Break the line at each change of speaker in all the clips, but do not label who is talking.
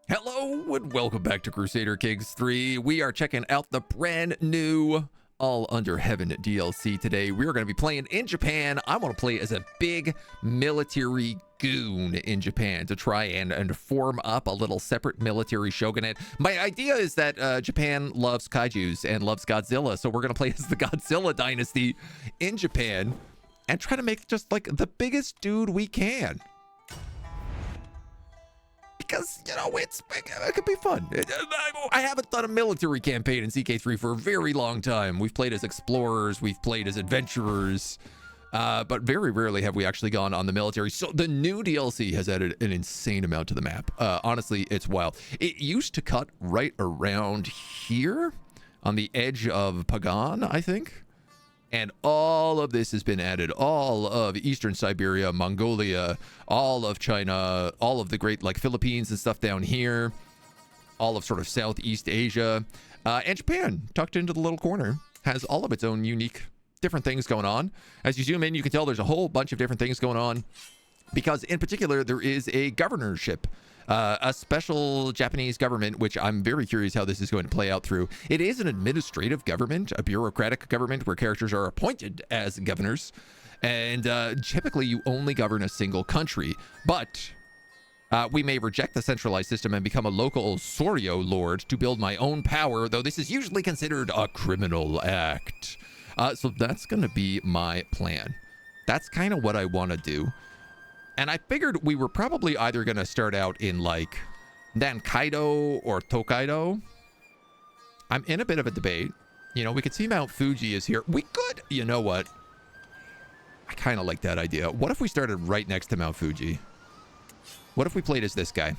Hello and welcome back to Crusader Kings 3. We are checking out the brand new All Under Heaven DLC today. We're going to be playing in Japan. I want to play as a big military goon in Japan to try and form up a little separate military shogunate. My idea is that Japan loves kaijus and loves Godzilla, so we're going to play as the Godzilla dynasty in Japan and try to make just like the biggest dude we can. Because, you know, it could be fun. I haven't done a military campaign in CK3 for a very long time. We've played as explorers, we've played as adventurers, but very rarely have we actually gone on the military. So the new DLC has added an insane amount to the map. Honestly, it's wild. It used to cut right around here on the edge of Pagan, I think. And all of this has been added. All of Eastern Siberia, Mongolia, all of China, all of the great like Philippines and stuff down here, all of sort of Southeast Asia, and Japan tucked into the little corner has all of its own unique different things going on. As you zoom in, you can tell there's a whole bunch of different things going on because in particular, there is a governorship. A special Japanese government, which I'm very curious how this is going to play out through. It is an administrative government, a bureaucratic government where characters are appointed as governors. And typically you only govern a single country. But we may reject the centralized system and become a local Soryo lord to build my own power, though this is usually considered a criminal act. So that's going to be my plan. That's kind of what I want to do. And I figured we were probably either going to start out in like Nankaido or Tokaido. I'm in a bit of a debate. You know, we could see Mount Fuji is here. We could, you know what? I kind of like that idea. What if we started right next to Mount Fuji? What if we played as this guy?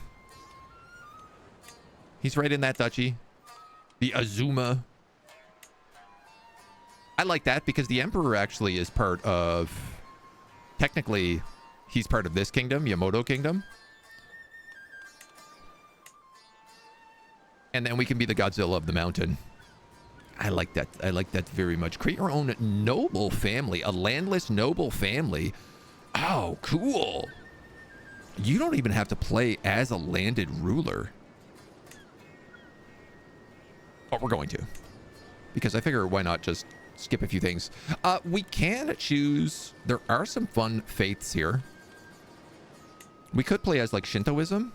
He's right in that duchy. The Azuma. I like that because the Emperor actually is part of, technically, he's part of this kingdom, Yamato Kingdom. And then we can be the Godzilla of the mountain. I like that. I like that very much. Create your own noble family, a landless noble family. Oh, cool. You don't even have to play as a landed ruler. But we're going to. Because I figure why not just skip a few things. We can choose. There are some fun faiths here. We could play as like Shintoism.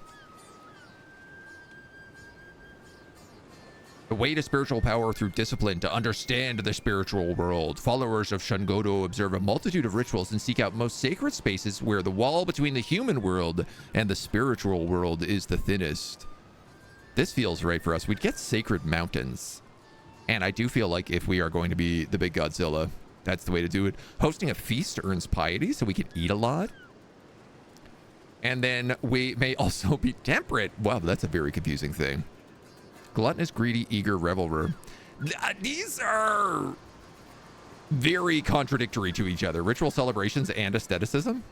The way to spiritual power through discipline to understand the spiritual world. Followers of Shangodo observe a multitude of rituals and seek out most sacred spaces where the wall between the human world and the spiritual world is the thinnest. This feels right for us. We'd get sacred mountains. And I do feel like if we are going to be the big Godzilla, that's the way to do it. Hosting a feast earns piety so we can eat a lot. And then we may also be temperate. Wow, that's a very confusing thing. Gluttonous, greedy, eager, reveler. These are very contradictory to each other. Ritual celebrations and aestheticism.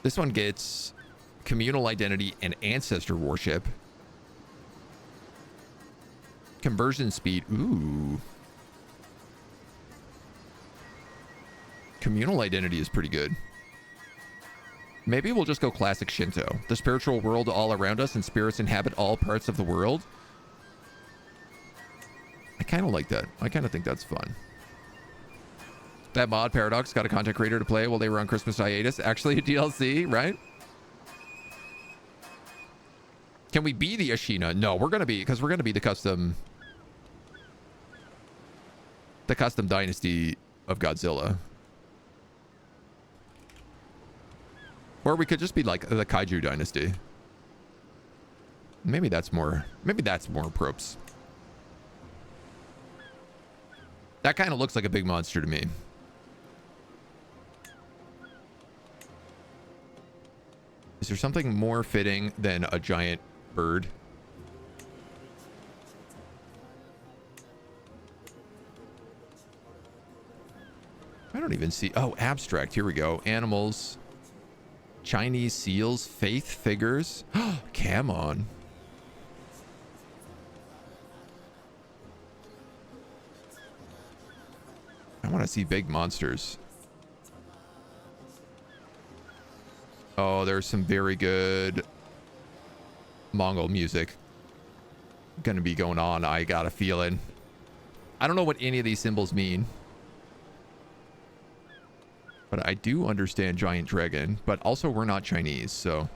This one gets communal identity and ancestor worship. Conversion speed. Ooh. Communal identity is pretty good. Maybe we'll just go classic Shinto. The spiritual world all around us and spirits inhabit all parts of the world. I kind of like that. I kind of think that's fun. That mod Paradox got a content creator to play while they were on Christmas hiatus. Actually a DLC, right? Can we be the Ashina? No, we're going to be, because we're going to be the custom dynasty of Godzilla. Or we could just be like the Kaiju dynasty. Maybe that's more props. That kind of looks like a big monster to me. Is there something more fitting than a giant bird? I don't even see. Oh, abstract. Here we go. Animals. Chinese seals, faith figures. Come on. I want to see big monsters. Oh, there's some very good Mongol music gonna be going on. I got a feeling. I don't know what any of these symbols mean, but I do understand giant dragon. But also, we're not Chinese, so.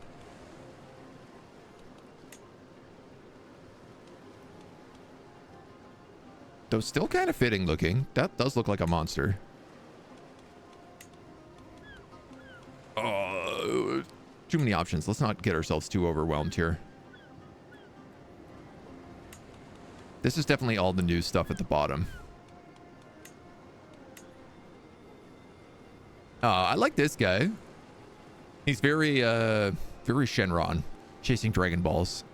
Though still kind of fitting looking. That does look like a monster. Too many options. Let's not get ourselves too overwhelmed here. This is definitely all the new stuff at the bottom. I like this guy. He's very Shenron, chasing Dragon Balls.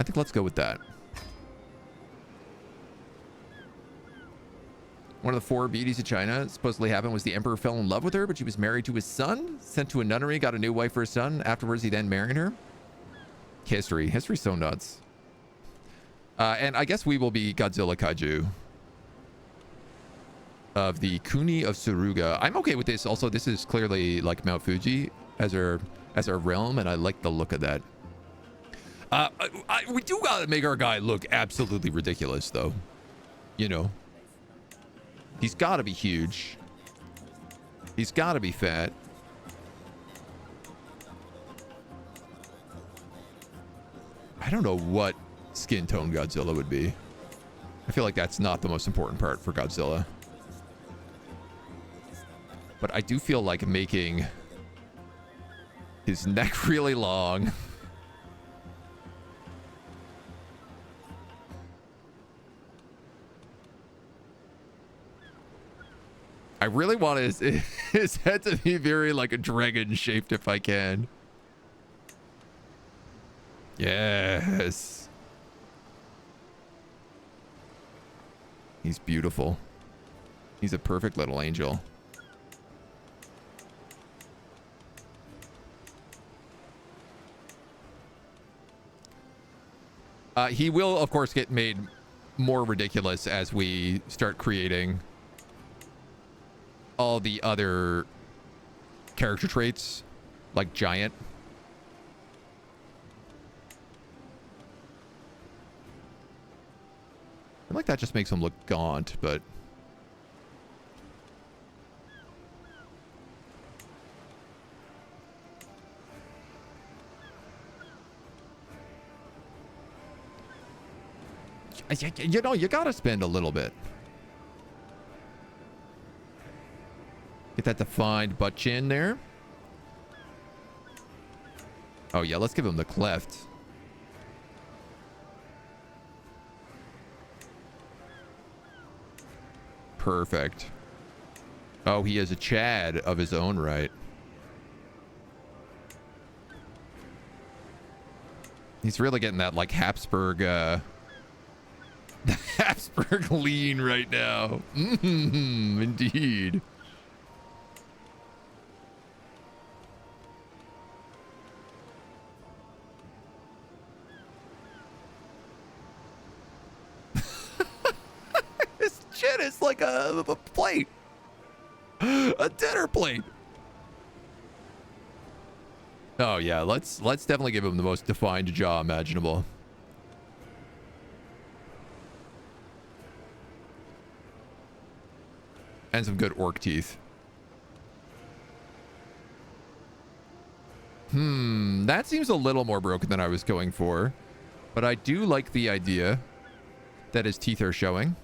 I think let's go with that. One of the 4 beauties of China supposedly happened was the emperor fell in love with her, but she was married to his son, sent to a nunnery, got a new wife for his son. Afterwards, he then married her. History. History's so nuts. And I guess we will be Godzilla Kaiju of the Kuni of Suruga. I'm okay with this. Also, this is clearly like Mount Fuji as our realm, and I like the look of that. We do gotta make our guy look absolutely ridiculous, though. You know. He's got to be huge. He's got to be fat. I don't know what skin tone Godzilla would be. I feel like that's not the most important part for Godzilla. But I do feel like making his neck really long. I really want his head to be very like a dragon shaped if I can. Yes. He's beautiful. He's a perfect little angel. He will, of course, get made more ridiculous as we start creating all the other character traits, like giant. I like that just makes him look gaunt, but you know, you gotta spend a little bit. Get that defined butt chin there. Oh yeah, let's give him the cleft. Perfect. Oh, he is a Chad of his own right. He's really getting that like Habsburg Habsburg lean right now. Indeed. It's like a plate, a dinner plate. Oh yeah, let's definitely give him the most defined jaw imaginable. And some good orc teeth. That seems a little more broken than I was going for, but I do like the idea that his teeth are showing.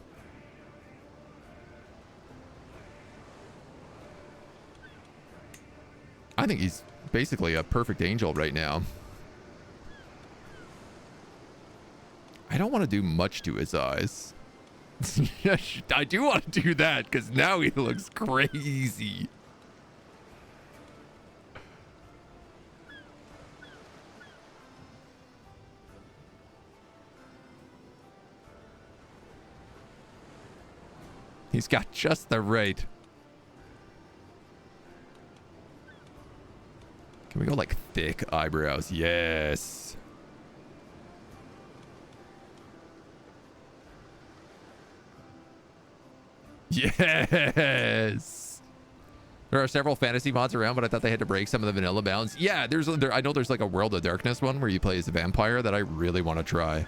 I think he's basically a perfect angel right now. I don't want to do much to his eyes. I do want to do that because now he looks crazy. He's got just the right. Can we go like thick eyebrows? Yes. Yes. There are several fantasy mods around, but I thought they had to break some of the vanilla bounds. Yeah, I know there's like a World of Darkness one where you play as a vampire that I really want to try.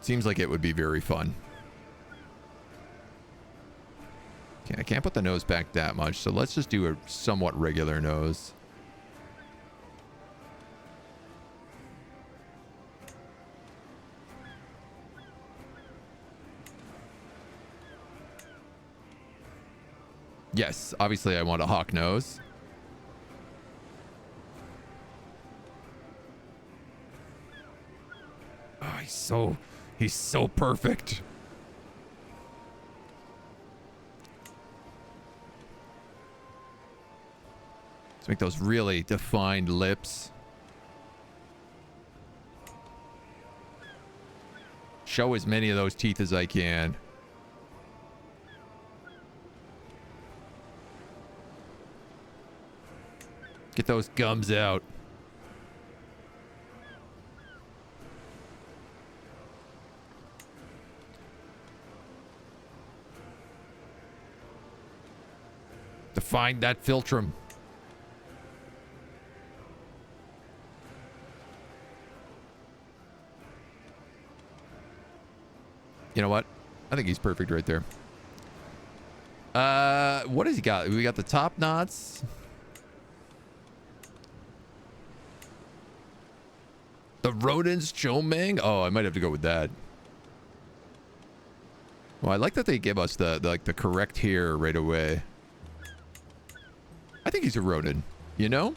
Seems like it would be very fun. Okay, I can't put the nose back that much, so let's just do a somewhat regular nose. Yes, obviously I want a hawk nose. Oh, he's so perfect. Let's make those really defined lips. Show as many of those teeth as I can. Get those gums out. Define that philtrum. You know what? I think he's perfect right there. What has he got? We got the top knots. The rodents Chomeng? Oh, I might have to go with that. Well, I like that they give us the correct hair right away. I think he's a rodent, you know?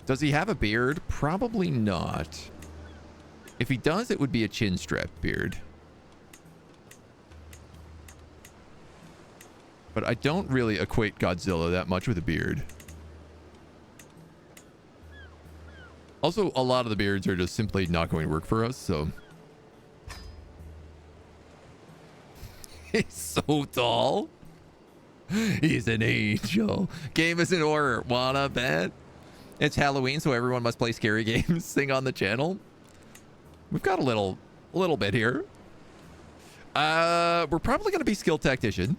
Does he have a beard? Probably not. If he does, it would be a chin strap beard. But I don't really equate Godzilla that much with a beard. Also, a lot of the beards are just simply not going to work for us, so. He's so tall. He's an angel. Game is an horror. Wanna bet? It's Halloween, so everyone must play scary games thing on the channel. We've got a little bit here. We're probably going to be skill tactician.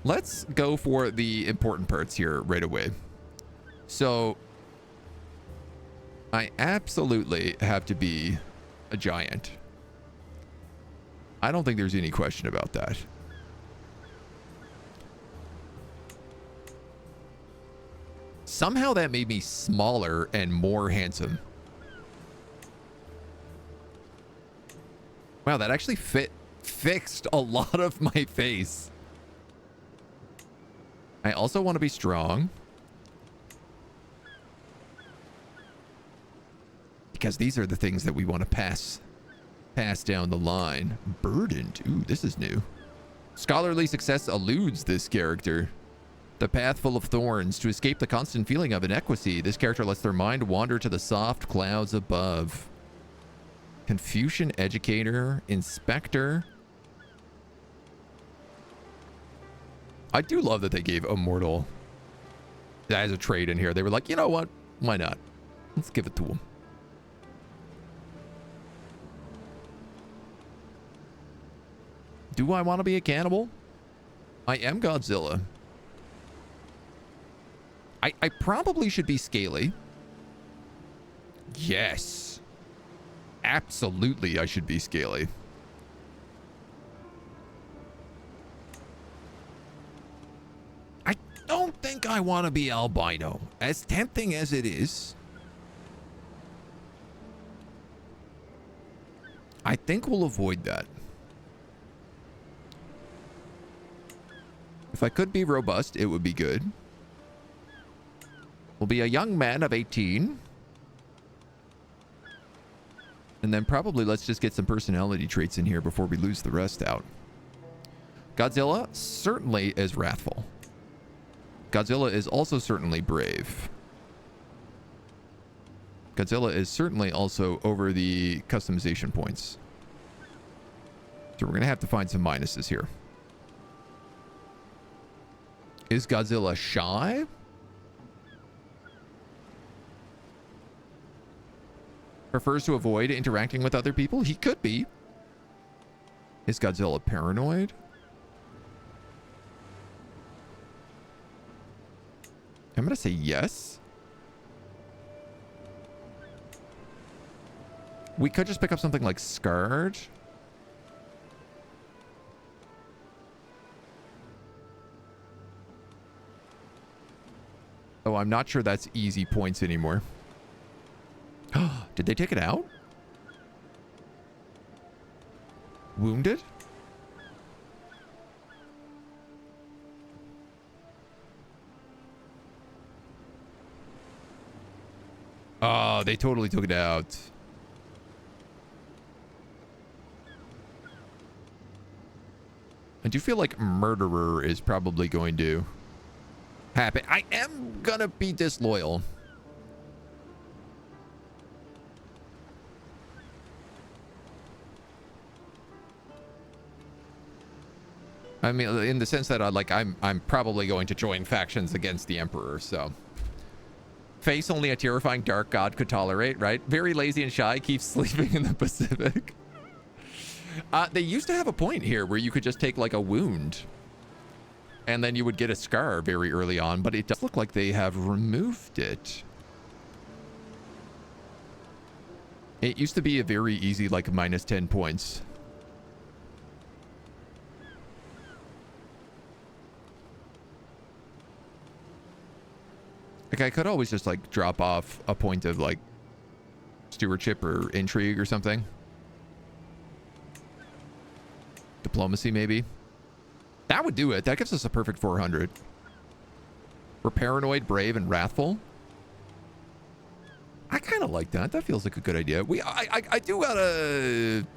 Let's go for the important parts here right away. So I absolutely have to be a giant. I don't think there's any question about that. Somehow that made me smaller and more handsome. Wow, that actually fixed a lot of my face. I also want to be strong. Because these are the things that we want to pass down the line. Burdened. Ooh, this is new. Scholarly success eludes this character. The path full of thorns. To escape the constant feeling of inequity, this character lets their mind wander to the soft clouds above. Confucian educator, inspector. I do love that they gave immortal as a trade in here. They were like, you know what? Why not? Let's give it to him. Do I want to be a cannibal? I am Godzilla. I probably should be scaly. Yes. Absolutely, I should be scaly. I don't think I want to be albino. As tempting as it is, I think we'll avoid that. If I could be robust, it would be good. We'll be a young man of 18. And then probably let's just get some personality traits in here before we lose the rest out. Godzilla certainly is wrathful. Godzilla is also certainly brave. Godzilla is certainly also over the customization points. So we're going to have to find some minuses here. Is Godzilla shy? Prefers to avoid interacting with other people? He could be. Is Godzilla paranoid? I'm gonna say yes. We could just pick up something like Scarred. Oh, I'm not sure that's easy points anymore. Did they take it out? Wounded? Oh, they totally took it out. I do feel like murderer is probably going to happen. I am gonna be disloyal. I mean, in the sense that I'm probably going to join factions against the Emperor, so. Face only a terrifying dark god could tolerate, right? Very lazy and shy, keeps sleeping in the Pacific. They used to have a point here where you could just take like a wound and then you would get a scar very early on, but it does look like they have removed it. It used to be a very easy, like minus 10 points. Like I could always just like drop off a point of like stewardship or intrigue or something. Diplomacy maybe. That would do it. That gives us a perfect 400. We're paranoid, brave, and wrathful. I kind of like that. That feels like a good idea. I do gotta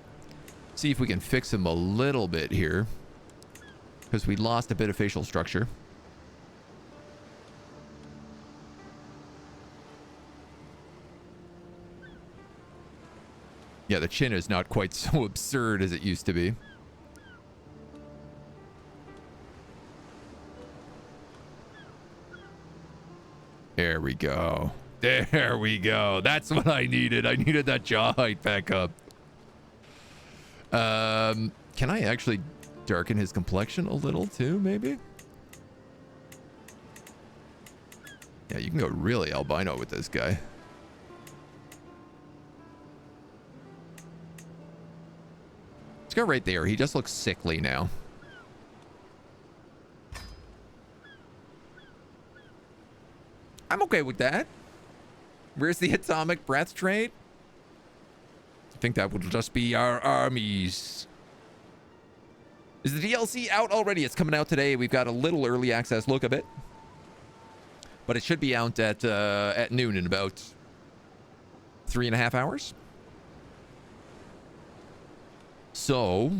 see if we can fix him a little bit here, because we lost a bit of facial structure. Yeah, the chin is not quite so absurd as it used to be. There we go. There we go. That's what I needed. I needed that jaw height back up. Can I actually darken his complexion a little too, maybe? Yeah, you can go really albino with this guy. Let's go right there. He just looks sickly now. I'm okay with that. Where's the atomic breath trait? I think that will just be our armies. Is the DLC out already? It's coming out today. We've got a little early access look of it, but it should be out at noon in about 3.5 hours. So,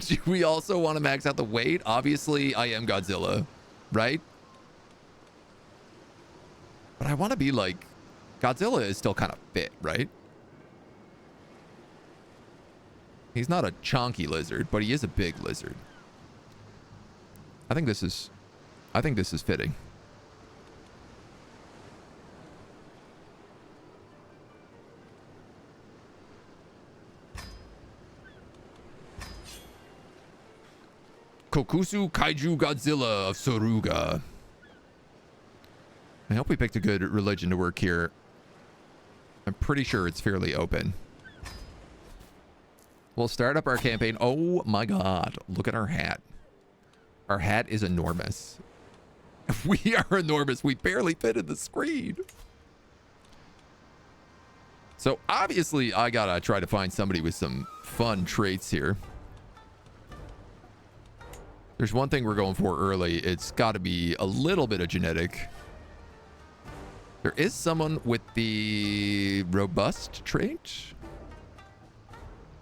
do we also want to max out the weight? Obviously, I am Godzilla, right? But I want to be like, Godzilla is still kind of fit, right? He's not a chonky lizard, but he is a big lizard. I think this is fitting. Kokusu Kaiju Godzilla of Soruga. I hope we picked a good religion to work here. I'm pretty sure it's fairly open. We'll start up our campaign. Oh my god, look at our hat. Our hat is enormous. We are enormous. We barely fit in the screen. So obviously I gotta try to find somebody with some fun traits here. There's one thing we're going for early. It's got to be a little bit of genetic. There is someone with the robust trait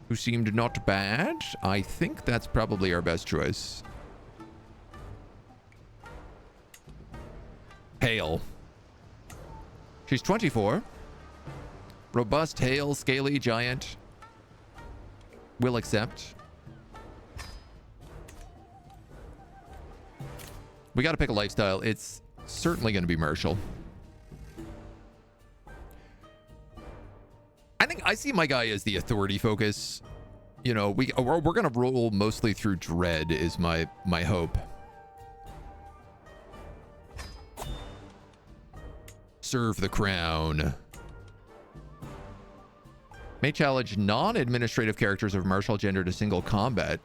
who seemed not bad. I think that's probably our best choice. Hale. She's 24. Robust, hale, scaly, giant. Will accept. We got to pick a lifestyle. It's certainly going to be martial. I think I see my guy as the authority focus. You know, we're gonna roll mostly through dread is my hope. Serve the crown. May challenge non-administrative characters of martial gender to single combat.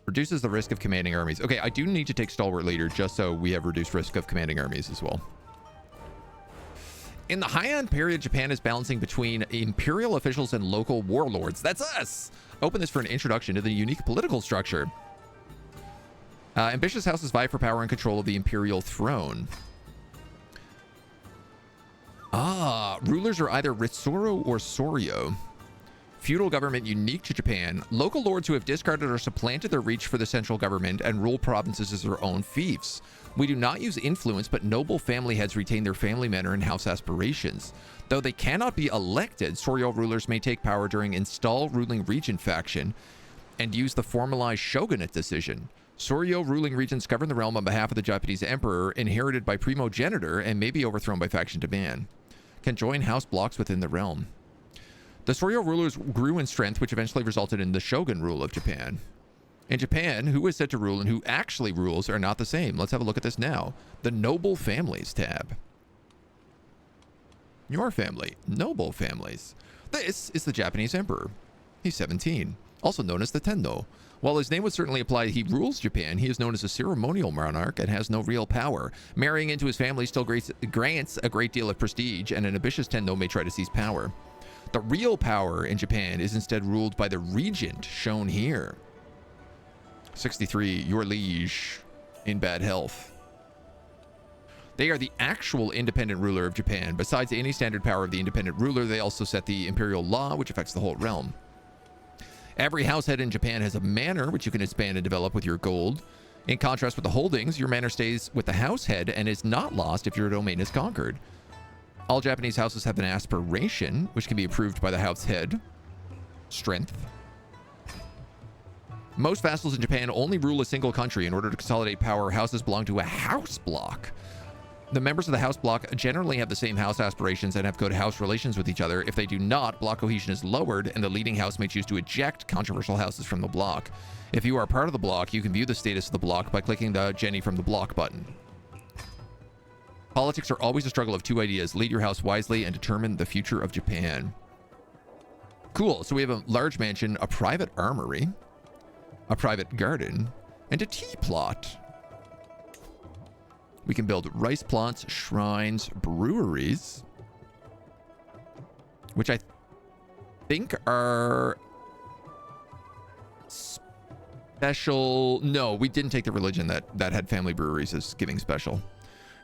Reduces the risk of commanding armies. Okay, I do need to take stalwart leader just so we have reduced risk of commanding armies as well. In the Heian period, Japan is balancing between imperial officials and local warlords. That's us! Open this for an introduction to the unique political structure. Ambitious houses vie for power and control of the imperial throne. Rulers are either Ritsuru or Soryo. Feudal government unique to Japan. Local lords who have discarded or supplanted their reach for the central government and rule provinces as their own fiefs. We do not use influence, but noble family heads retain their family manor and house aspirations. Though they cannot be elected, Soryo rulers may take power during install ruling region faction and use the formalized shogunate decision. Soryo ruling regions govern the realm on behalf of the Japanese emperor, inherited by primogeniture, and may be overthrown by faction demand. Can join house blocks within the realm. The Soryo rulers grew in strength, which eventually resulted in the shogun rule of Japan. In Japan, who is said to rule and who actually rules are not the same. Let's have a look at this now. The Noble Families tab. Your family. Noble families. This is the Japanese emperor. He's 17, also known as the Tenno. While his name would certainly imply he rules Japan, he is known as a ceremonial monarch and has no real power. Marrying into his family still grants a great deal of prestige, and an ambitious Tenno may try to seize power. The real power in Japan is instead ruled by the regent, shown here. 63, your liege, in bad health. They are the actual independent ruler of Japan. Besides any standard power of the independent ruler, they also set the imperial law, which affects the whole realm. Every house head in Japan has a manor, which you can expand and develop with your gold. In contrast with the holdings, your manor stays with the house head and is not lost if your domain is conquered. All Japanese houses have an aspiration, which can be approved by the house head. Strength. Most vassals in Japan only rule a single country. In order to consolidate power, houses belong to a house block. The members of the house block generally have the same house aspirations and have good house relations with each other. If they do not, block cohesion is lowered, and the leading house may choose to eject controversial houses from the block. If you are part of the block, you can view the status of the block by clicking the Jenny from the block button. Politics are always a struggle of two ideas. Lead your house wisely and determine the future of Japan. Cool. So we have a large mansion, a private armory, a private garden, and a tea plot. We can build rice plots, shrines, breweries, which I think are special. No, we didn't take the religion that had family breweries as giving special.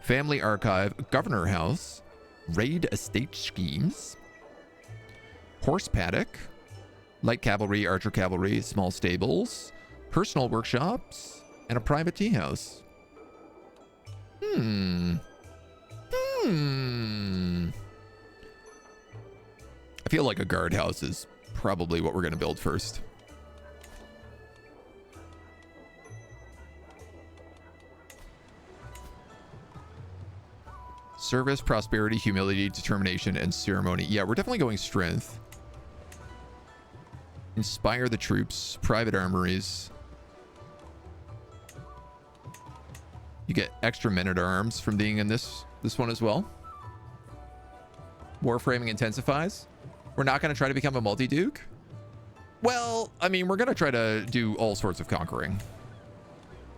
Family archive, governor house, raid estate schemes, horse paddock, light cavalry, archer cavalry, small stables, personal workshops, and a private tea house. I feel like a guardhouse is probably what we're going to build first. Service, prosperity, humility, determination, and ceremony. Yeah, we're definitely going strength. Inspire the troops, private armories. You get extra men-at-arms from being in this one as well. Warframing intensifies. We're not going to try to become a multi-duke. Well, I mean, we're going to try to do all sorts of conquering.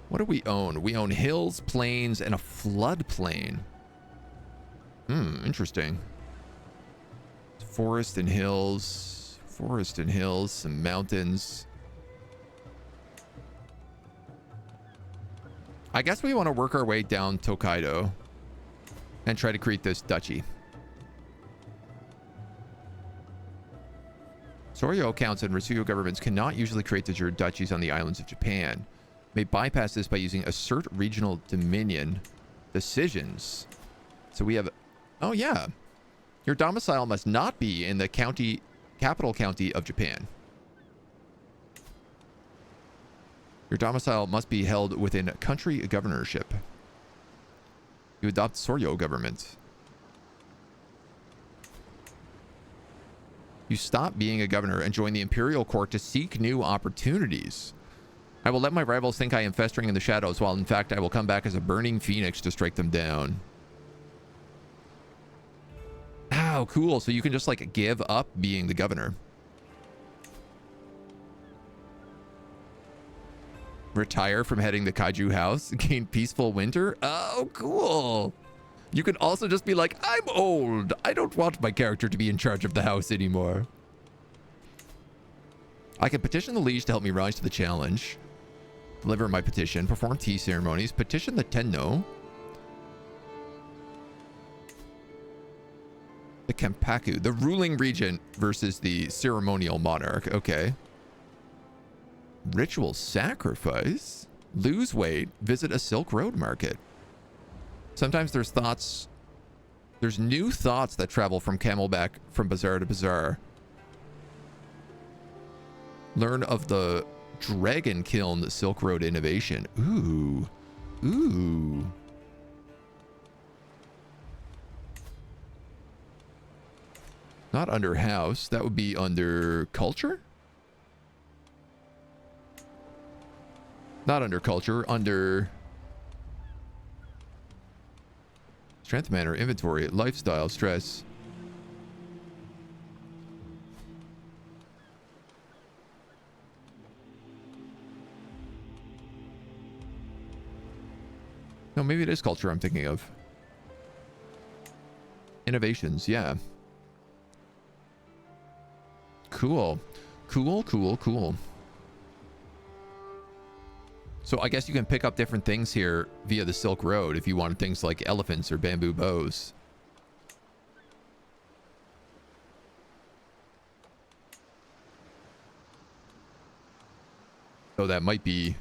What do we own? We own hills, plains, and a floodplain. Interesting. Forest and hills, some mountains. I guess we want to work our way down Tokaido and try to create this duchy. Soryo counts and Risuyo governments cannot usually create the duchies on the islands of Japan. May bypass this by using assert regional dominion decisions. So we have, oh yeah, your domicile must not be in the capital county of Japan. Your domicile must be held within country governorship. You adopt Soryo government. You stop being a governor and join the imperial court to seek new opportunities. I will let my rivals think I am festering in the shadows, while in fact I will come back as a burning phoenix to strike them down. Oh, cool. So you can just like give up being the governor. Retire from heading the Kaiju house. Gain peaceful winter. Oh, cool. You can also just be like, I'm old. I don't want my character to be in charge of the house anymore. I can petition the liege to help me rise to the challenge. Deliver my petition. Perform tea ceremonies. Petition the Tenno. The Kenpaku. The ruling regent versus the ceremonial monarch. Okay. Ritual sacrifice. Lose weight. Visit a Silk Road market. Sometimes there's new thoughts that travel from Camelback from bazaar to bazaar. Learn of the Dragon Kiln Silk Road innovation. Ooh. Ooh. Not under house. That would be under culture? Not under culture. Under strength, manner, inventory, lifestyle, stress. No, maybe it is culture I'm thinking of. Innovations, yeah. Cool. Cool, cool, cool. So I guess you can pick up different things here via the Silk Road if you wanted things like elephants or bamboo bows. So that might be...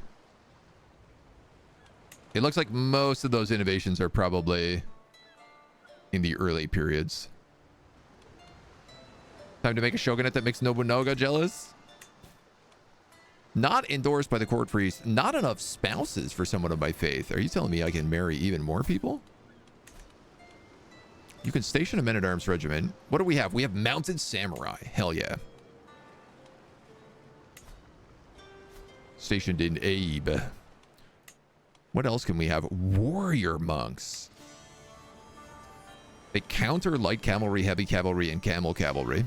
It looks like most of those innovations are probably in the early periods. Time to make a shogunate that makes Nobunaga jealous? Not endorsed by the court priest. Not enough spouses for someone of my faith. Are you telling me I can marry even more people? You can station a men-at-arms regiment. What do we have? We have mounted samurai. Hell yeah. Stationed in Abe. What else can we have? Warrior monks. They counter light cavalry, heavy cavalry, and camel cavalry.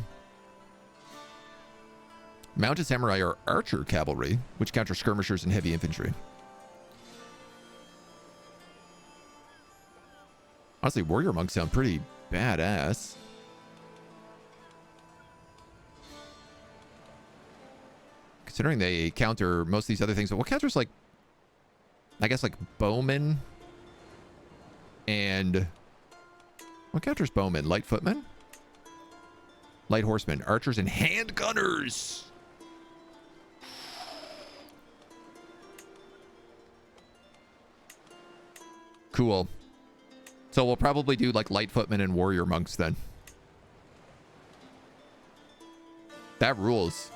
Mounted samurai are archer cavalry, which counter skirmishers and heavy infantry. Honestly, warrior monks sound pretty badass. Considering they counter most of these other things, but what counters, like, I guess, like bowmen and... What counters bowmen? Light footmen? Light horsemen, archers, and hand gunners. Cool. So we'll probably do like light footmen and warrior monks then. That rules.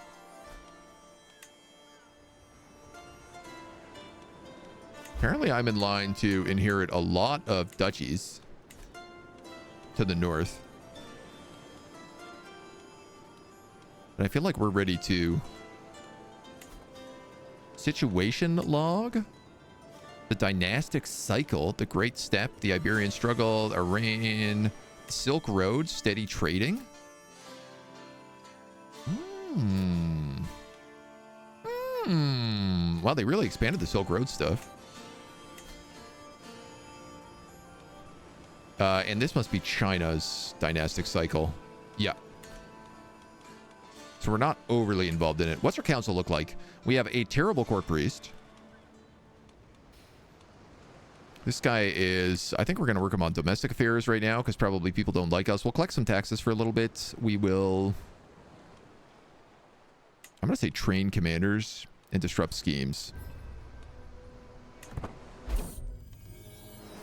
Apparently I'm in line to inherit a lot of duchies to the north. And I feel like we're ready to... Situation log? The dynastic cycle, the Great Steppe, the Iberian struggle, Iran, Silk Road, steady trading. Wow, they really expanded the Silk Road stuff. And this must be China's dynastic cycle. Yeah. So we're not overly involved in it. What's our council look like? We have a terrible court priest. This guy is... I think we're going to work him on domestic affairs right now, because probably people don't like us. We'll collect some taxes for a little bit. We will... I'm going to say train commanders and disrupt schemes.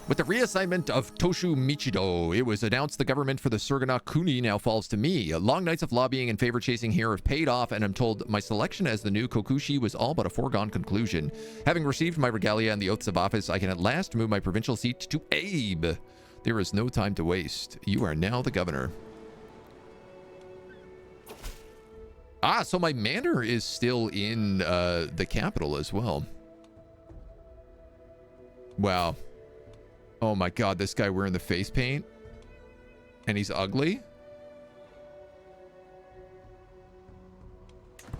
With the reassignment of Toshu Michido, it was announced the government for the Surgana Kuni now falls to me. Long nights of lobbying and favor chasing here have paid off, and I'm told my selection as the new Kokushi was all but a foregone conclusion. Having received my regalia and the oaths of office, I can at last move my provincial seat to Abe. There is no time to waste. You are now the governor. Ah, so my manor is still in the capital as well. Wow. Oh my god, this guy wearing the face paint. And he's ugly.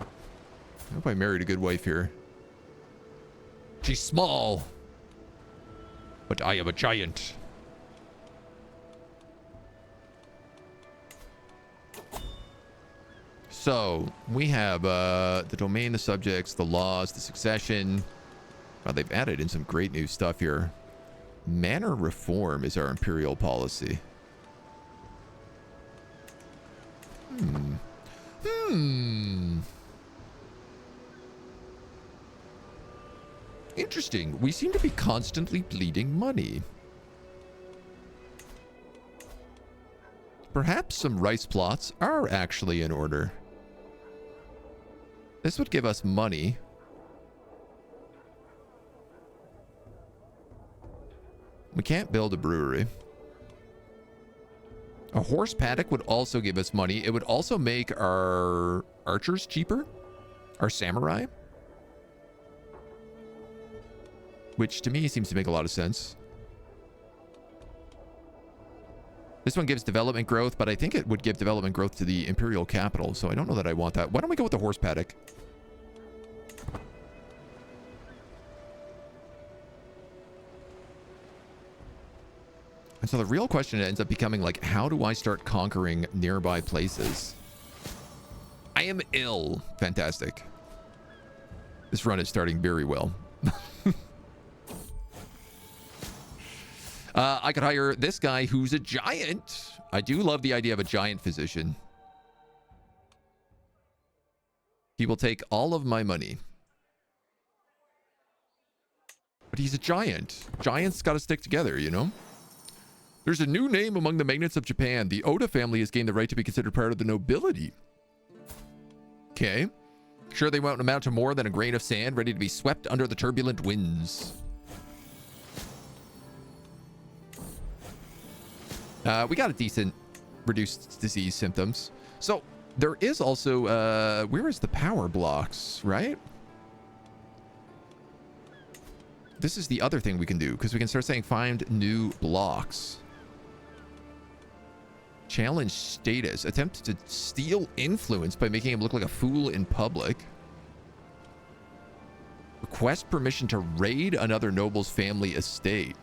I hope I married a good wife here. She's small. But I am a giant. So, we have the domain, the subjects, the laws, the succession. Wow, they've added in some great new stuff here. Manor reform is our imperial policy. Interesting. We seem to be constantly bleeding money. Perhaps some rice plots are actually in order. This would give us money. We can't build a brewery. A horse paddock would also give us money. It would also make our archers cheaper. Our samurai. Which to me seems to make a lot of sense. This one gives development growth, but I think it would give development growth to the imperial capital. So I don't know that I want that. Why don't we go with the horse paddock? And so the real question ends up becoming like, how do I start conquering nearby places? I am ill. Fantastic. This run is starting very well. I could hire this guy who's a giant. I do love the idea of a giant physician. He will take all of my money. But he's a giant. Giants got to stick together, you know? There's a new name among the magnates of Japan. The Oda family has gained the right to be considered part of the nobility. Okay. Sure, they won't amount to more than a grain of sand ready to be swept under the turbulent winds. We got a decent reduced disease symptoms. So there is also, where is the power blocks, right? This is the other thing we can do, because we can start saying find new blocks. Challenge status. Attempt to steal influence by making him look like a fool in public. Request permission to raid another noble's family estate.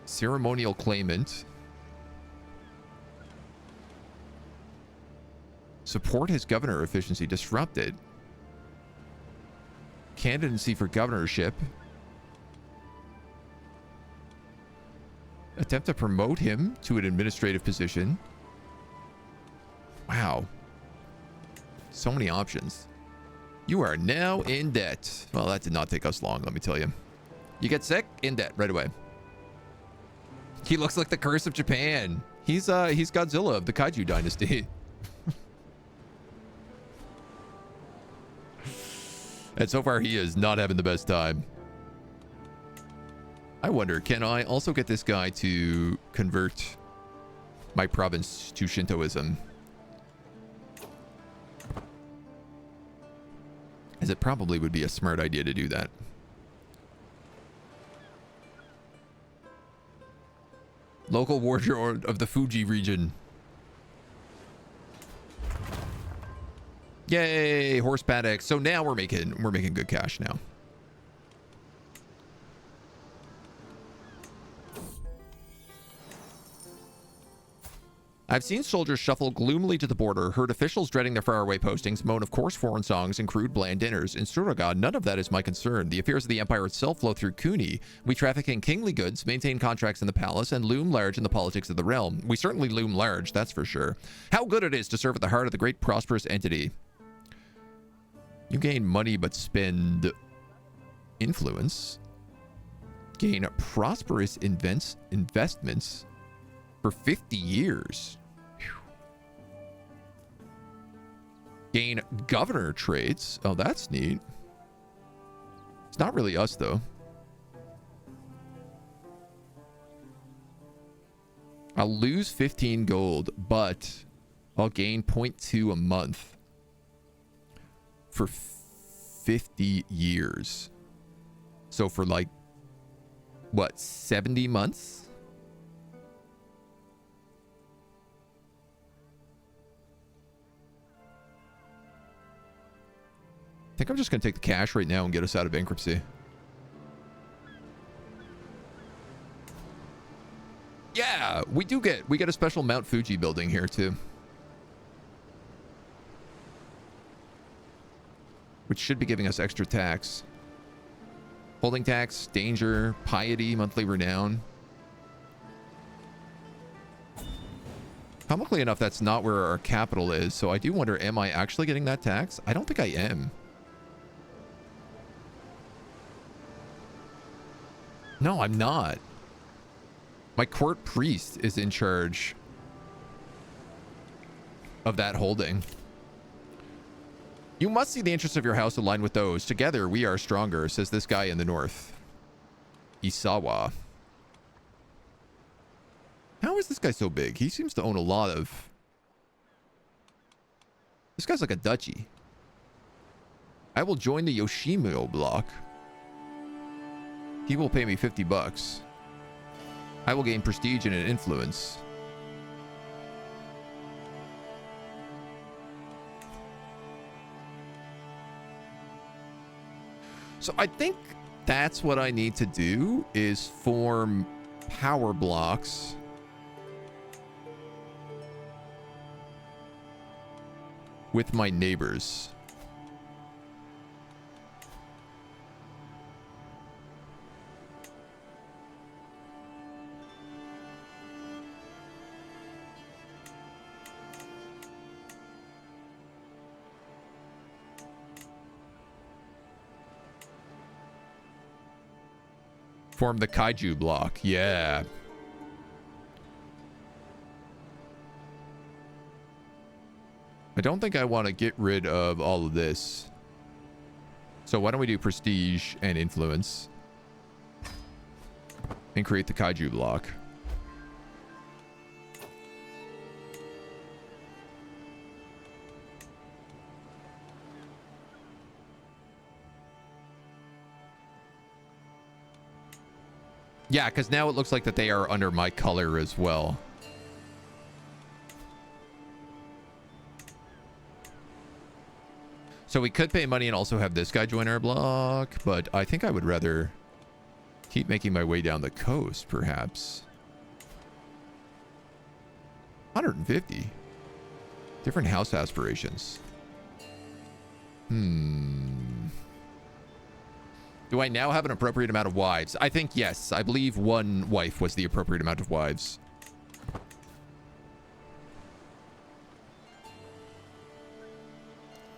Ceremonial claimant. Support his governor efficiency disrupted. Candidacy for governorship. Attempt to promote him to an administrative position. Wow. So many options. You are now in debt. Well, that did not take us long, let me tell you. You get sick? In debt right away. He looks like the curse of Japan. He's Godzilla of the Kaiju dynasty. And so far, he is not having the best time. I wonder, can I also get this guy to convert my province to Shintoism? As it probably would be a smart idea to do that. Local warrior of the Fuji region. Yay, horse paddock. So now we're making good cash now. I've seen soldiers shuffle gloomily to the border, heard officials dreading their faraway postings, moan of coarse foreign songs and crude bland dinners. In Suruga, none of that is my concern. The affairs of the empire itself flow through Kuni. We traffic in kingly goods, maintain contracts in the palace, and loom large in the politics of the realm. We certainly loom large, that's for sure. How good it is to serve at the heart of the great prosperous entity. You gain money but spend influence. Gain prosperous investments for 50 years. Whew. Gain governor traits. Oh, that's neat. It's not really us, though. I'll lose 15 gold, but I'll gain 0.2 a month for 50 years. So for like, what, 70 months? I think I'm just going to take the cash right now and get us out of bankruptcy. Yeah, we get a special Mount Fuji building here too. Which should be giving us extra tax. Holding tax, danger, piety, monthly renown. Comically enough, that's not where our capital is, so I do wonder, am I actually getting that tax? I don't think I am. No, I'm not. My court priest is in charge of that holding. You must see the interests of your house aligned with those. Together, we are stronger, says this guy in the north. Isawa. How is this guy so big? He seems to own a lot of... This guy's like a duchy. I will join the Yoshimio block. He will pay me 50 bucks. I will gain prestige and an influence. So I think that's what I need to do, is form power blocks. With my neighbors. Form the Kaiju block. Yeah. I don't think I want to get rid of all of this. So why don't we do prestige and influence and create the Kaiju block. Yeah, because now it looks like that they are under my color as well. So we could pay money and also have this guy join our block, but I think I would rather keep making my way down the coast, perhaps. 150. Different house aspirations. Do I now have an appropriate amount of wives? I think yes. I believe one wife was the appropriate amount of wives.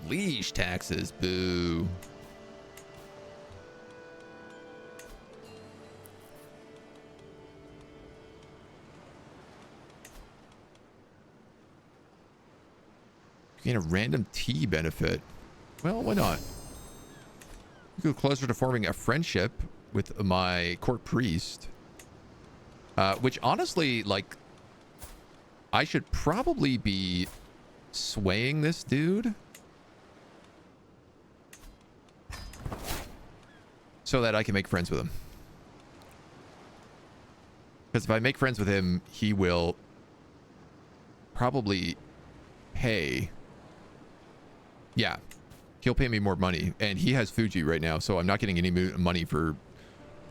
Liege taxes, boo. Gain a random tea benefit. Well, why not? Go closer to forming a friendship with my court priest. Which honestly, like, I should probably be swaying this dude so that I can make friends with him. Because if I make friends with him, he will probably pay. Yeah. He'll pay me more money. And he has Fuji right now, so I'm not getting any money for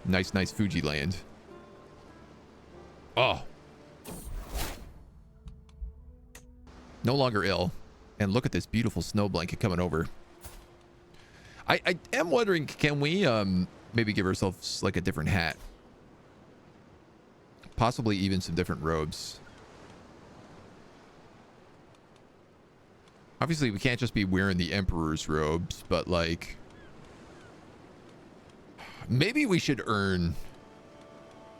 nice Fuji land. Oh. No longer ill. And look at this beautiful snow blanket coming over. I am wondering, can we maybe give ourselves like a different hat? Possibly even some different robes. Obviously, we can't just be wearing the Emperor's robes, but like... Maybe we should earn,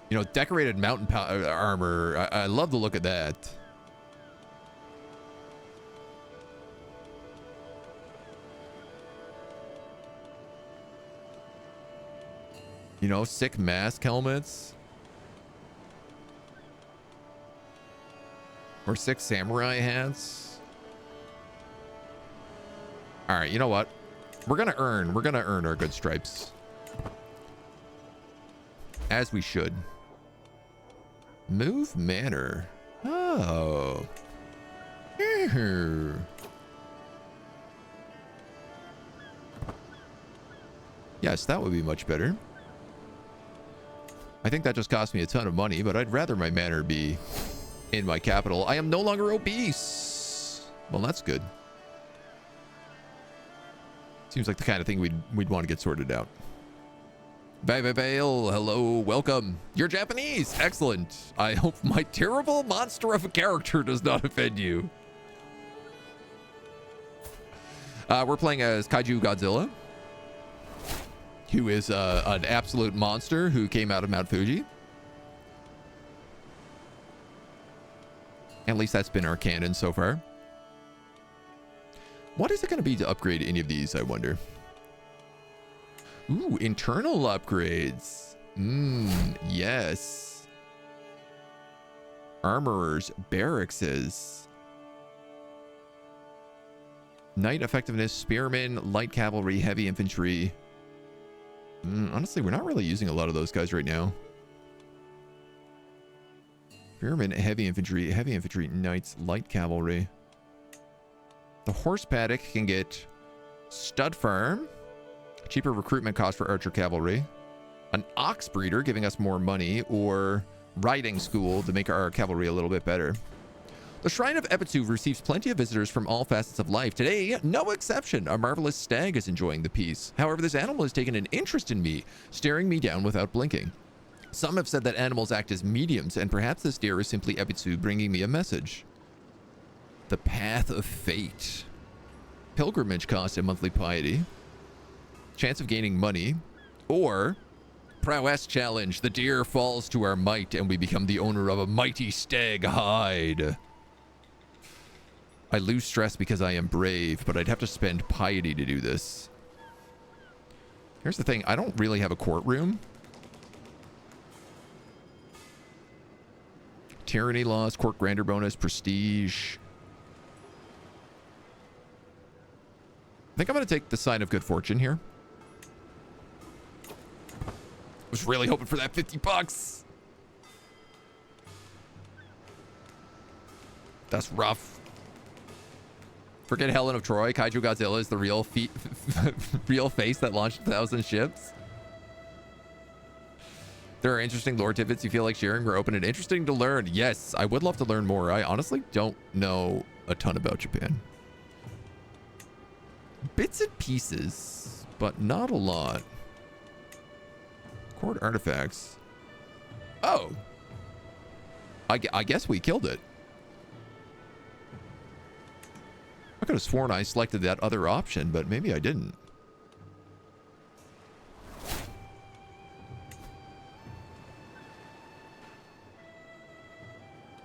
you know, decorated mountain armor. I love the look of that. You know, sick mask helmets. Or sick samurai hats. All right, you know what? We're gonna earn our good stripes. As we should. Move manor. Oh. Yes, that would be much better. I think that just cost me a ton of money, but I'd rather my manor be in my capital. I am no longer obese. Well, that's good. Seems like the kind of thing we'd want to get sorted out. Vale, hello, welcome. You're Japanese. Excellent. I hope my terrible monster of a character does not offend you. We're playing as Kaiju Godzilla, who is an absolute monster who came out of Mount Fuji. At least that's been our canon so far. What is it going to be to upgrade any of these, I wonder? Ooh, internal upgrades. Yes. Armorers, barrackses. Knight effectiveness, spearmen, light cavalry, heavy infantry. Honestly, we're not really using a lot of those guys right now. Spearmen, heavy infantry, knights, light cavalry. The horse paddock can get stud farm, cheaper recruitment cost for archer cavalry, an ox breeder giving us more money, or riding school to make our cavalry a little bit better. The Shrine of Ebitsu receives plenty of visitors from all facets of life. Today, no exception, a marvelous stag is enjoying the peace. However, this animal has taken an interest in me, staring me down without blinking. Some have said that animals act as mediums, and perhaps this deer is simply Ebitsu bringing me a message. The Path of Fate. Pilgrimage cost and monthly piety. Chance of gaining money. Or prowess challenge. The deer falls to our might and we become the owner of a mighty stag hide. I lose stress because I am brave, but I'd have to spend piety to do this. Here's the thing. I don't really have a courtroom. Tyranny laws, court grandeur bonus, prestige. I think I'm going to take the sign of good fortune here. Was really hoping for that 50 bucks. That's rough. Forget Helen of Troy. Kaiju Godzilla is the real real face that launched 1,000 ships. There are interesting lore tidbits you feel like sharing. We're open and interesting to learn. Yes, I would love to learn more. I honestly don't know a ton about Japan. Bits and pieces, but not a lot. Court artifacts. Oh. I guess we killed it. I could have sworn I selected that other option, but maybe I didn't.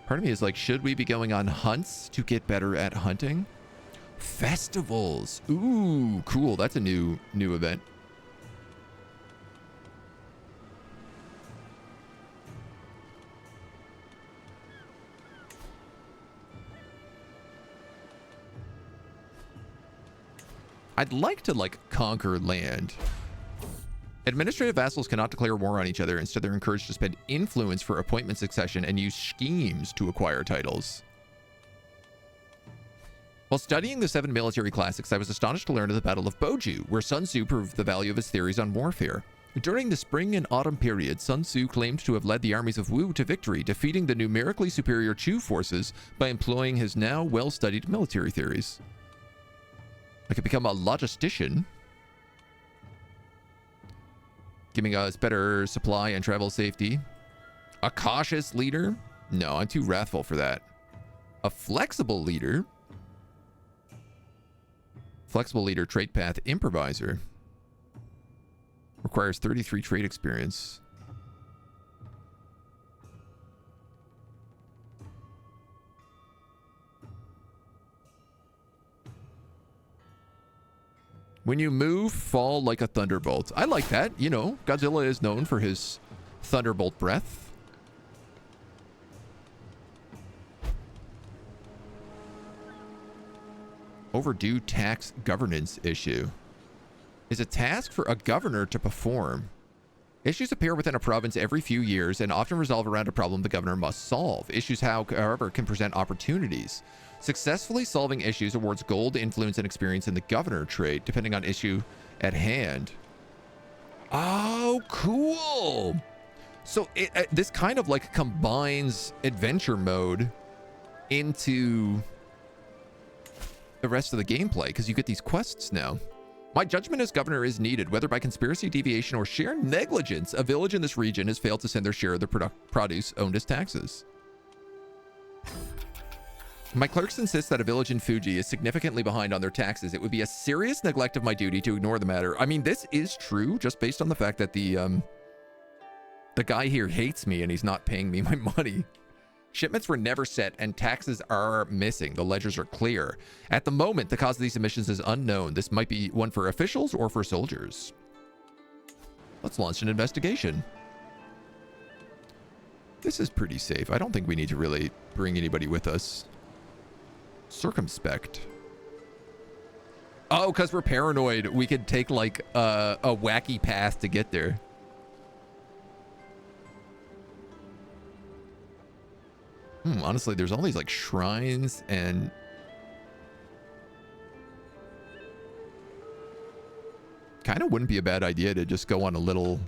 Part of me is like, should we be going on hunts to get better at hunting? Festivals. Ooh, cool. That's a new event. I'd like to conquer land. Administrative vassals cannot declare war on each other. Instead, they're encouraged to spend influence for appointment succession and use schemes to acquire titles. While studying the 7 military classics, I was astonished to learn of the Battle of Boju, where Sun Tzu proved the value of his theories on warfare. During the spring and autumn period, Sun Tzu claimed to have led the armies of Wu to victory, defeating the numerically superior Chu forces by employing his now well-studied military theories. I could become a logistician, giving us better supply and travel safety. A cautious leader? No, I'm too wrathful for that. A flexible leader? Flexible leader, trait path, improviser. Requires 33 trait experience. When you move, fall like a thunderbolt. I like that. You know, Godzilla is known for his thunderbolt breath. overdue tax governance issue. Is a task for a governor to perform. Issues appear within a province every few years and often resolve around a problem the governor must solve. Issues, however, can present opportunities. Successfully solving issues awards gold, influence, and experience in the governor trait, depending on issue at hand. Oh, cool. So this kind of like combines adventure mode into the rest of the gameplay, because you get these quests now. My judgment as governor is needed, whether by conspiracy, deviation, or sheer negligence. A village in this region has failed to send their share of the produce owned as taxes. My clerks insist that a village in Fuji is significantly behind on their taxes. It would be a serious neglect of my duty to ignore the matter. I mean, this is true, just based on the fact that the guy here hates me and he's not paying me my money. Shipments were never set and taxes are missing. The ledgers are clear. At the moment, the cause of these emissions is unknown. This might be one for officials or for soldiers. Let's launch an investigation. This is pretty safe. I don't think we need to really bring anybody with us. Circumspect. Oh, because we're paranoid. We could take like a wacky path to get there. Honestly, there's all these like shrines and kind of wouldn't be a bad idea to just go on a little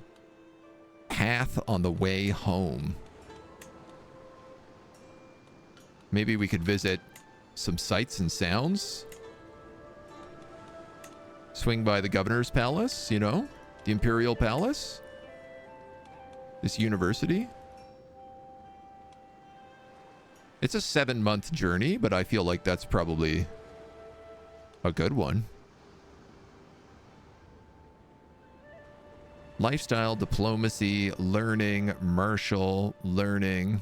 path on the way home. Maybe we could visit some sights and sounds. Swing by the governor's palace, you know, the imperial palace, this university. It's a 7-month journey, but I feel like that's probably a good one. Lifestyle, diplomacy, learning, martial, learning.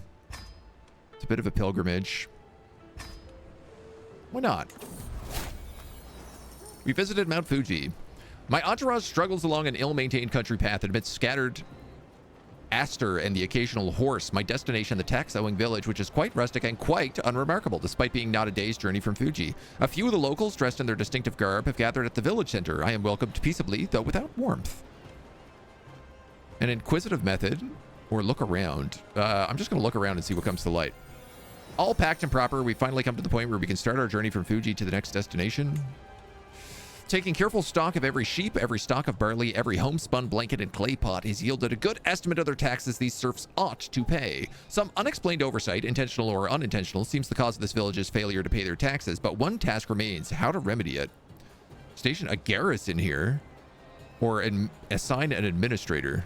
It's a bit of a pilgrimage. Why not? We visited Mount Fuji. My entourage struggles along an ill-maintained country path amidst scattered aster and the occasional horse. My destination, the tax-owing village, which is quite rustic and quite unremarkable, despite being not a day's journey from Fuji. A few of the locals, dressed in their distinctive garb, have gathered at the village center. I am welcomed peaceably, though without warmth. An inquisitive method, or look around. I'm just going to look around and see what comes to light. All packed and proper, we finally come to the point where we can start our journey from Fuji to the next destination. Taking careful stock of every sheep, every stalk of barley, every homespun blanket and clay pot has yielded a good estimate of their taxes these serfs ought to pay. Some unexplained oversight, intentional or unintentional, seems the cause of this village's failure to pay their taxes, but one task remains: how to remedy it. Station a garrison here, or assign an administrator.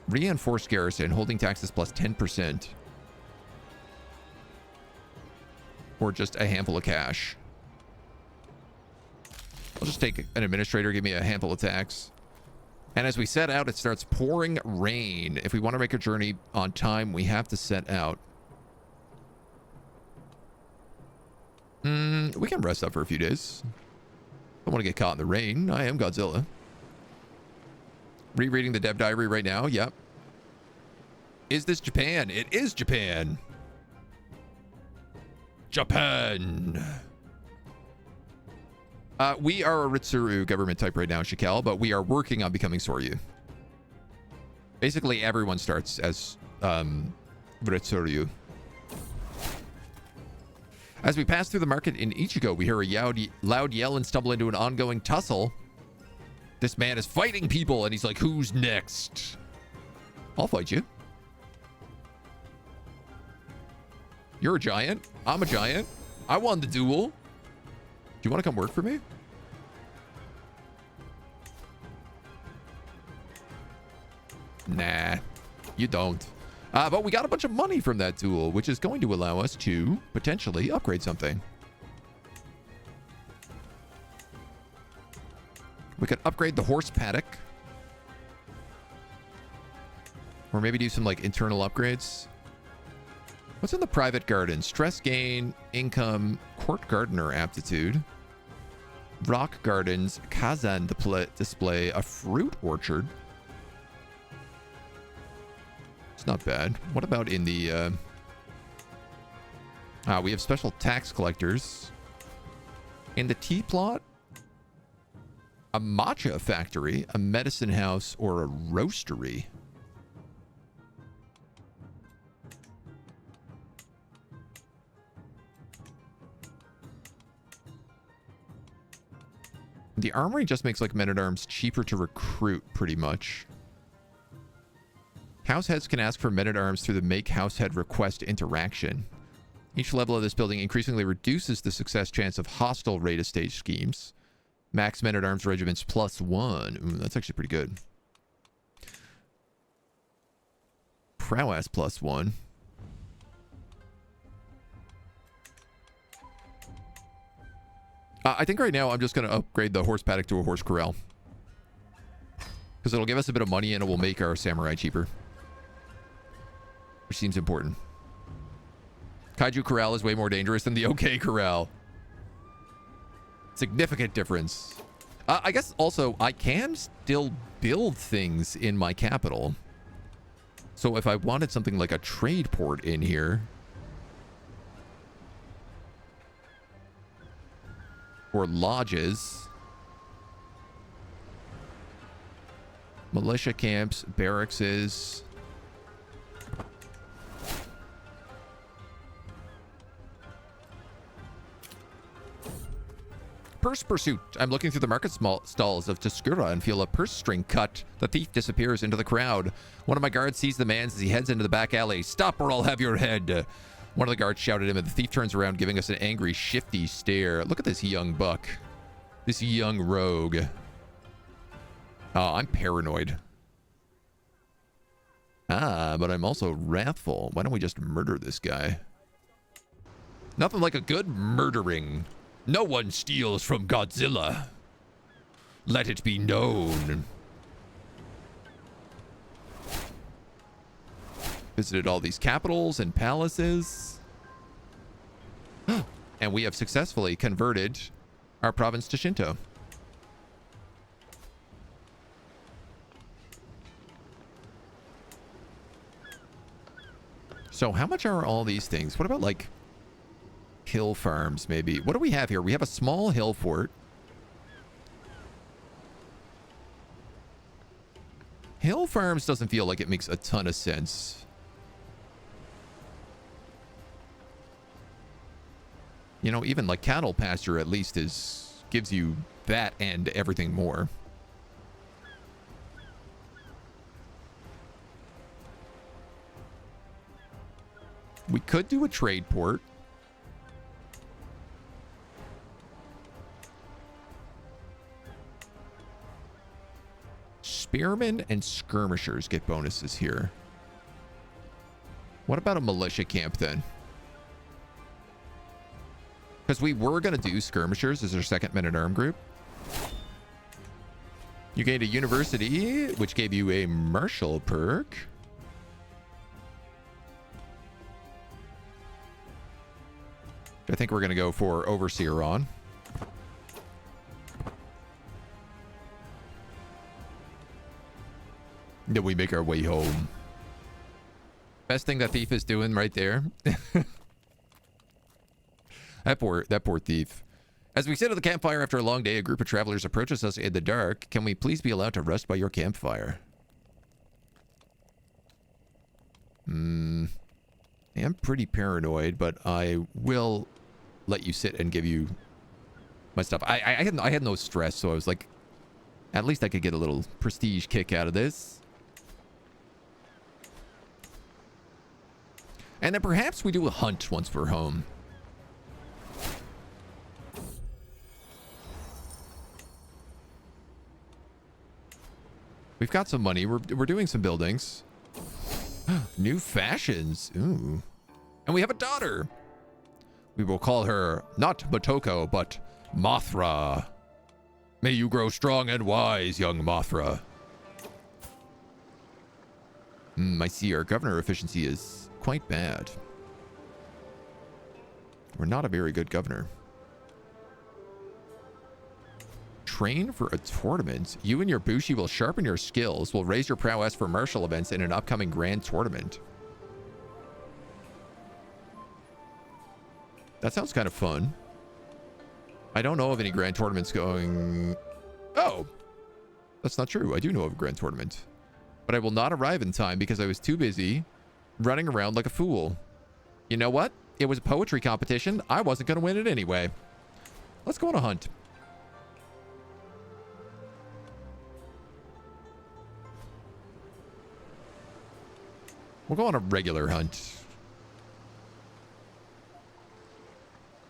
Reinforced garrison, holding taxes plus 10%. Or just a handful of cash. I'll just take an administrator, give me a handful of tax. And as we set out, it starts pouring rain. If we want to make a journey on time, we have to set out. We can rest up for a few days. Don't want to get caught in the rain. I am Godzilla. Rereading the dev diary right now. Yep. Is this Japan? It is Japan. Japan. We are a Ritsuru government type right now, Shakel, but we are working on becoming Soryu. Basically, everyone starts as Ritsuru. As we pass through the market in Ichigo, we hear a loud yell and stumble into an ongoing tussle. This man is fighting people, and he's like, who's next? I'll fight you. You're a giant. I'm a giant. I won the duel. Do you want to come work for me? Nah, you don't. But we got a bunch of money from that duel, which is going to allow us to potentially upgrade something. We could upgrade the horse paddock. Or maybe do some like internal upgrades. What's in the private garden? Stress gain, income, court gardener aptitude, rock gardens, kazan display, a fruit orchard. It's not bad. What about in the... we have special tax collectors. In the tea plot, a matcha factory, a medicine house, or a roastery. The armory just makes like men-at-arms cheaper to recruit, pretty much. Househeads can ask for men-at-arms through the make househead request interaction. Each level of this building increasingly reduces the success chance of hostile rate-of-stage schemes. Max men-at-arms regiments +1. Ooh, that's actually pretty good. Prowess +1. I think right now I'm just going to upgrade the horse paddock to a horse corral. Because it'll give us a bit of money and it will make our samurai cheaper. Which seems important. Kaiju corral is way more dangerous than the OK corral. Significant difference. I guess also I can still build things in my capital. So if I wanted something like a trade port in here, or lodges, militia camps, barracks, purse pursuit. I'm looking through the market stalls of Tuscura and feel a purse string cut. The thief disappears into the crowd. One of my guards sees the man as he heads into the back alley. Stop or I'll have your head. One of the guards shouted at him, and the thief turns around, giving us an angry, shifty stare. Look at this young buck. This young rogue. Oh, I'm paranoid. Ah, but I'm also wrathful. Why don't we just murder this guy? Nothing like a good murdering. No one steals from Godzilla. Let it be known. Visited all these capitals and palaces. And we have successfully converted our province to Shinto. So how much are all these things? What about like hill farms maybe? What do we have here? We have a small hill fort. Hill farms doesn't feel like it makes a ton of sense. You know, even like cattle pasture at least gives you that and everything more. We could do a trade port. Spearmen and skirmishers get bonuses here. What about a militia camp then? Because we were going to do skirmishers as our second men-at-arm group. You gained a university, which gave you a martial perk. I think we're going to go for overseer on. Then we make our way home. Best thing that thief is doing right there. That poor thief. As we sit at the campfire after a long day, a group of travelers approaches us in the dark. Can we please be allowed to rest by your campfire? I'm pretty paranoid, but I will let you sit and give you my stuff. I had no stress, so I was like, at least I could get a little prestige kick out of this. And then perhaps we do a hunt once we're home. We've got some money. We're doing some buildings. New fashions. Ooh. And we have a daughter. We will call her not Motoko, but Mothra. May you grow strong and wise, young Mothra. I see our governor efficiency is quite bad. We're not a very good governor. Train for a tournament. You and your bushi will sharpen your skills, will raise your prowess for martial events in an upcoming grand tournament. That sounds kind of fun. I don't know of any grand tournaments going... Oh, that's not true. I do know of a grand tournament. But I will not arrive in time because I was too busy running around like a fool. You know what? It was a poetry competition. I wasn't going to win it anyway. Let's go on a hunt. We'll go on a regular hunt.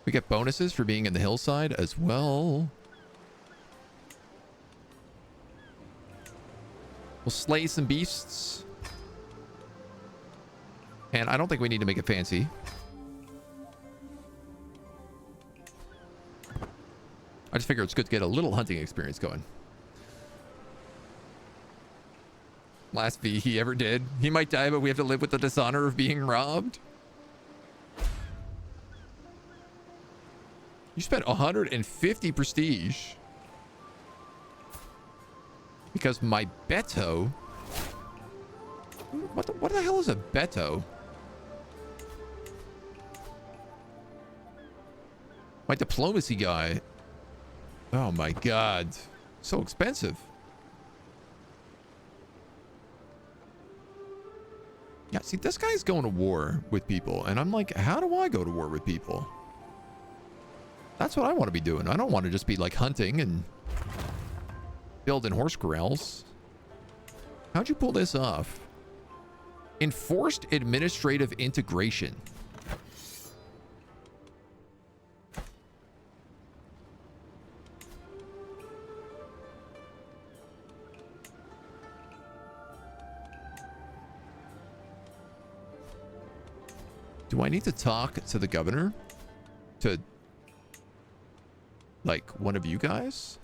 We get bonuses for being in the hillside as well. We'll slay some beasts. And I don't think we need to make it fancy. I just figure it's good to get a little hunting experience going. Last V he ever did. He might die, but we have to live with the dishonor of being robbed. You spent 150 prestige. Because my Beto... What the hell is a Beto? My diplomacy guy. Oh my god. So expensive. Yeah, see, this guy's going to war with people. And I'm like, how do I go to war with people? That's what I want to be doing. I don't want to just be like hunting and building horse corrals. How'd you pull this off? Enforced administrative integration. Do I need to talk to the governor? To, like, one of you guys?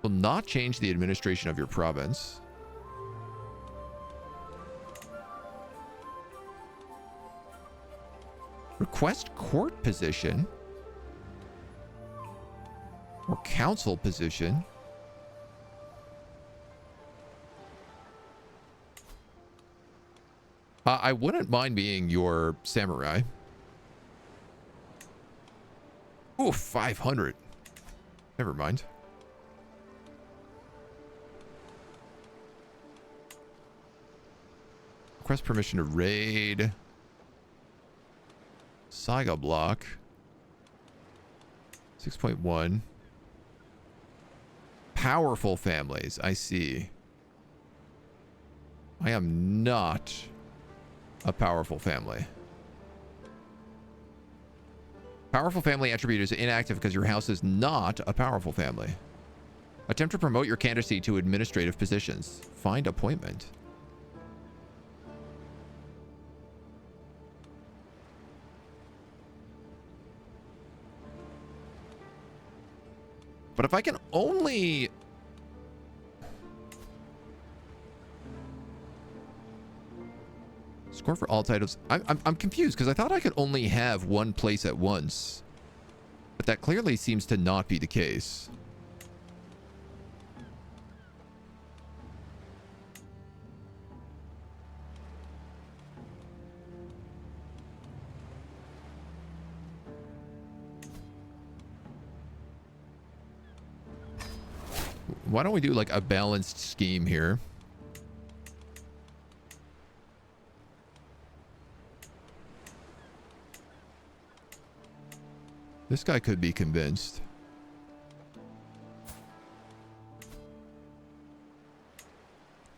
Will not change the administration of your province. Request court position. Or council position. I wouldn't mind being your samurai. Ooh, 500. Never mind. Request permission to raid. Saga block. 6.1. Powerful families. I see. I am not a powerful family. Powerful family attribute is inactive because your house is not a powerful family. Attempt to promote your candidacy to administrative positions. Find appointment. But if I can only... Score for all titles. I'm confused because I thought I could only have one place at once. But that clearly seems to not be the case. Why don't we do like a balanced scheme here? This guy could be convinced.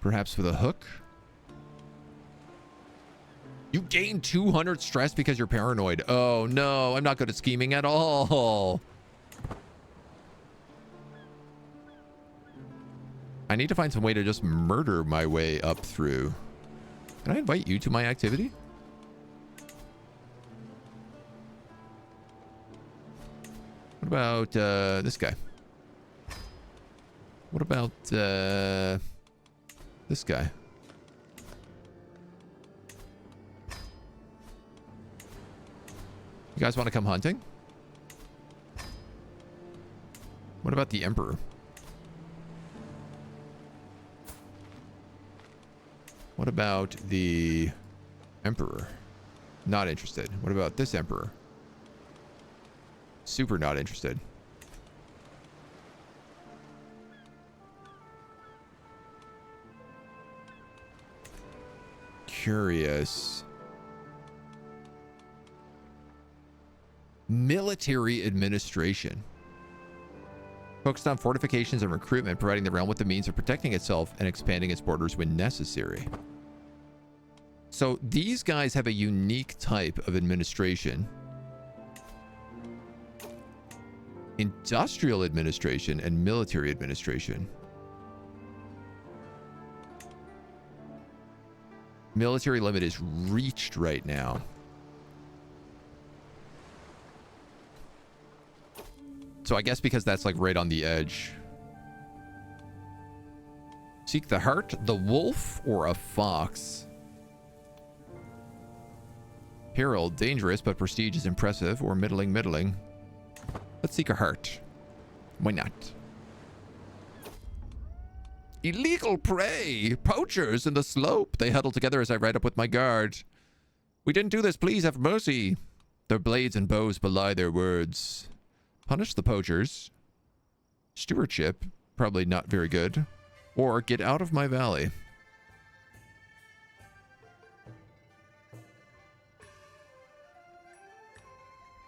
Perhaps with a hook? You gain 200 stress because you're paranoid. Oh no, I'm not good at scheming at all. I need to find some way to just murder my way up through. Can I invite you to my activity? What about this guy? What about this guy? You guys want to come hunting? What about the Emperor? What about the Emperor? Not interested. What about this Emperor? Super not interested. Curious. Military administration. Focused on fortifications and recruitment, providing the realm with the means of protecting itself and expanding its borders when necessary. So these guys have a unique type of administration. Industrial administration and military administration. Military limit is reached right now. So I guess because that's like right on the edge. Seek the heart, the wolf, or a fox. Peril, dangerous, but prestige is impressive, or middling, middling. Let's seek a heart. Why not? Illegal prey! Poachers in the slope! They huddle together as I ride up with my guard. We didn't do this, please have mercy. Their blades and bows belie their words. Punish the poachers. Stewardship, probably not very good. Or get out of my valley.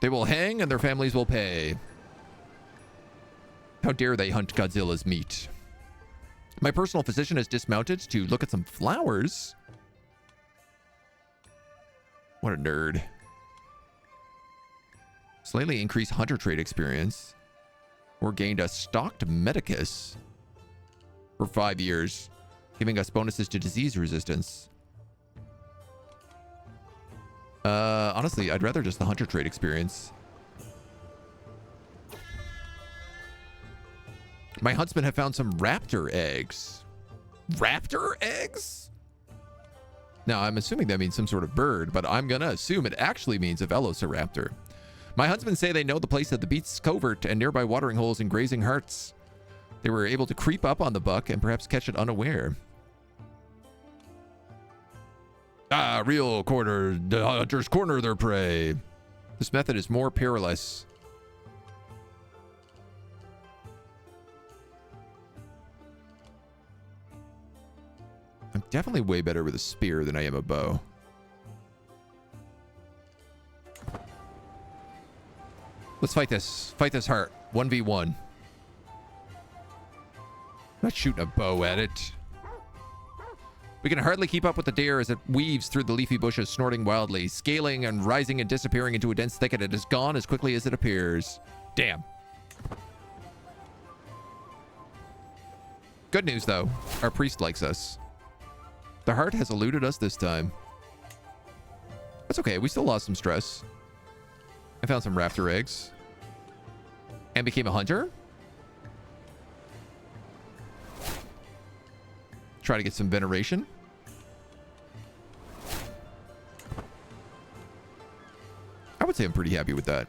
They will hang and their families will pay. How dare they hunt Godzilla's meat? My personal physician has dismounted to look at some flowers. What a nerd. Slightly increased hunter trait experience. Or gained a stocked medicus for 5 years, giving us bonuses to disease resistance. Honestly, I'd rather just the hunter trait experience. My huntsmen have found some raptor eggs. Raptor eggs? Now, I'm assuming that means some sort of bird, but I'm gonna assume it actually means a velociraptor. My huntsmen say they know the place of the beast's covert and nearby watering holes and grazing hearts. They were able to creep up on the buck and perhaps catch it unaware. Ah, real quarter. The hunters corner their prey. This method is more perilous. I'm definitely way better with a spear than I am a bow. Let's fight this. Fight this heart. 1v1. I'm not shooting a bow at it. We can hardly keep up with the deer as it weaves through the leafy bushes, snorting wildly, scaling and rising and disappearing into a dense thicket. It is gone as quickly as it appears. Damn. Good news, though. Our priest likes us. The heart has eluded us this time. That's okay. We still lost some stress. I found some raptor eggs. And became a hunter. Try to get some veneration. I would say I'm pretty happy with that.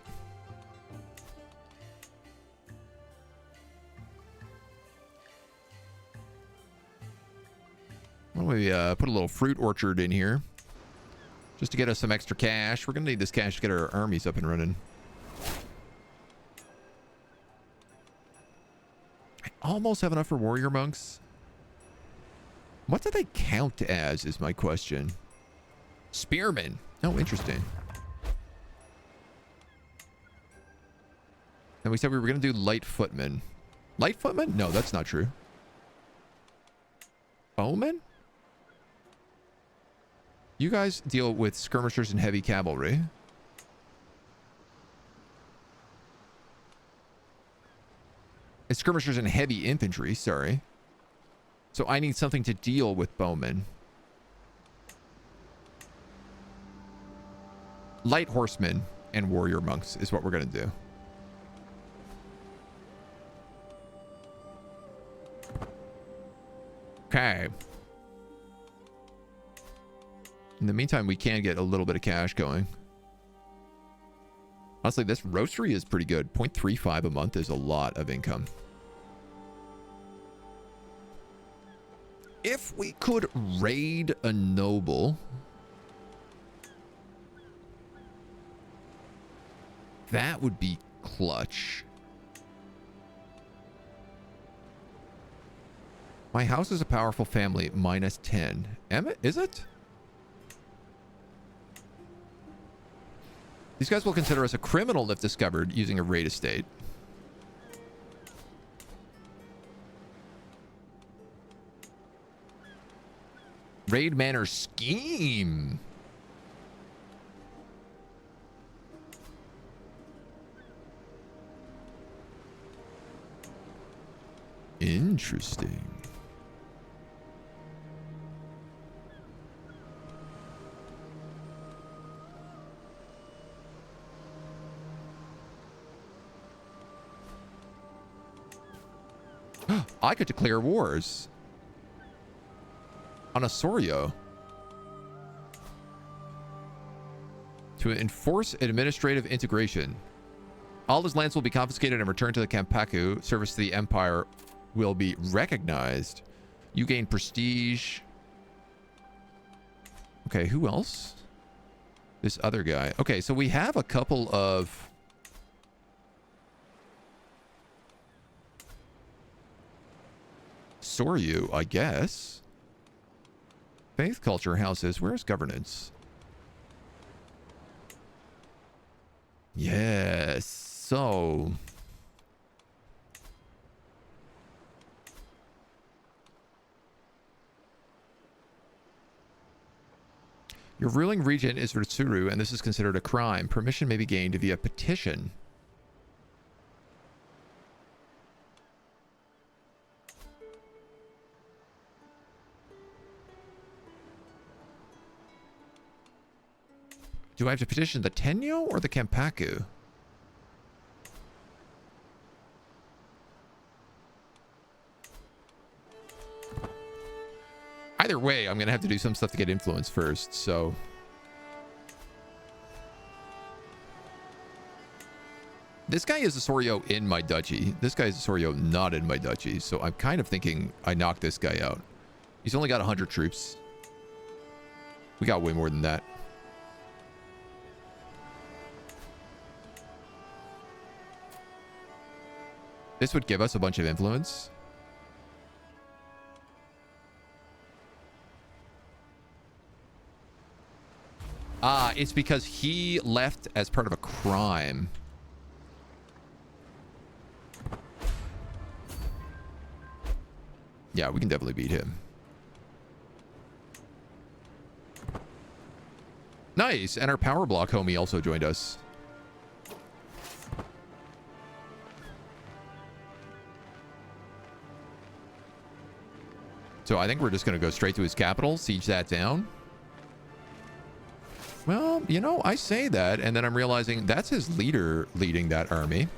Why don't we put a little fruit orchard in here just to get us some extra cash. We're going to need this cash to get our armies up and running. I almost have enough for warrior monks. What do they count as is my question. Spearmen. Oh, interesting. And we said we were going to do light footmen. Light footmen? No, that's not true. Bowmen? You guys deal with skirmishers and heavy cavalry. And skirmishers and heavy infantry, sorry. So I need something to deal with bowmen. Light horsemen and warrior monks is what we're going to do. Okay. In the meantime, we can get a little bit of cash going. Honestly, this roastery is pretty good. 0.35 a month is a lot of income. If we could raid a noble, that would be clutch. My house is a powerful family, minus 10. Emma, is it? These guys will consider us a criminal if discovered using a raid estate. Raid manor scheme. Interesting. I could declare wars on a Soryo to enforce administrative integration. All his lands will be confiscated and returned to the Kampaku. Service to the Empire will be recognized. You gain prestige. Okay, who else? This other guy. Okay, so we have a couple of... Soryu, I guess. Faith culture houses. Where's governance? Yes. So... your ruling regent is Ritsuru, and this is considered a crime. Permission may be gained via petition. Do I have to petition the Tenyo or the Kampaku? Either way, I'm going to have to do some stuff to get influence first, so... This guy is a Soryo in my duchy. This guy is a Soryo not in my duchy, so I'm kind of thinking I knock this guy out. He's only got 100 troops. We got way more than that. This would give us a bunch of influence. Ah, it's because he left as part of a crime. Yeah, we can definitely beat him. Nice, and our power block homie also joined us. So I think we're just going to go straight to his capital, siege that down. Well, you know, I say that, and then I'm realizing that's his leader leading that army.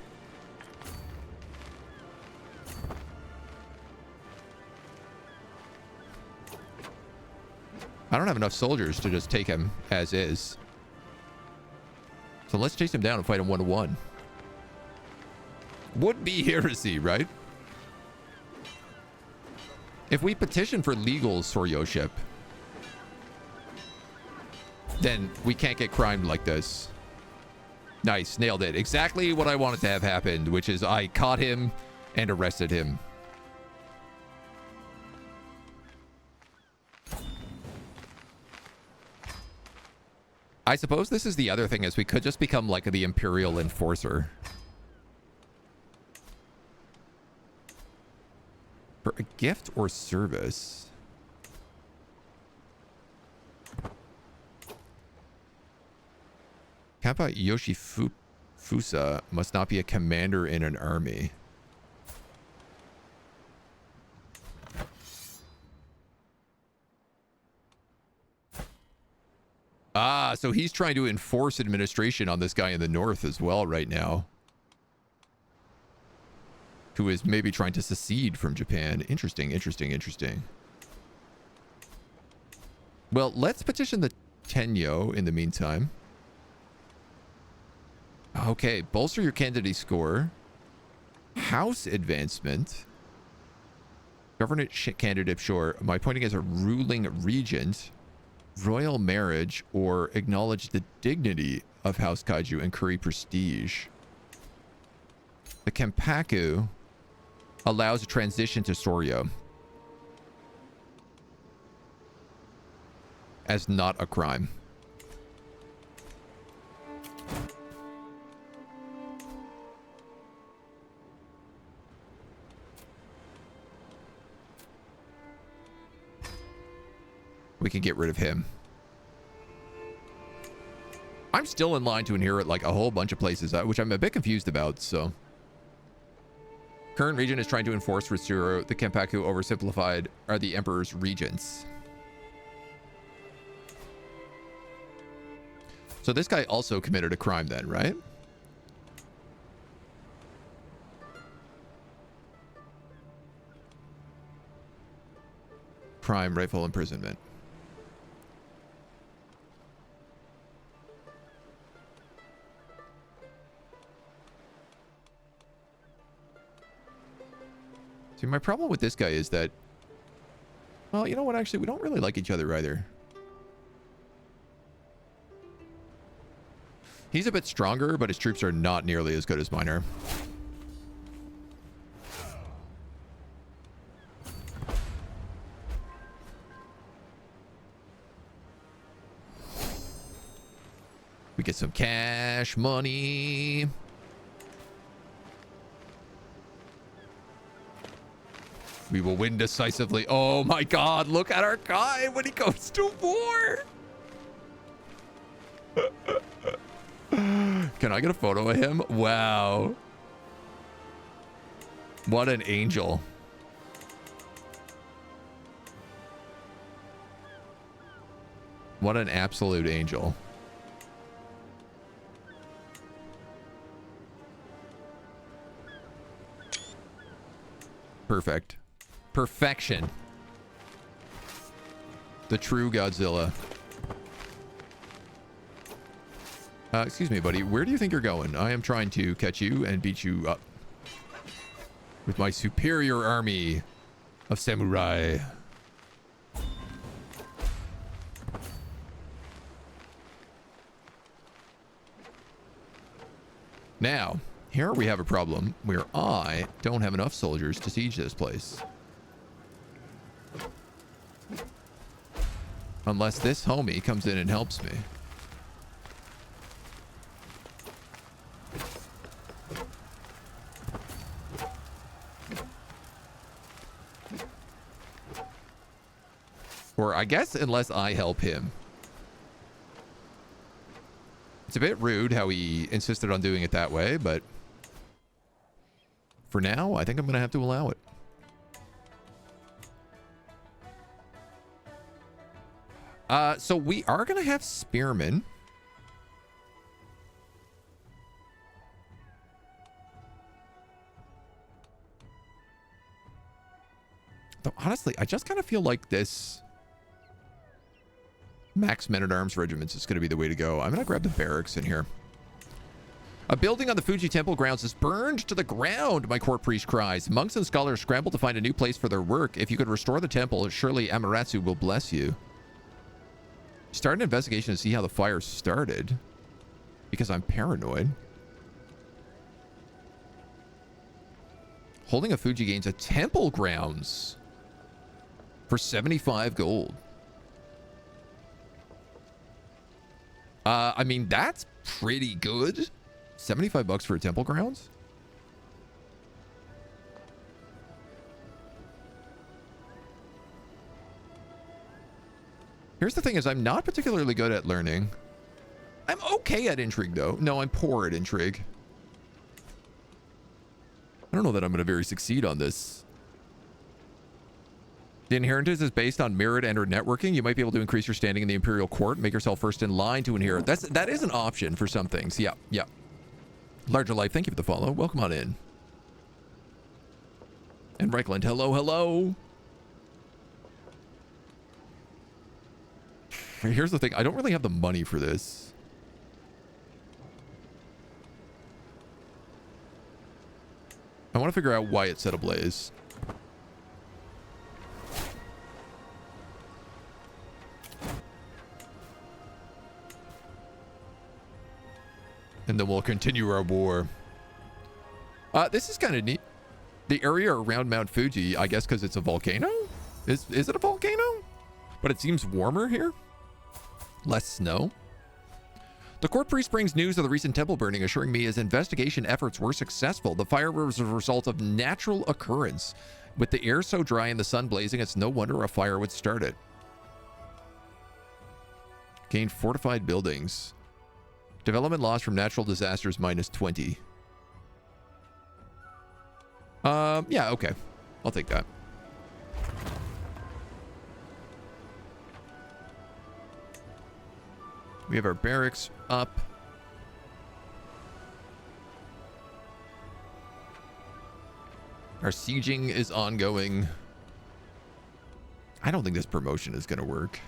I don't have enough soldiers to just take him as is. So let's chase him down and fight him one-to-one. Would be heresy, right? If we petition for legal Soryoship, then we can't get crimed like this. Nice, nailed it. Exactly what I wanted to have happened, which is I caught him and arrested him. I suppose this is the other thing, is we could just become like the Imperial Enforcer. For a gift or service? Kappa Yoshifusa must not be a commander in an army. Ah, so he's trying to enforce administration on this guy in the north as well right now, who is maybe trying to secede from Japan. Interesting, interesting, interesting. Well, let's petition the Tenyo in the meantime. Okay, bolster your candidate score. House advancement. Government candidate, sure. My appointing as a ruling regent. Royal marriage, or acknowledge the dignity of House Kaiju and curry prestige. The Kenpaku allows a transition to Soryo as not a crime. We can get rid of him. I'm still in line to inherit like a whole bunch of places, which I'm a bit confused about, so. Current region is trying to enforce Ritsuro. The Kenpaku oversimplified are the Emperor's regents. So this guy also committed a crime then, right? Crime, rightful imprisonment. See, my problem with this guy is that, well, you know what? Actually, we don't really like each other either. He's a bit stronger, but his troops are not nearly as good as mine are. We get some cash money. We will win decisively. Oh my god, look at our guy when he goes to war. Can I get a photo of him? Wow. What an angel. What an absolute angel. Perfect. Perfection. The true Godzilla. Excuse me, buddy. Where do you think you're going? I am trying to catch you and beat you up with my superior army of samurai. Now, here we have a problem where I don't have enough soldiers to siege this place. Unless this homie comes in and helps me. Or I guess unless I help him. It's a bit rude how he insisted on doing it that way, but for now, I think I'm going to have to allow it. So we are going to have spearmen. Though honestly, I just kind of feel like this max men-at-arms regiments is going to be the way to go. I'm going to grab the barracks in here. A building on the Fuji temple grounds is burned to the ground, my court priest cries. Monks and scholars scramble to find a new place for their work. If you could restore the temple, surely Amaterasu will bless you. Start an investigation to see how the fire started. Because I'm paranoid. Holding a Fuji gains a temple grounds for 75 gold. I mean, that's pretty good. 75 bucks for a temple grounds? Here's the thing is I'm not particularly good at learning. I'm okay at intrigue, though. No, I'm poor at intrigue. I don't know that I'm going to very succeed on this. The inheritance is based on merit and/or networking. You might be able to increase your standing in the imperial court, make yourself first in line to inherit. That is an option for some things. Yeah, yeah. Larger Life, thank you for the follow. Welcome on in. And Reichland, hello, hello. Here's the thing. I don't really have the money for this. I want to figure out why it's set ablaze. And then we'll continue our war. This is kind of neat. The area around Mount Fuji, I guess because it's a volcano? Is it a volcano? But it seems warmer here. Less snow. The court priest brings news of the recent temple burning, assuring me his investigation efforts were successful. The fire was a result of natural occurrence. With the air so dry and the sun blazing, it's no wonder a fire would start it. Gain fortified buildings. Development loss from natural disasters -20. Yeah, okay. I'll take that. We have our barracks up. Our sieging is ongoing. I don't think this promotion is going to work.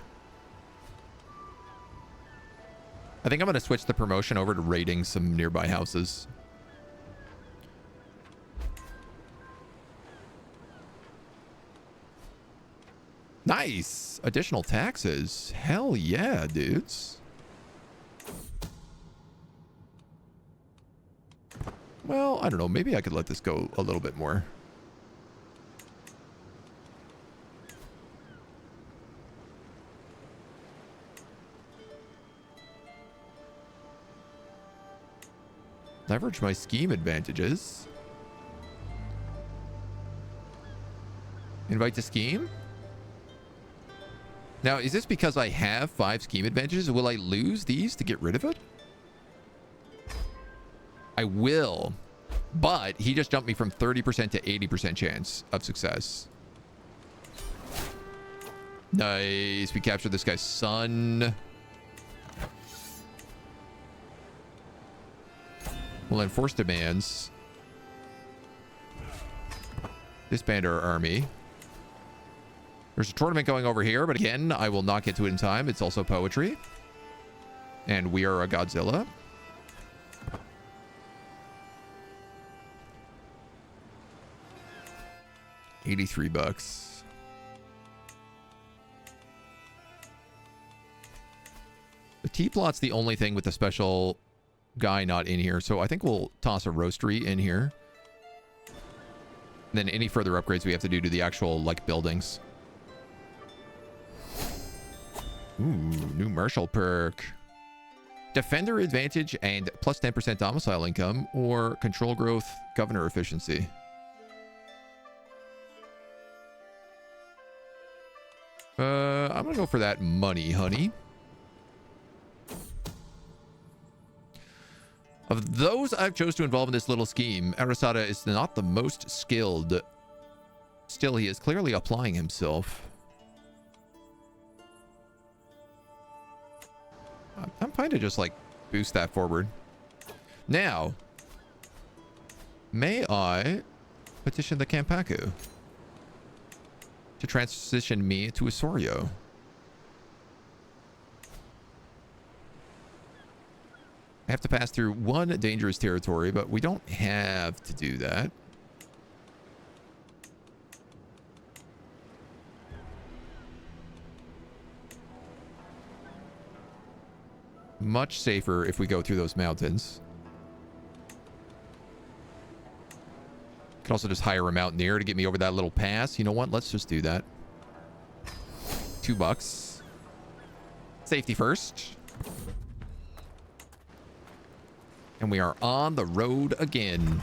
I think I'm going to switch the promotion over to raiding some nearby houses. Nice! Additional taxes. Hell yeah, dudes. Well, I don't know. Maybe I could let this go a little bit more. Leverage my scheme advantages. Invite to scheme? Now, is this because I have 5 scheme advantages? Will I lose these to get rid of it? I will. But he just jumped me from 30% to 80% chance of success. Nice. We captured this guy's son. We'll enforce demands. Disband our army. There's a tournament going over here, but again, I will not get to it in time. It's also poetry. And we are a Godzilla. $83. The T-plot's the only thing with the special guy not in here, so I think we'll toss a roastery in here. And then any further upgrades we have to do to the actual, like, buildings. Ooh, new martial perk. Defender advantage and plus 10% domicile income, or control growth, governor efficiency. I'm gonna go for that money, honey. Of those I've chose to involve in this little scheme, Arasada is not the most skilled. Still, he is clearly applying himself. I'm fine to just, like, boost that forward. Now, may I petition the Kampaku to transition me to a Soryo? I have to pass through one dangerous territory, but we don't have to do that. Much safer if we go through those mountains. Could also just hire a mountaineer to get me over that little pass. You know what? Let's just do that. $2. Safety first. And we are on the road again.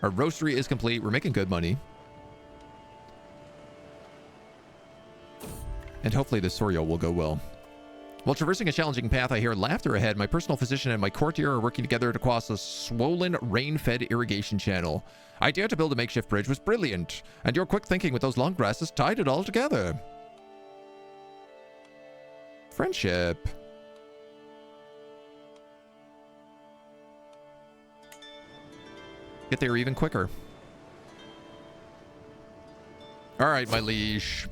Our roastery is complete. We're making good money. And hopefully the Soryo will go well. While traversing a challenging path, I hear laughter ahead. My personal physician and my courtier are working together to cross a swollen, rain-fed irrigation channel. Idea to build a makeshift bridge was brilliant, and your quick thinking with those long grasses tied it all together. Friendship. Get there even quicker. All right, my liege.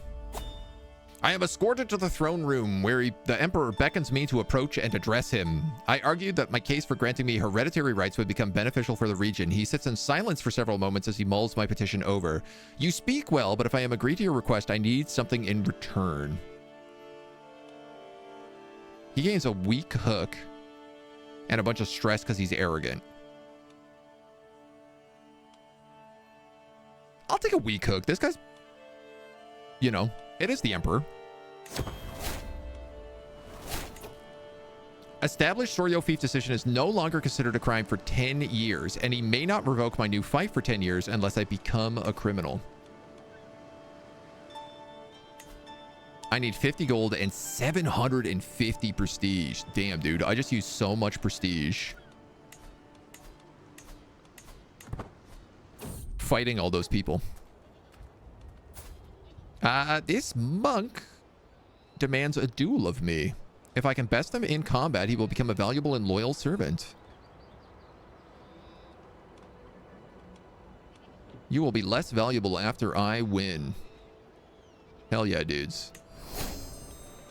I am escorted to the throne room where the Emperor beckons me to approach and address him. I argued that my case for granting me hereditary rights would become beneficial for the region. He sits in silence for several moments as he mulls my petition over. You speak well, but if I am agreed to your request, I need something in return. He gains a weak hook and a bunch of stress because he's arrogant. I'll take a weak hook. This guy's, you know, it is the Emperor. Established Soryo fief decision is no longer considered a crime for 10 years, and he may not revoke my new fief for 10 years unless I become a criminal. I need 50 gold and 750 prestige. Damn, dude. I just used so much prestige fighting all those people. This monk demands a duel of me. If I can best him in combat, he will become a valuable and loyal servant. You will be less valuable after I win. Hell yeah, dudes.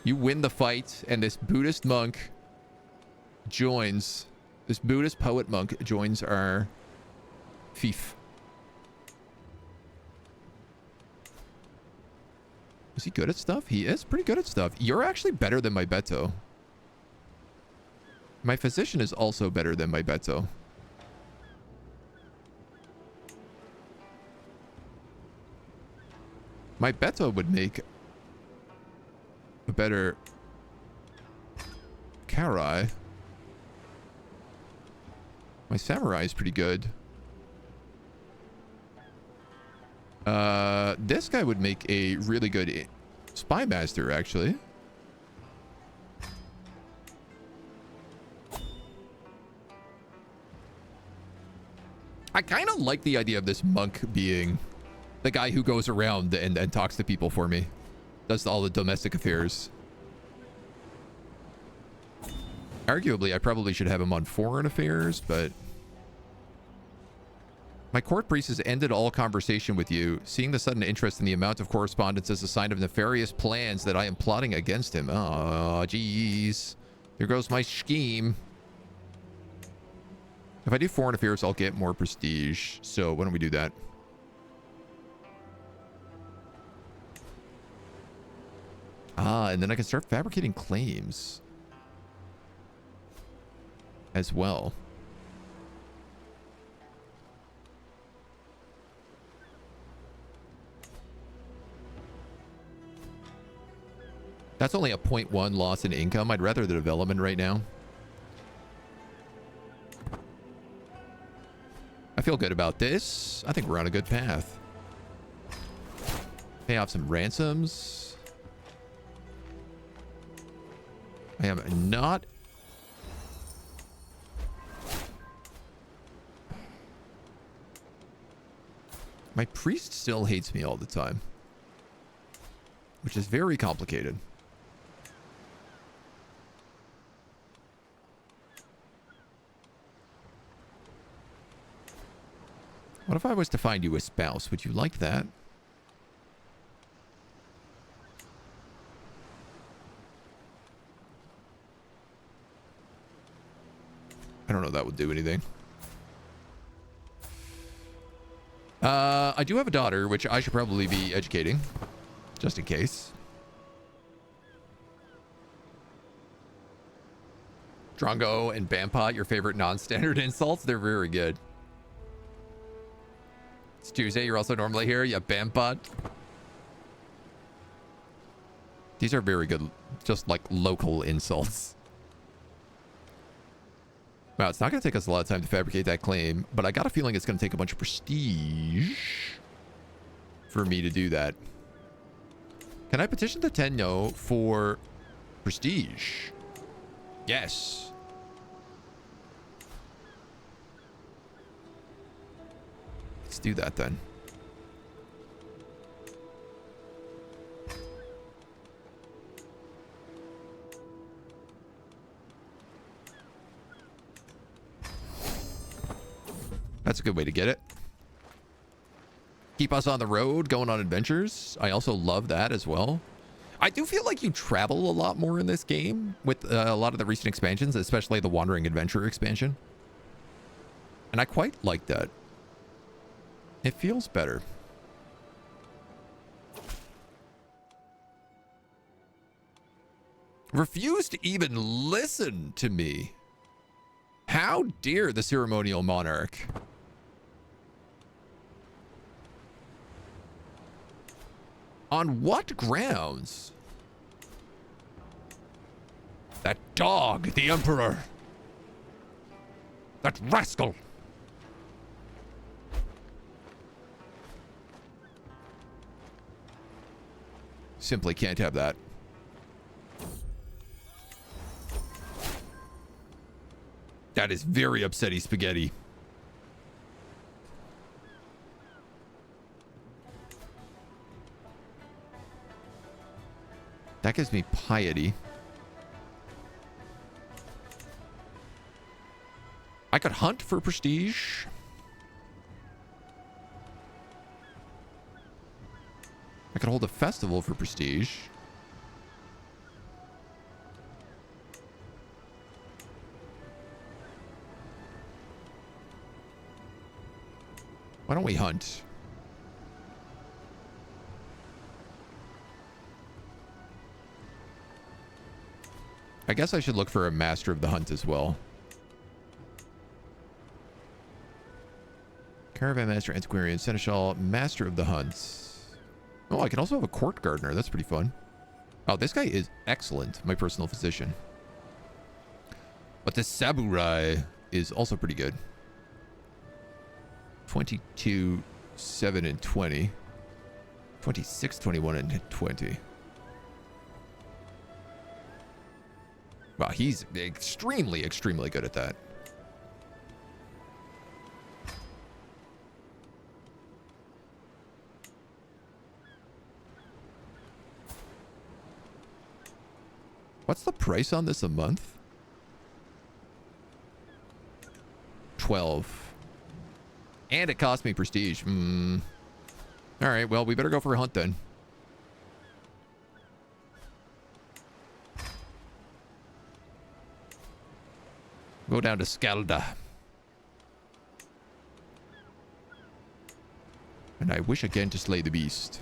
You win the fight, and this Buddhist monk joins. This Buddhist poet monk joins our fief. Is he good at stuff? He is pretty good at stuff. You're actually better than my Beto. My physician is also better than my Beto. My Beto would make a better Karai. My Samurai is pretty good. This guy would make a really good spy master, actually. I kind of like the idea of this monk being the guy who goes around and talks to people for me. Does all the domestic affairs. Arguably, I probably should have him on foreign affairs, but... My court priest has ended all conversation with you. Seeing the sudden interest in the amount of correspondence is a sign of nefarious plans that I am plotting against him. Oh, jeez. Here goes my scheme. If I do foreign affairs, I'll get more prestige. So why don't we do that? And then I can start fabricating claims as well. That's only a 0.1 loss in income. I'd rather the development right now. I feel good about this. I think we're on a good path. Pay off some ransoms. I am not... My priest still hates me all the time, which is very complicated. What if I was to find you a spouse? Would you like that? I don't know if that would do anything. I do have a daughter, which I should probably be educating, just in case. Drongo and Bampot, your favorite non-standard insults? They're very good. It's Tuesday. You're also normally here. Yeah, Bampot. These are very good, just like local insults. Wow, it's not going to take us a lot of time to fabricate that claim, but I got a feeling it's going to take a bunch of prestige for me to do that. Can I petition the Tenno for prestige? Yes. Let's do that then. That's a good way to get it. Keep us on the road, going on adventures. I also love that as well. I do feel like you travel a lot more in this game with a lot of the recent expansions, especially the Wandering Adventure expansion. And I quite like that. It feels better. Refuse to even listen to me. How dare the ceremonial monarch? On what grounds? That dog, the Emperor. That rascal. Simply can't have that. That is very upsetty spaghetti. That gives me piety. I could hunt for prestige. I could hold a festival for prestige. Why don't we hunt? I guess I should look for a master of the hunt as well. Caravan master, antiquarian, seneschal, master of the hunts. Oh, I can also have a court gardener. That's pretty fun. Oh, this guy is excellent. My personal physician. But the samurai is also pretty good. 22, 7, and 20. 26, 21, and 20. Wow, he's extremely, extremely good at that. What's the price on this a month? 12. And it cost me prestige. All right, well, we better go for a hunt then. Go down to Skalda. And I wish again to slay the beast.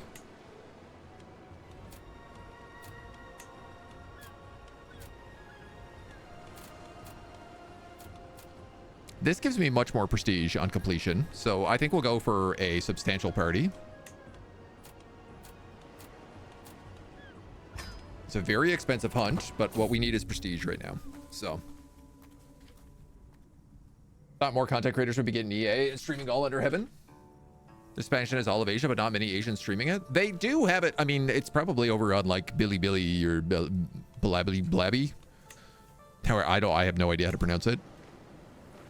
This gives me much more prestige on completion, so I think we'll go for a substantial party. It's a very expensive hunt, but what we need is prestige right now, so. Thought more content creators would be getting EA streaming all under heaven. The expansion is all of Asia, but not many Asians streaming it. They do have it. I mean, it's probably over on like Bilibili or Blabby Blabby. However, I have no idea how to pronounce it.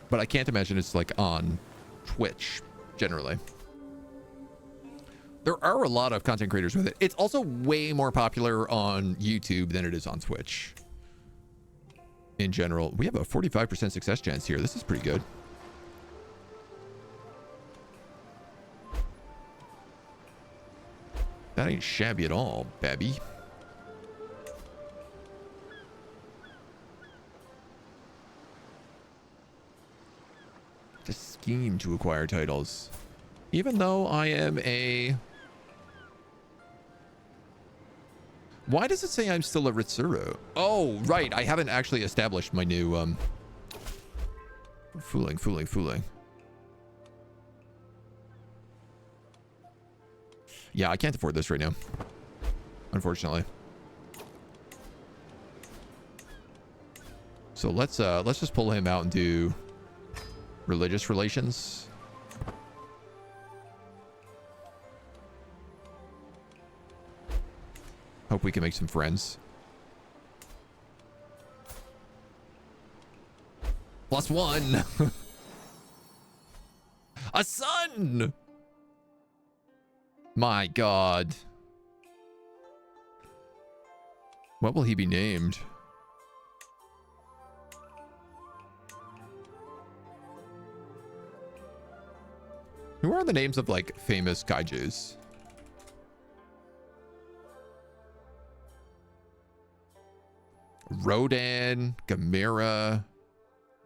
But I can't imagine it's like on Twitch generally. There are a lot of content creators with it. It's also way more popular on YouTube than it is on Twitch. In general, we have a 45% success chance here. This is pretty good. That ain't shabby at all, babby. To scheme to acquire titles. Even though I am a... Why does it say I'm still a Ritsuru? Oh, right. I haven't actually established my new... Fooling. Yeah, I can't afford this right now. Unfortunately. So let's just pull him out and do religious relations. Hope we can make some friends. +1. A son. My God. What will he be named? Who are the names of like famous kaijus? Rodan, Gamera,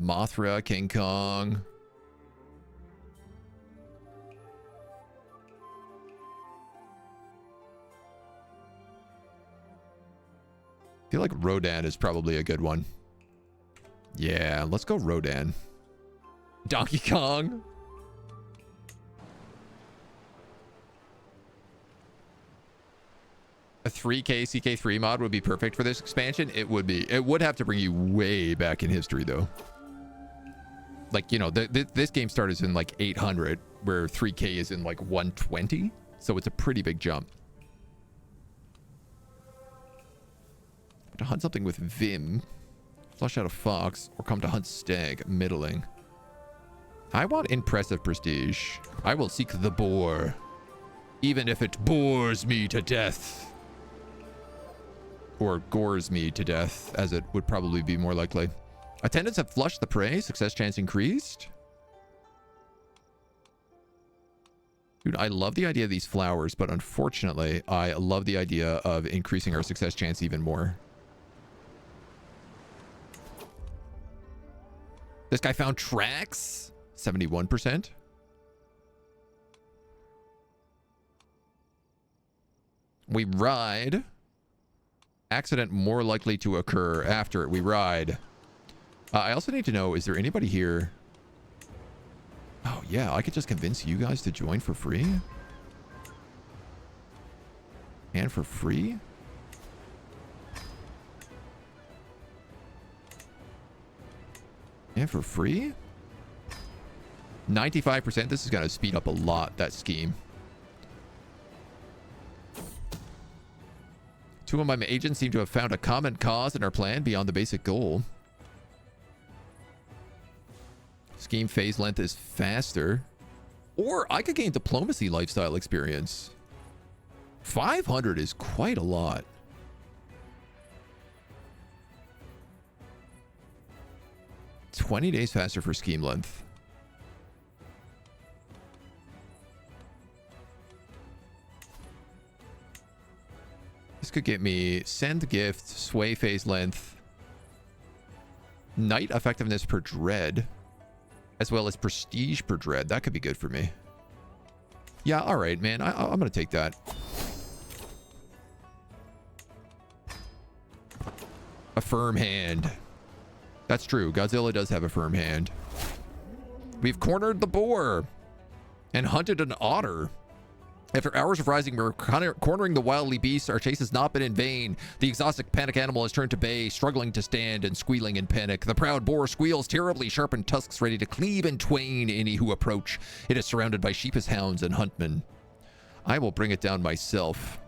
Mothra, King Kong. I feel like Rodan is probably a good one. Yeah, let's go Rodan. Donkey Kong. A 3K CK3 mod would be perfect for this expansion. It would be. It would have to bring you way back in history, though. Like, you know, this game started in like 800, where 3K is in like 120. So it's a pretty big jump. To hunt something with Vim, flush out a fox, or come to hunt stag, middling. I want impressive prestige. I will seek the boar, even if it bores me to death. Or gores me to death, as it would probably be more likely. Attendants have flushed the prey. Success chance increased. Dude, I love the idea of these flowers, but unfortunately, I love the idea of increasing our success chance even more. This guy found tracks. 71%. We ride. Accident more likely to occur after we ride. I also need to know, is there anybody here? Oh, yeah, I could just convince you guys to join for free. And for free? And for free? 95%. This is going to speed up a lot, that scheme. Two of my agents seem to have found a common cause in our plan beyond the basic goal. Scheme phase length is faster. Or I could gain diplomacy lifestyle experience. 500 is quite a lot. $20 days faster for scheme length. This could get me send gift, sway phase length, night effectiveness per dread, as well as prestige per dread. That could be good for me. Yeah, all right, man. I'm going to take that. A firm hand. That's true. Godzilla does have a firm hand. We've cornered the boar and hunted an otter. After hours of rising, we're cornering the wildly beasts. Our chase has not been in vain. The exhausted panic animal has turned to bay, struggling to stand and squealing in panic. The proud boar squeals, terribly sharpened tusks ready to cleave in twain any who approach. It is surrounded by sheepish hounds and huntmen. I will bring it down myself.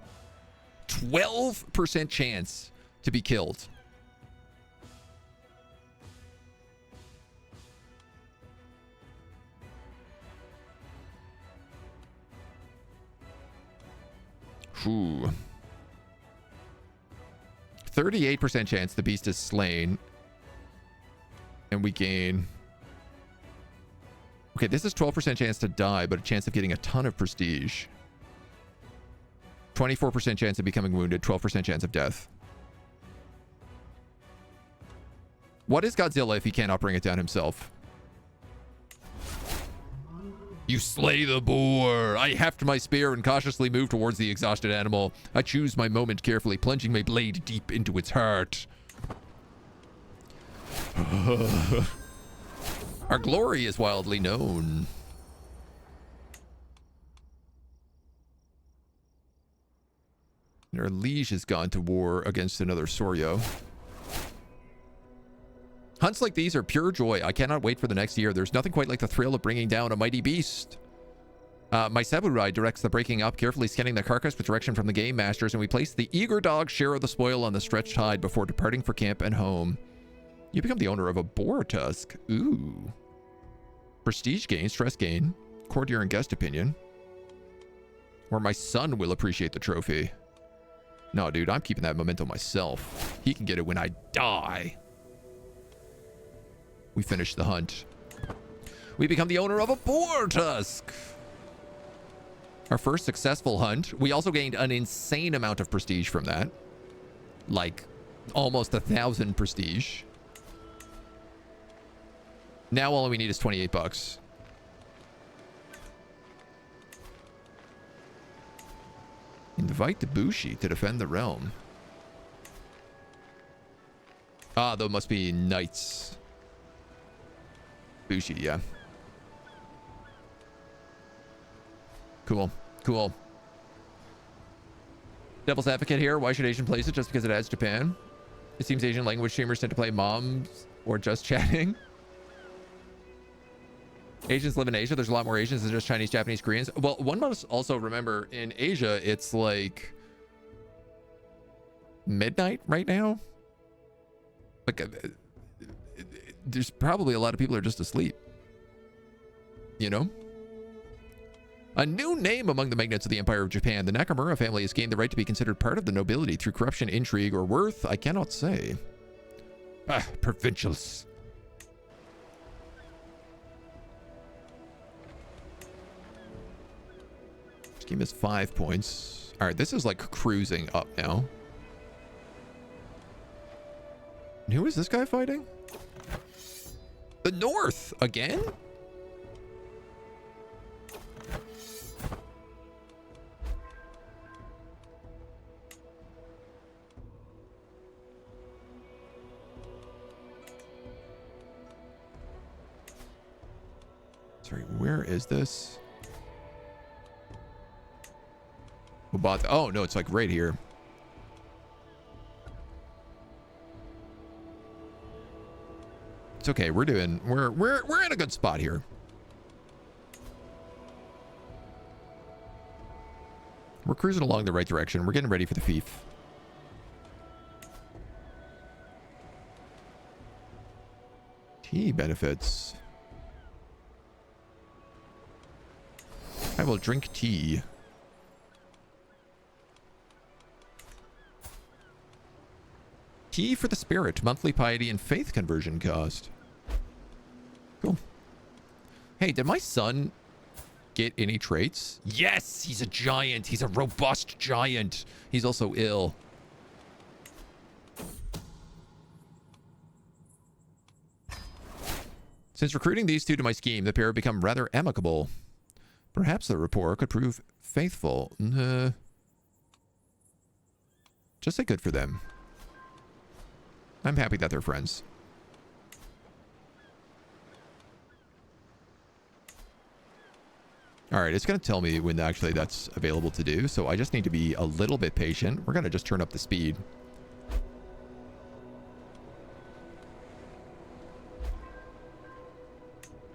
12% chance to be killed. Ooh. 38% chance the beast is slain. And we gain... Okay, this is 12% chance to die, but a chance of getting a ton of prestige. 24% chance of becoming wounded, 12% chance of death. What is Godzilla if he cannot bring it down himself? You slay the boar. I heft my spear and cautiously move towards the exhausted animal. I choose my moment carefully, plunging my blade deep into its heart. Our glory is wildly known. Our liege has gone to war against another Soryo. Hunts like these are pure joy. I cannot wait for the next year. There's nothing quite like the thrill of bringing down a mighty beast. My samurai directs the breaking up, carefully scanning the carcass with direction from the game masters, and we place the eager dog's share of the spoil on the stretched hide before departing for camp and home. You become the owner of a boar tusk. Ooh. Prestige gain, stress gain, courtier and guest opinion. Or my son will appreciate the trophy. No, dude, I'm keeping that memento myself. He can get it when I die. We finish the hunt. We become the owner of a boar tusk. Our first successful hunt. We also gained an insane amount of prestige from that. Like almost 1,000 prestige. Now all we need is 28 bucks. Invite the Bushi to defend the realm. Ah, those must be knights. Bushi, yeah. Cool. Cool. Devil's advocate here. Why should Asian place it just because it adds Japan? It seems Asian language streamers tend to play moms or just chatting. Asians live in Asia. There's a lot more Asians than just Chinese, Japanese, Koreans. Well, one must also remember in Asia, it's like midnight right now. Like, there's probably a lot of people who are just asleep. You know? A new name among the magnates of the Empire of Japan. The Nakamura family has gained the right to be considered part of the nobility through corruption, intrigue, or worth. I cannot say. Provincials. This game is 5 points. All right, this is like cruising up now. And who is this guy fighting? The North again? Sorry, where is this? Oh no, it's like right here. It's okay. We're in a good spot here. We're cruising along the right direction. We're getting ready for the fief. Tea benefits. I will drink tea. Tea for the spirit. Monthly piety and faith conversion cost. Cool. Hey, did my son get any traits? Yes, he's a giant. He's a robust giant. He's also ill. Since recruiting these two to my scheme, the pair have become rather amicable. Perhaps the rapport could prove faithful. Just say good for them. I'm happy that they're friends. All right, it's going to tell me when actually that's available to do, so I just need to be a little bit patient. We're going to just turn up the speed.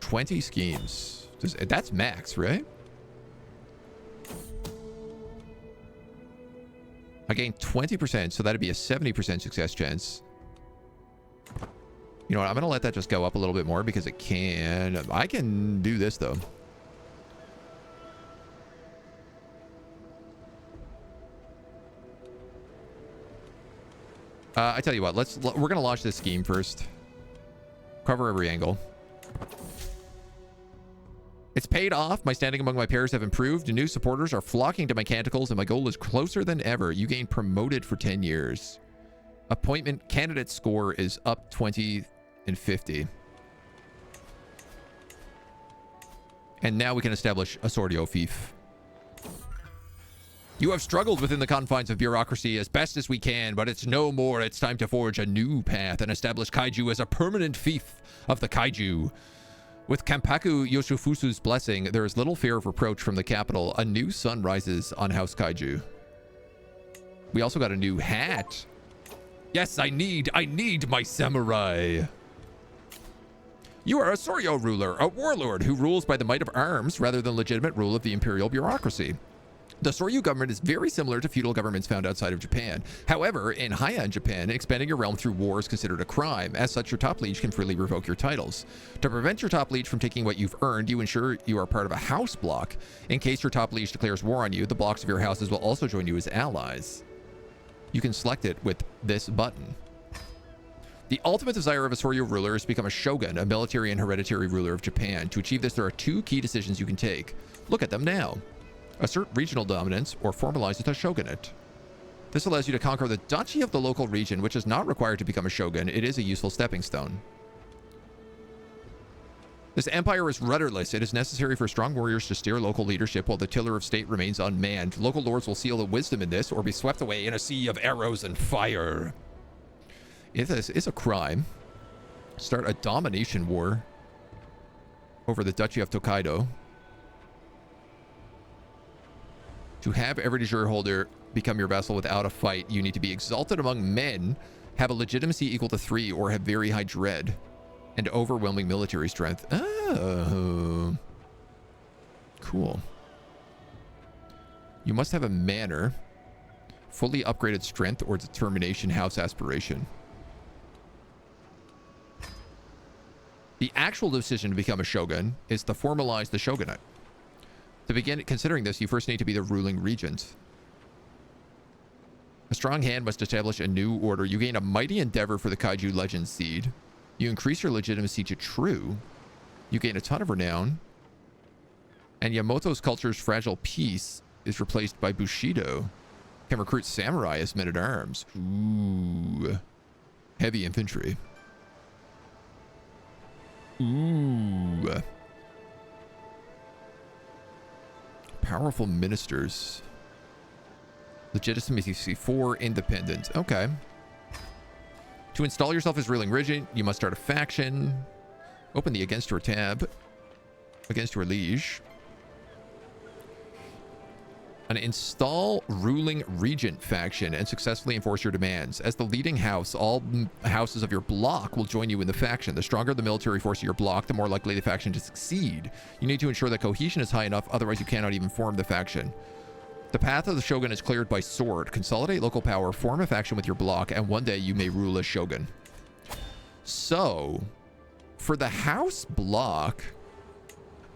$20 schemes. That's max, right? I gained 20%, so that'd be a 70% success chance. You know what? I'm going to let that just go up a little bit more because it can. I can do this, though. I tell you what, we're going to launch this scheme first. Cover every angle. It's paid off. My standing among my peers have improved. New supporters are flocking to my canticles, and my goal is closer than ever. You gain promoted for 10 years. Appointment candidate score is up 20 and 50. And now we can establish a Soryo fief. You have struggled within the confines of bureaucracy as best as we can, but it's no more. It's time to forge a new path and establish Kaiju as a permanent fief of the Kaiju. With Kampaku Yoshifusu's blessing, there is little fear of reproach from the capital. A new sun rises on House Kaiju. We also got a new hat. Yes, I need my samurai. You are a Soryo ruler, a warlord who rules by the might of arms rather than legitimate rule of the imperial bureaucracy. The Soryo government is very similar to feudal governments found outside of Japan. However, in Heian Japan, expanding your realm through war is considered a crime. As such, your top liege can freely revoke your titles. To prevent your top liege from taking what you've earned, you ensure you are part of a house block. In case your top liege declares war on you, the blocks of your houses will also join you as allies. You can select it with this button. The ultimate desire of a Soryo ruler is to become a shogun, a military and hereditary ruler of Japan. To achieve this, there are two key decisions you can take. Look at them now. Assert regional dominance or formalize it as shogunate. This allows you to conquer the duchy of the local region, which is not required to become a shogun. It is a useful stepping stone. This empire is rudderless. It is necessary for strong warriors to steer local leadership while the tiller of state remains unmanned. Local lords will seal the wisdom in this or be swept away in a sea of arrows and fire. If this is a crime, start a domination war over the Duchy of Tokaido. To have every de jure holder become your vassal without a fight. You need to be exalted among men, have a legitimacy equal to 3, or have very high dread and overwhelming military strength. Oh, cool. You must have a manor, fully upgraded strength, or determination house aspiration. The actual decision to become a shogun is to formalize the shogunate. To begin considering this, you first need to be the ruling regent. A strong hand must establish a new order. You gain a mighty endeavor for the Kaiju legend seed. You increase your legitimacy to true. You gain a ton of renown. And Yamamoto's culture's fragile peace is replaced by Bushido. Can recruit samurai as men-at-arms. Ooh. Heavy infantry. Ooh. Powerful ministers. Legitimacy 4, independent. Okay. To install yourself as ruling regent, you must start a faction. Open the Against Your tab. Against Your liege. And install ruling regent faction and successfully enforce your demands. As the leading house, all houses of your block will join you in the faction. The stronger the military force of your block, the more likely the faction to succeed. You need to ensure that cohesion is high enough, otherwise you cannot even form the faction. The path of the shogun is cleared by sword. Consolidate local power, form a faction with your block, and one day you may rule as shogun. So, for the house block,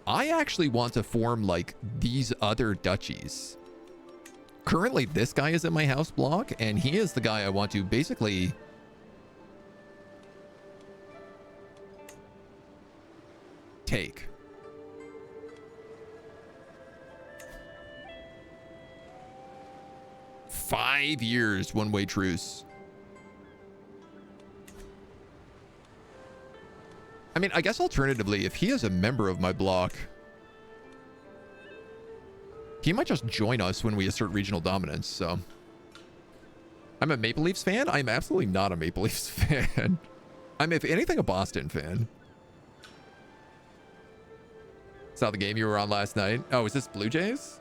I actually want to form like these other duchies. Currently, this guy is in my house block, and he is the guy I want to basically take. Five years, one-way truce. I mean, I guess alternatively, if he is a member of my block, he might just join us when we assert regional dominance, so. I'm a Maple Leafs fan? I'm absolutely not a Maple Leafs fan. I'm, if anything, a Boston fan. Saw the game you were on last night. Oh, is this Blue Jays?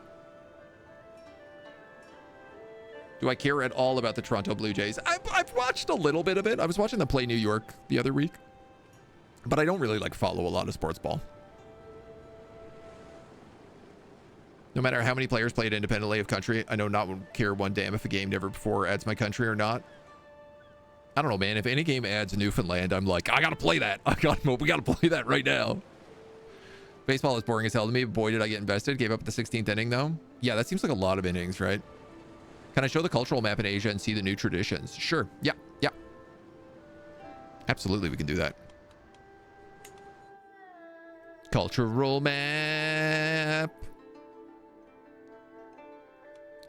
Do I care at all about the Toronto Blue Jays? I've watched a little bit of it. I was watching them play New York the other week. But I don't really, like, follow a lot of sports ball. No matter how many players played independently of country, I know not care one damn if a game never before adds my country or not. I don't know, man. If any game adds Newfoundland, I'm like, I gotta play that. We gotta play that right now. Baseball is boring as hell to me, but boy, did I get invested. Gave up at the 16th inning, though. Yeah, that seems like a lot of innings, right? Can I show the cultural map in Asia and see the new traditions? Sure. Yeah. Yeah. Absolutely, we can do that. Cultural map.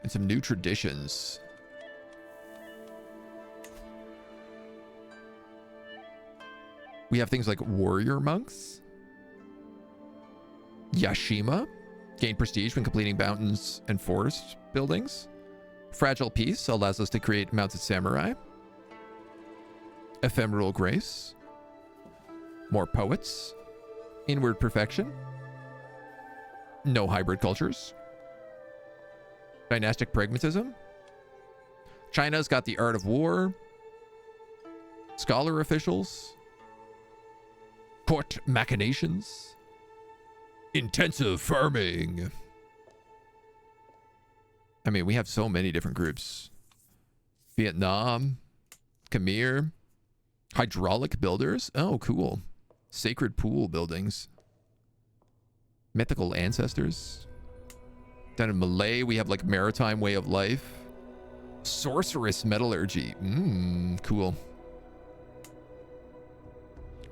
And some new traditions. We have things like warrior monks. Yashima. Gain prestige when completing mountains and forest buildings. Fragile peace allows us to create mounted samurai. Ephemeral grace. More poets. Inward perfection. No hybrid cultures. Dynastic pragmatism. China's got the art of war. Scholar officials. Court machinations. Intensive farming. I mean, we have so many different groups. Vietnam. Khmer. Hydraulic builders. Oh, cool. Sacred pool buildings. Mythical ancestors. Then in Malay, we have like maritime way of life. Sorceress metallurgy. Cool.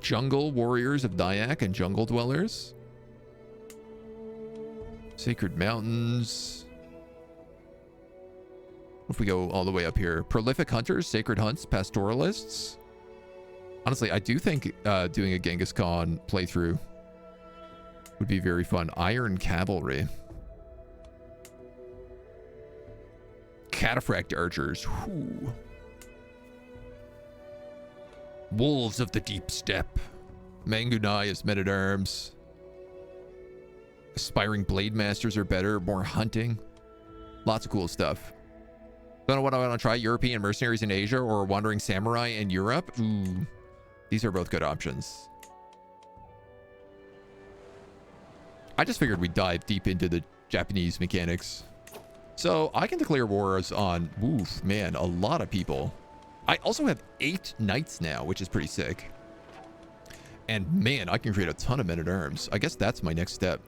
Jungle warriors of Dayak and jungle dwellers. Sacred mountains. If we go all the way up here. Prolific hunters, sacred hunts, pastoralists. Honestly, I do think doing a Genghis Khan playthrough would be very fun. Iron cavalry. Cataphract archers. Whew. Wolves of the deep steppe. Mangunai as men-at-arms. Aspiring blade masters are better. More hunting. Lots of cool stuff. Don't know what I want to try. European mercenaries in Asia or wandering samurai in Europe. Ooh, these are both good options. I just figured we'd dive deep into the Japanese mechanics. So I can declare wars on, oof, man, a lot of people. I also have 8 knights now, which is pretty sick. And man, I can create a ton of men-at-arms. I guess that's my next step.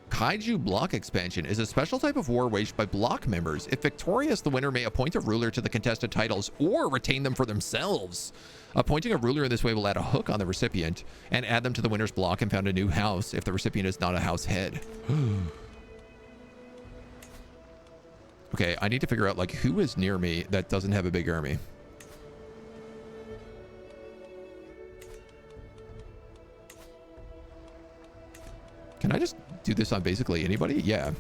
Kaiju block expansion is a special type of war waged by block members. If victorious, the winner may appoint a ruler to the contested titles or retain them for themselves. Appointing a ruler in this way will add a hook on the recipient and add them to the winner's block and found a new house if the recipient is not a house head. Okay, I need to figure out like who is near me that doesn't have a big army. Can I just do this on basically anybody? Yeah.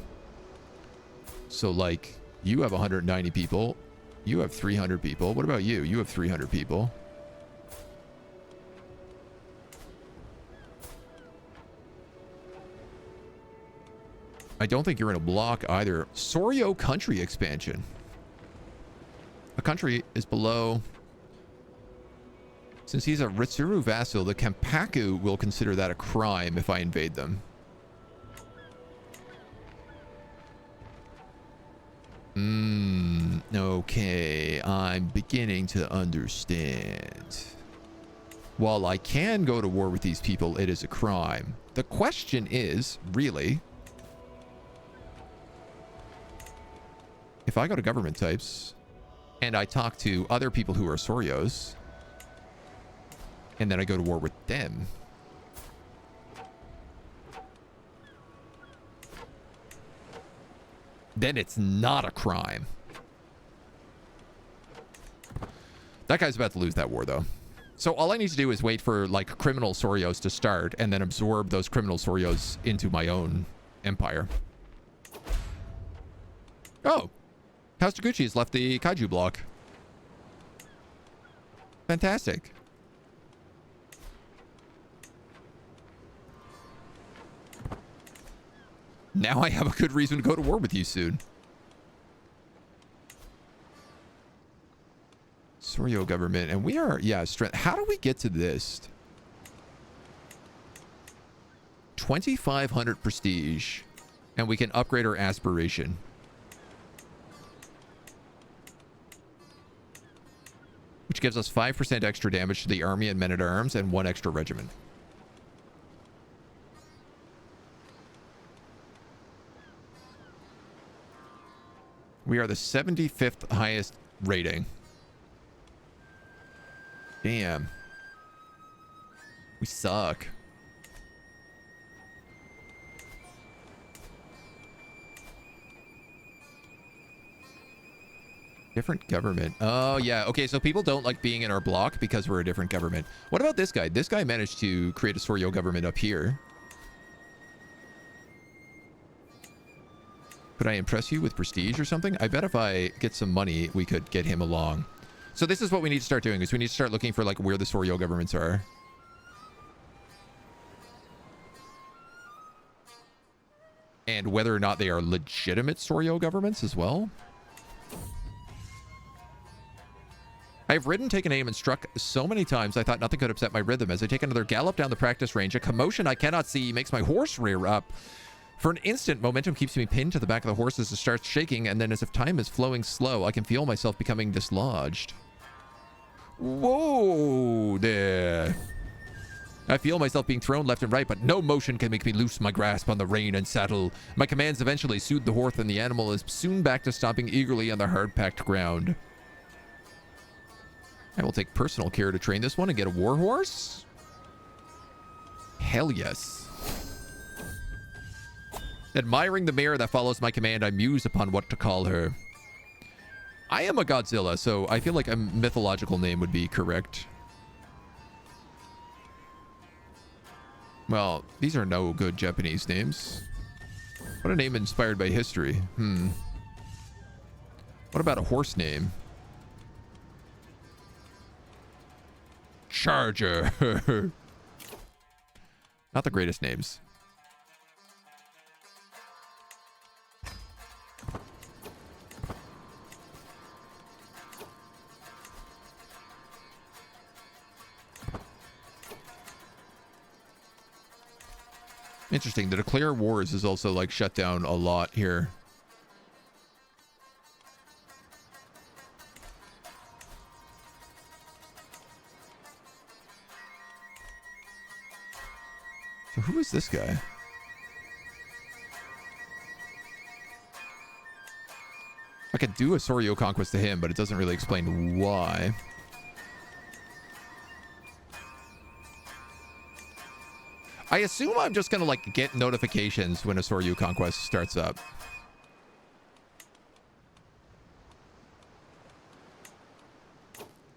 So like you have 190 people. You have 300 people. What about you? You have 300 people. I don't think you're in a block either. Soryo country expansion. A country is below. Since he's a Ritsuru vassal, the Kampaku will consider that a crime if I invade them. Okay, I'm beginning to understand. While I can go to war with these people, it is a crime. The question is, really, if I go to government types and I talk to other people who are Soryos, and then I go to war with them, then it's not a crime. That guy's about to lose that war, though. So all I need to do is wait for, like, criminal Soryos to start and then absorb those criminal Soryos into my own empire. Oh. House Taguchi has left the Kaiju block. Fantastic. Now I have a good reason to go to war with you soon. Soryo government. And we are, yeah, strength. How do we get to this? 2,500 prestige. And we can upgrade our aspiration. Which gives us 5% extra damage to the army and men-at-arms and 1 extra regiment. We are the 75th highest rating. Damn. We suck. Different government. Oh, yeah. Okay, so people don't like being in our block because we're a different government. What about this guy? This guy managed to create a Soryo government up here. Could I impress you with prestige or something? I bet if I get some money, we could get him along. So this is what we need to start doing, is we need to start looking for like where the Soryo governments are. And whether or not they are legitimate Soryo governments as well. I've ridden, taken aim, and struck so many times I thought nothing could upset my rhythm. As I take another gallop down the practice range, a commotion I cannot see makes my horse rear up. For an instant, momentum keeps me pinned to the back of the horse as it starts shaking, and then as if time is flowing slow, I can feel myself becoming dislodged. Whoa there. I feel myself being thrown left and right, but no motion can make me loose my grasp on the rein and saddle. My commands eventually soothe the horse, and the animal is soon back to stomping eagerly on the hard-packed ground. I will take personal care to train this one and get a war horse. Hell yes. Admiring the mare that follows my command, I muse upon what to call her. I am a Godzilla, so I feel like a mythological name would be correct. Well, these are no good Japanese names. What a name inspired by history. What about a horse name? Charger. Not the greatest names. Interesting. The declare wars is also like shut down a lot here. So who is this guy? I could do a Soryo conquest to him, but it doesn't really explain why. I assume I'm just gonna like get notifications when a Soryo conquest starts up.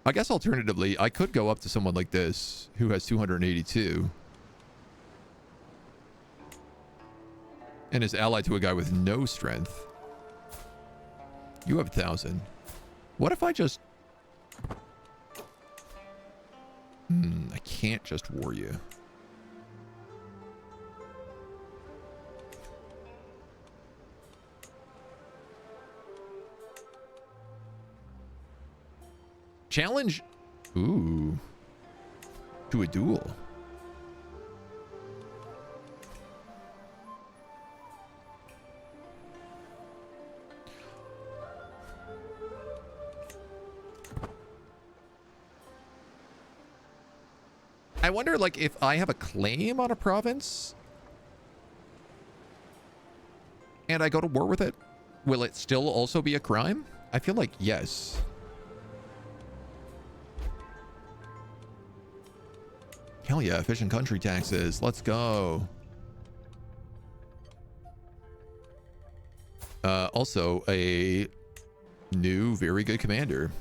I guess alternatively, I could go up to someone like this who has 282 and is allied to a guy with no strength. You have 1,000. What if I just... I can't just war you. Challenge... Ooh. To a duel. I wonder, like, if I have a claim on a province and I go to war with it, will it still also be a crime? I feel like yes. Hell yeah, efficient country taxes. Let's go. Also, a new, very good commander.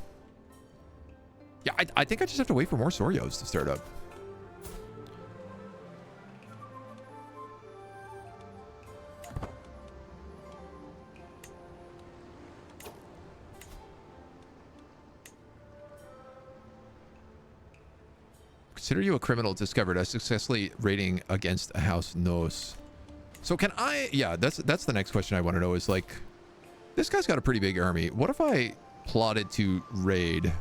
Yeah, I think I just have to wait for more Soryos to start up. Consider you a criminal discovered as successfully raiding against a house Nos. So can I... Yeah, that's the next question I want to know is like... This guy's got a pretty big army. What if I plotted to raid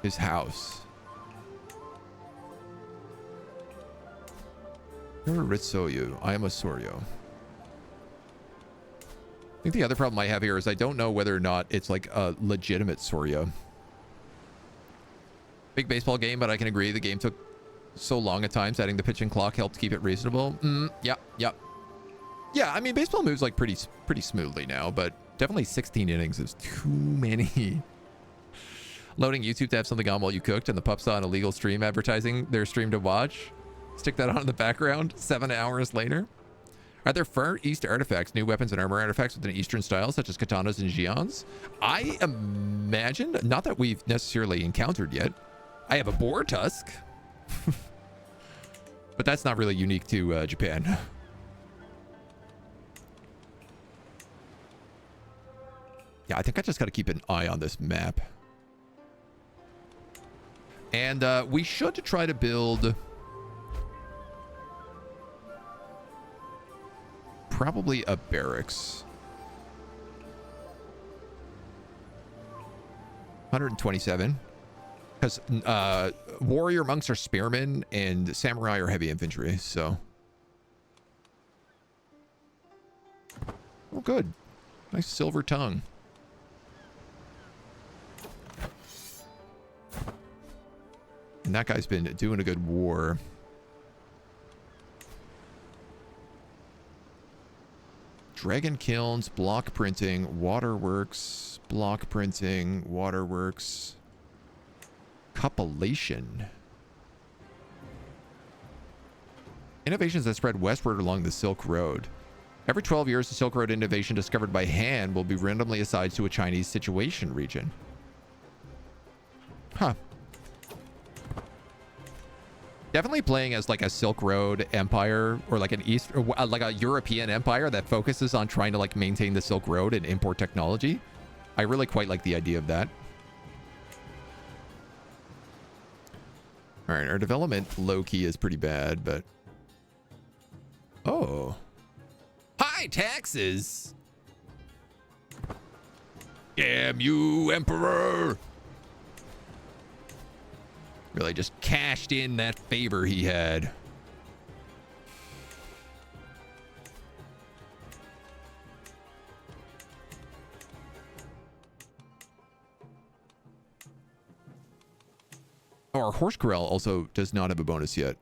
his house? You're a Ritsoyu. I am a Soryo. I think the other problem I have here is I don't know whether or not it's like a legitimate Soryo. Big baseball game, but I can agree the game took so long at times. Adding the pitching clock helped keep it reasonable. Yep. Yeah, I mean, baseball moves like pretty smoothly now, but definitely 16 innings is too many. Loading YouTube to have something on while you cooked and the pup saw an illegal stream advertising their stream to watch. Stick that on in the background 7 hours later. Are there Far East artifacts, new weapons and armor artifacts with an Eastern style, such as katanas and xians? I imagine, not that we've necessarily encountered yet. I have a boar tusk. But that's not really unique to Japan. Yeah, I think I just got to keep an eye on this map. And we should try to build... probably a barracks. 127. Because warrior monks are spearmen and samurai are heavy infantry, so. Oh, good. Nice silver tongue. And that guy's been doing a good war. Dragon kilns, block printing, waterworks, block printing, waterworks, copulation. Innovations that spread westward along the Silk Road. Every 12 years, the Silk Road innovation discovered by hand will be randomly assigned to a Chinese situation region. Huh. Definitely playing as like a Silk Road empire or like an East or like a European empire that focuses on trying to like maintain the Silk Road and import technology. I really quite like the idea of that. All right, our development low-key is pretty bad, but... Oh. High taxes! Damn you, Emperor! Really just cashed in that favor he had. Oh, our horse corral also does not have a bonus yet.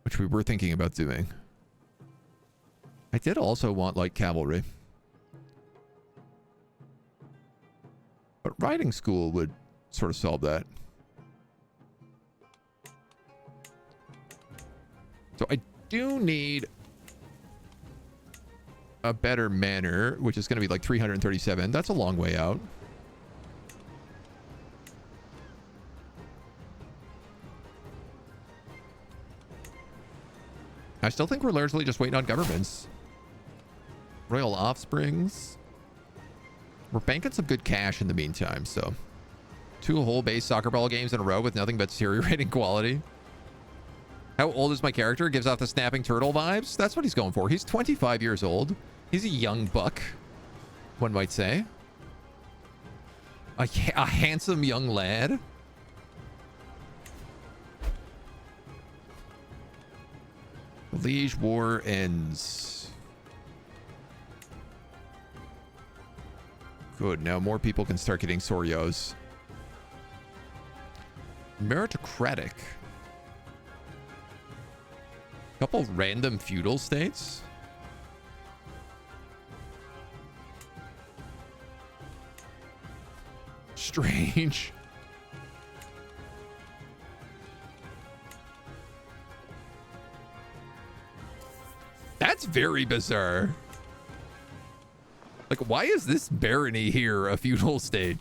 Which we were thinking about doing. I did also want light cavalry. But riding school would sort of solve that. So I do need a better manor, which is going to be like 337. That's a long way out. I still think we're largely just waiting on governments. Royal offsprings. We're banking some good cash in the meantime, so 2 whole base soccer ball games in a row with nothing but deteriorating quality. How old is my character? Gives off the snapping turtle vibes. That's what he's going for. He's 25 years old. He's a young buck, one might say. A handsome young lad. The Liege War ends. Good. Now more people can start getting Soryos. Meritocratic. Couple random feudal states. Strange. That's very bizarre. Like, why is this barony here a feudal state?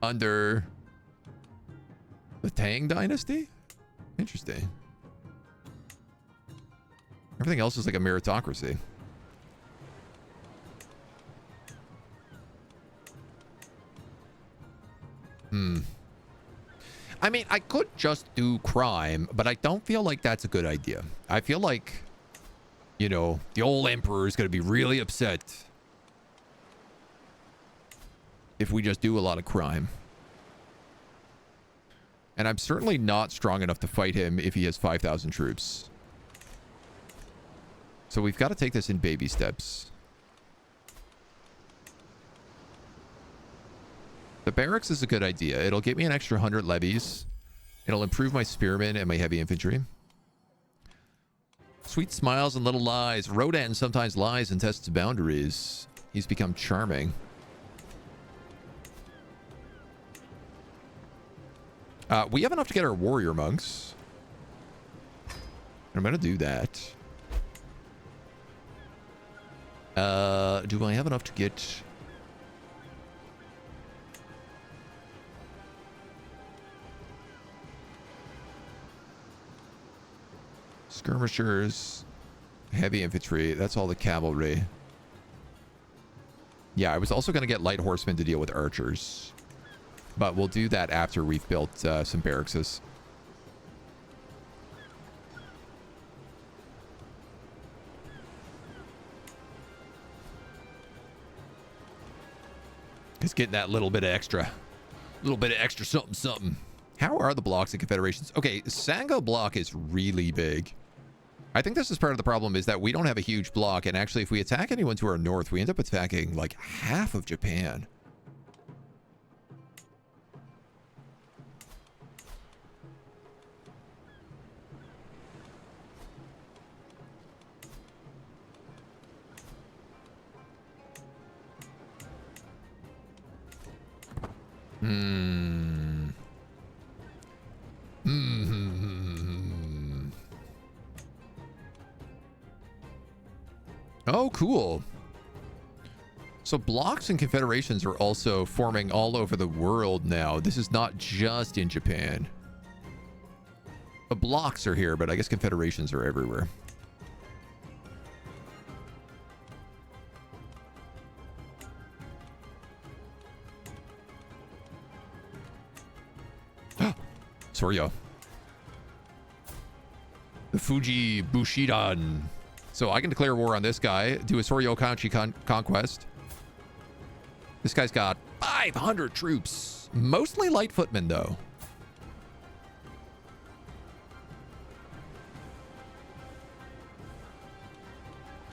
Under the Tang dynasty? Interesting. Everything else is like a meritocracy. I mean, I could just do crime, but I don't feel like that's a good idea. I feel like, you know, the old emperor is going to be really upset if we just do a lot of crime. And I'm certainly not strong enough to fight him if he has 5,000 troops. So we've got to take this in baby steps. The barracks is a good idea. It'll get me an extra 100 levies. It'll improve my spearmen and my heavy infantry. Sweet smiles and little lies. Rodan sometimes lies and tests boundaries. He's become charming. We have enough to get our warrior monks. I'm going to do that. Do I have enough to get... skirmishers, heavy infantry? That's all the cavalry. Yeah, I was also going to get light horsemen to deal with archers. But we'll do that after we've built some barracks. Just getting that little bit of extra. Something, something. How are the blocks and confederations? Okay, Sango block is really big. I think this is part of the problem, is that we don't have a huge block. And actually, if we attack anyone to our north, we end up attacking like half of Japan. Oh, cool. So blocks and confederations are also forming all over the world now. This is not just in Japan. The blocks are here, but I guess confederations are everywhere. Soryo. The Fuji Bushidan. So I can declare war on this guy, do a Soryo Kanchi conquest. This guy's got 500 troops. Mostly light footmen, though.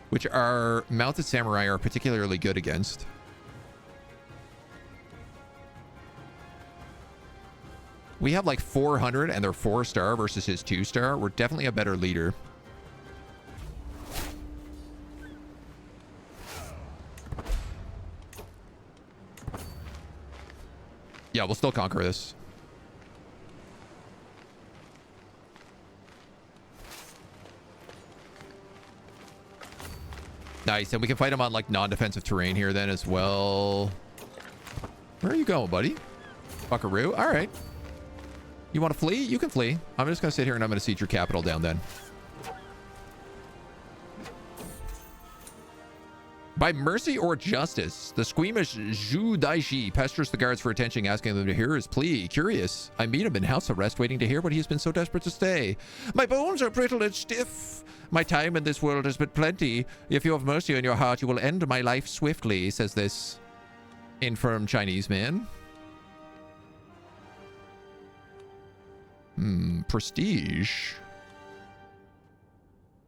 Which our mounted samurai are particularly good against. We have like 400 and they're 4-star versus his 2-star. We're definitely a better leader. Yeah, we'll still conquer this. Nice, and we can fight him on like non-defensive terrain here then as well. Where are you going, buddy? Buckaroo. All right. You want to flee? You can flee. I'm just going to sit here and I'm going to siege your capital down then. By mercy or justice, the squeamish Zhu Daishi pesters the guards for attention, asking them to hear his plea. Curious, I meet him in house arrest, waiting to hear what he has been so desperate to say. My bones are brittle and stiff. My time in this world has been plenty. If you have mercy on your heart, you will end my life swiftly, says this infirm Chinese man. Prestige.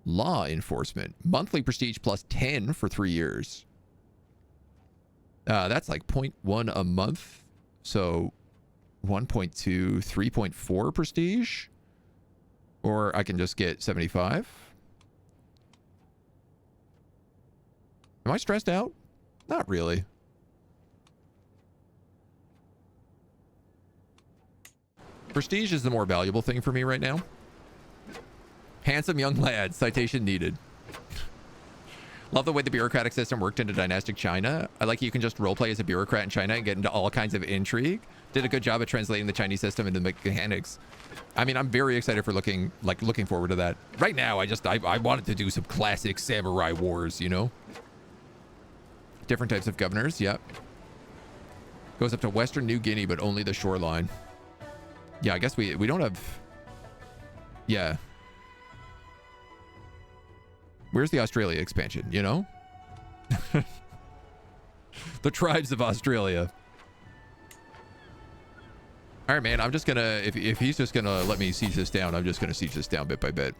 Law enforcement. Monthly prestige plus 10 for 3 years. That's like 0.1 a month. So 1.2, 3.4 prestige. Or I can just get 75. Am I stressed out? Not really. Prestige is the more valuable thing for me right now. Handsome young lad. Citation needed. Love the way the bureaucratic system worked into dynastic China. I like you can just roleplay as a bureaucrat in China and get into all kinds of intrigue. Did a good job at translating the Chinese system into mechanics. I mean, I'm very excited for looking forward to that. Right now, I wanted to do some classic samurai wars, you know? Different types of governors, yep. Goes up to Western New Guinea, but only the shoreline. Yeah, I guess we don't have... Yeah. Where's the Australia expansion, you know? The tribes of Australia. All right, man, I'm just gonna... If he's just gonna let me siege this down, I'm just gonna siege this down bit by bit.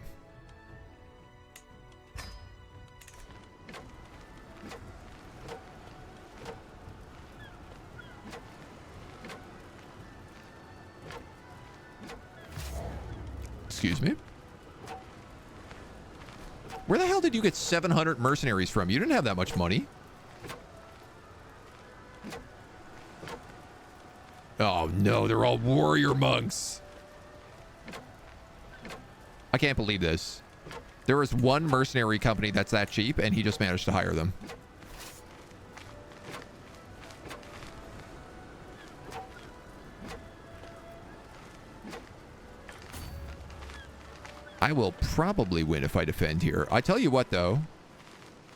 Excuse me? Where the hell did you get 700 mercenaries from? You didn't have that much money. Oh no, they're all warrior monks. I can't believe this. There is one mercenary company that's that cheap, and he just managed to hire them. I will probably win if I defend here. I tell you what, though.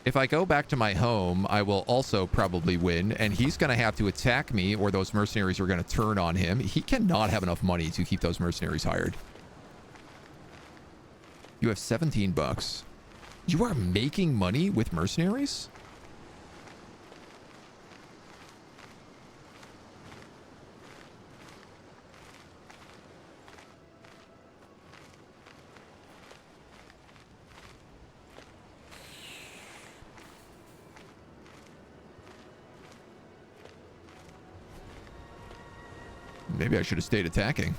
If I go back to my home, I will also probably win. And he's going to have to attack me, or those mercenaries are going to turn on him. He cannot have enough money to keep those mercenaries hired. You have 17 bucks. You are making money with mercenaries? Maybe I should have stayed attacking.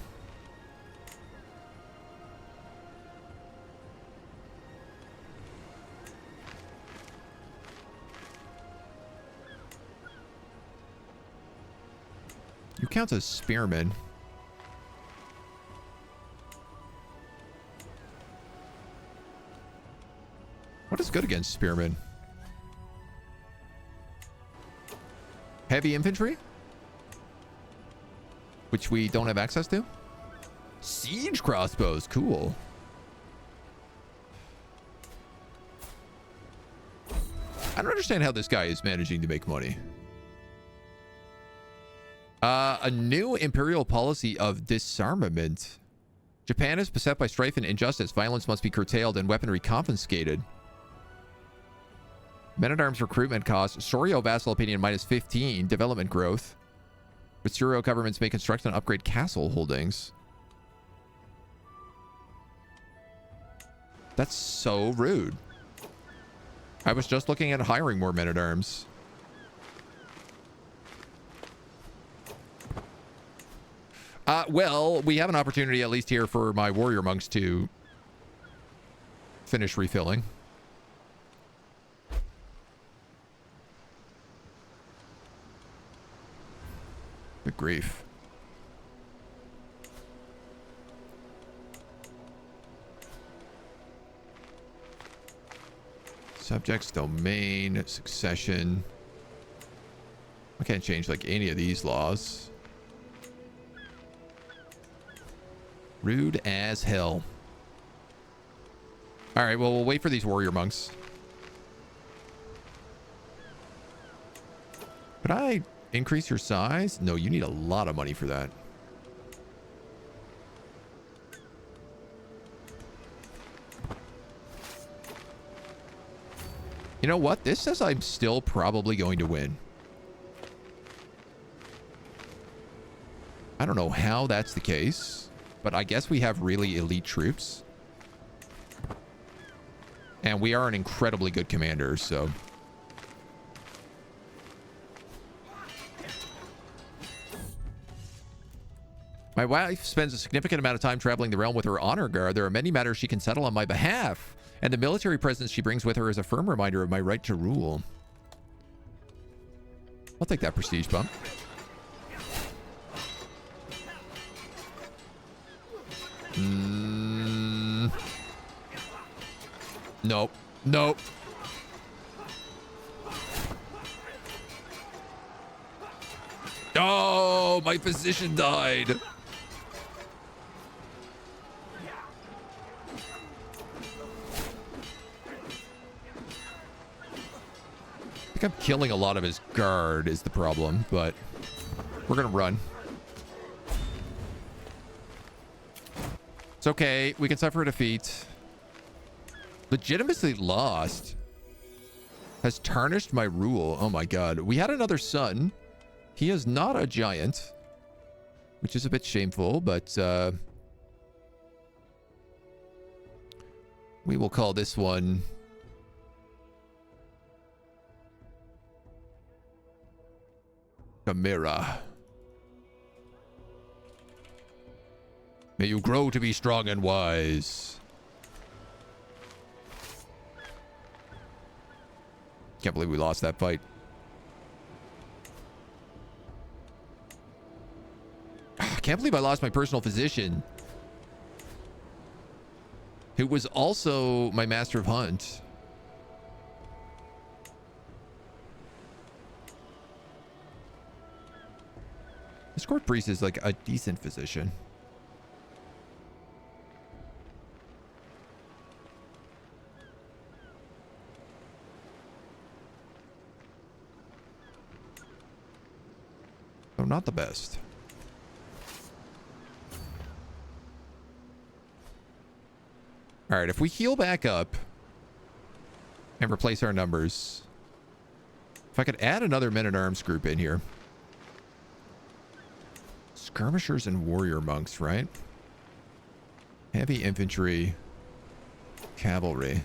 You count as spearmen. What is good against spearmen? Heavy infantry? Which we don't have access to? Siege crossbows, cool. I don't understand how this guy is managing to make money. A new imperial policy of disarmament. Japan is beset by strife and injustice. Violence must be curtailed and weaponry confiscated. Men-at-arms recruitment costs. Soryo vassal opinion -15. Development growth. But Soryo governments may construct and upgrade castle holdings. That's so rude. I was just looking at hiring more men-at-arms. Well, we have an opportunity at least here for my warrior monks to finish refilling. Good grief. Subjects, domain, succession. I can't change like any of these laws. Rude as hell. All right, well, we'll wait for these warrior monks. Could I increase your size? No, you need a lot of money for that. You know what? This says I'm still probably going to win. I don't know how that's the case, but I guess we have really elite troops. And we are an incredibly good commander, so... My wife spends a significant amount of time traveling the realm with her honor guard. There are many matters she can settle on my behalf, and the military presence she brings with her is a firm reminder of my right to rule. I'll take that prestige bump. Nope. Nope. Oh, my physician died. I think I'm killing a lot of his guard is the problem, but we're gonna run. It's okay. We can suffer a defeat. Legitimately lost. Has tarnished my rule. Oh my god. We had another son. He is not a giant, which is a bit shameful, but we will call this one Chimera. May you grow to be strong and wise. Can't believe we lost that fight. Can't believe I lost my personal physician, who was also my master of hunt. This court priest is like a decent physician. So not the best. All right, if we heal back up and replace our numbers, if I could add another men-at-arms group in here. Skirmishers and warrior monks, right? Heavy infantry, cavalry.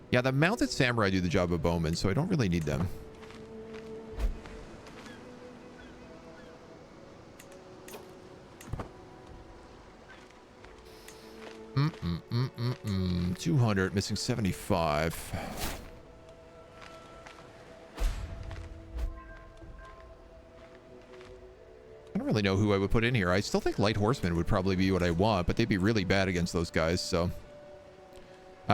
Yeah, the mounted samurai do the job of bowmen, so I don't really need them. Mm-mm-mm-mm-mm. 200, missing 75. I don't really know who I would put in here. I still think light horsemen would probably be what I want, but they'd be really bad against those guys, so...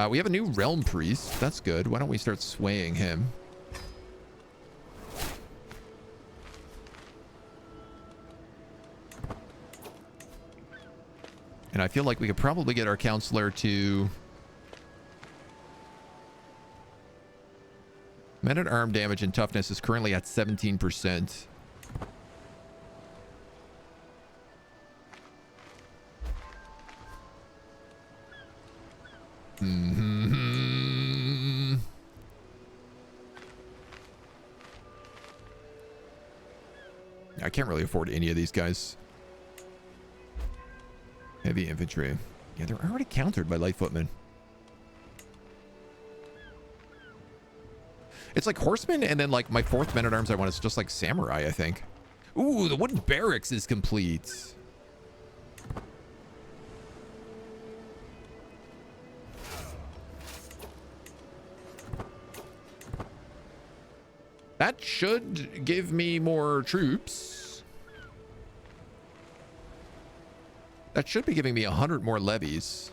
we have a new realm priest. That's good. Why don't we start swaying him? And I feel like we could probably get our counselor to Men-at-arm damage and toughness is currently at 17%. Mm-hmm. I can't really afford any of these guys. Heavy infantry. Yeah, they're already countered by light footmen. It's like horsemen, and then like my fourth men-at-arms I want is just like samurai, I think. Ooh, the wooden barracks is complete. That should give me more troops. That should be giving me 100 more levies.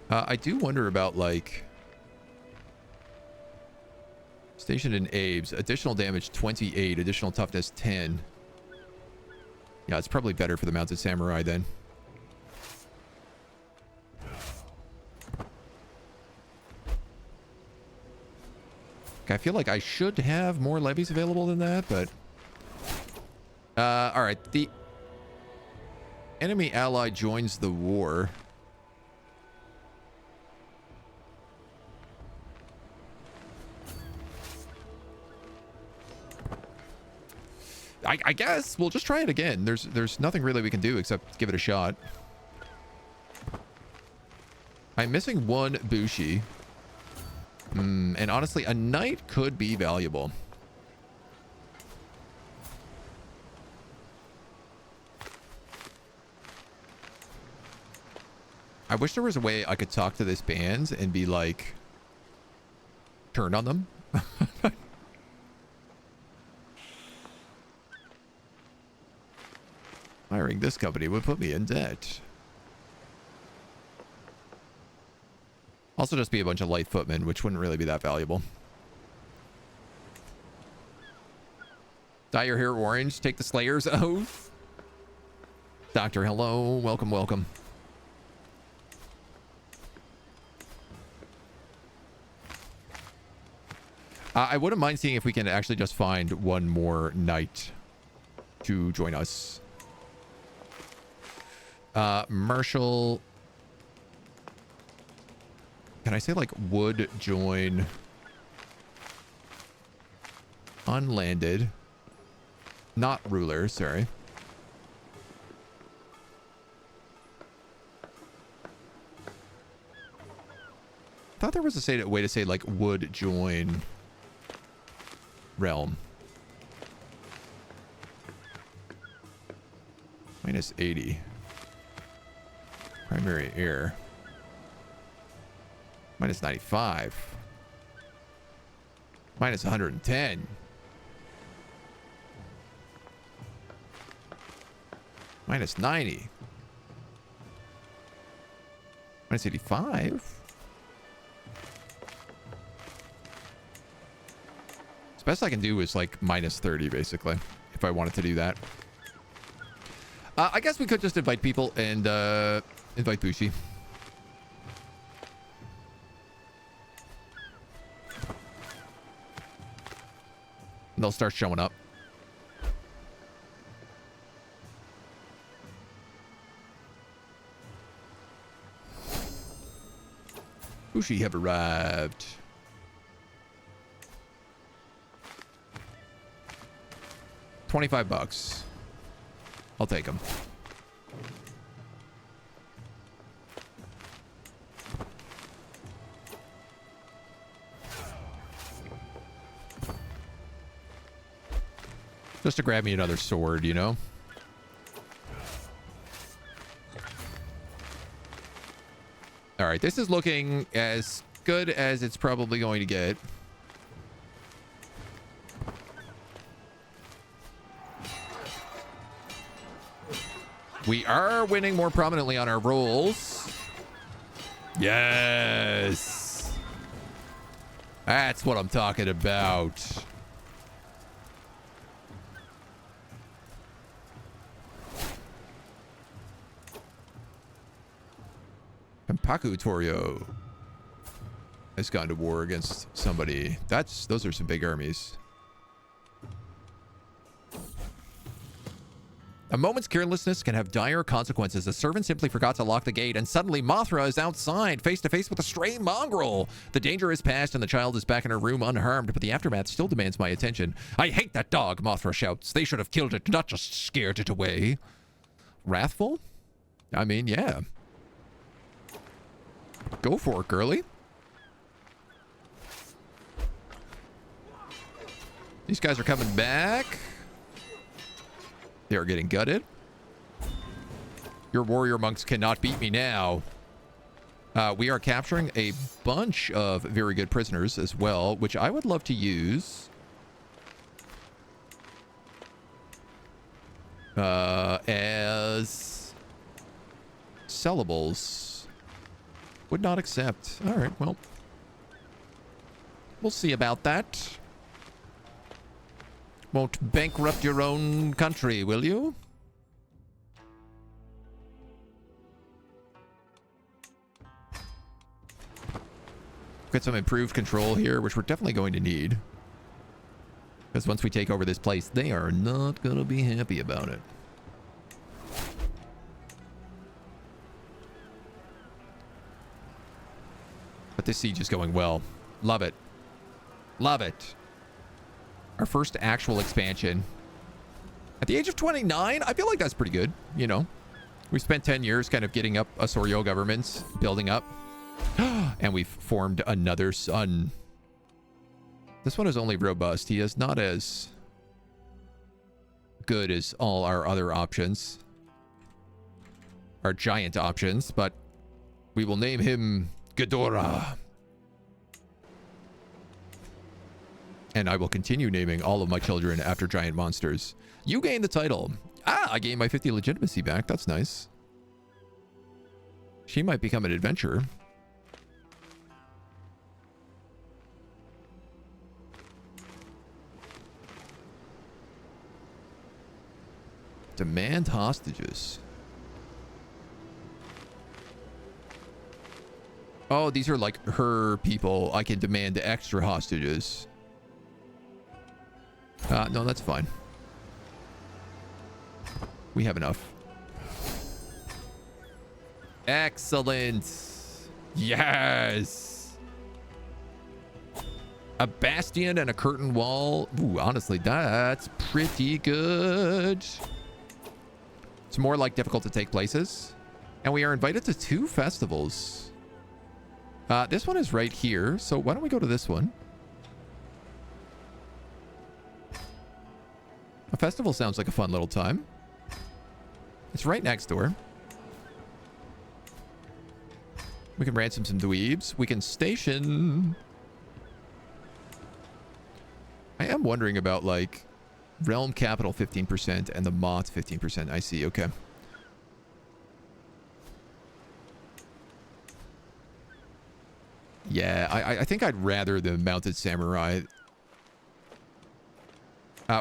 I do wonder about, like, stationed in Abes. Additional damage 28, additional toughness 10. Yeah, it's probably better for the mounted samurai then. I feel like I should have more levies available than that, but... all right, the enemy ally joins the war. I guess we'll just try it again. There's nothing really we can do except give it a shot. I'm missing one Bushi. And honestly, a knight could be valuable. I wish there was a way I could talk to this band and be like, turn on them. Hiring this company would put me in debt. Also just be a bunch of light footmen, which wouldn't really be that valuable. Dye your hair orange. Take the Slayer's oath. Doctor, hello. Welcome, welcome. I wouldn't mind seeing if we can actually just find one more knight to join us. Marshall. Can I say, like, would join unlanded, not ruler, sorry. I thought there was a way to say, like, would join realm. Minus 80. Primary heir. Minus 95. Minus 110. Minus 90. Minus 85. The best I can do is like minus 30, basically, if I wanted to do that. I guess we could just invite people and invite Bushi. And they'll start showing up. Bushi have arrived. $25. I'll take them. Just to grab me another sword, you know? All right, this is looking as good as it's probably going to get. We are winning more prominently on our rolls. Yes. That's what I'm talking about. Paku Toryo. has gone to war against somebody. Those are some big armies. A moment's carelessness can have dire consequences. A servant simply forgot to lock the gate, and suddenly Mothra is outside, face to face with a stray mongrel. The danger is past, and the child is back in her room unharmed, but the aftermath still demands my attention. I hate that dog, Mothra shouts. They should have killed it, not just scared it away. Wrathful? I mean, yeah. Go for it, girly. These guys are coming back. They are getting gutted. Your warrior monks cannot beat me now. We are capturing a bunch of very good prisoners as well, which I would love to use. As sellables. Would not accept. All right, well. We'll see about that. Won't bankrupt your own country, will you? Get some improved control here, which we're definitely going to need. Because once we take over this place, they are not going to be happy about it. But this siege is going well. Love it. Love it. Our first actual expansion. At the age of 29, I feel like that's pretty good, you know. We spent 10 years kind of getting up a Soryo government, building up. And we've formed another son. This one is only robust. He is not as good as all our other options. Our giant options, but we will name him Ghidorah. And I will continue naming all of my children after giant monsters. You gain the title. Ah, I gained my 50 legitimacy back. That's nice. She might become an adventurer. Demand hostages. Oh, these are like her people. I can demand extra hostages. No, that's fine. We have enough. Excellent. Yes. A bastion and a curtain wall. Ooh, honestly, that's pretty good. It's more like difficult to take places. And we are invited to 2 festivals. This one is right here. So why don't we go to this one? A festival sounds like a fun little time. It's right next door. We can ransom some dweebs. We can station. I am wondering about, like, realm capital 15% and the moth 15%. I see. Okay. Yeah, I think I'd rather the mounted samurai.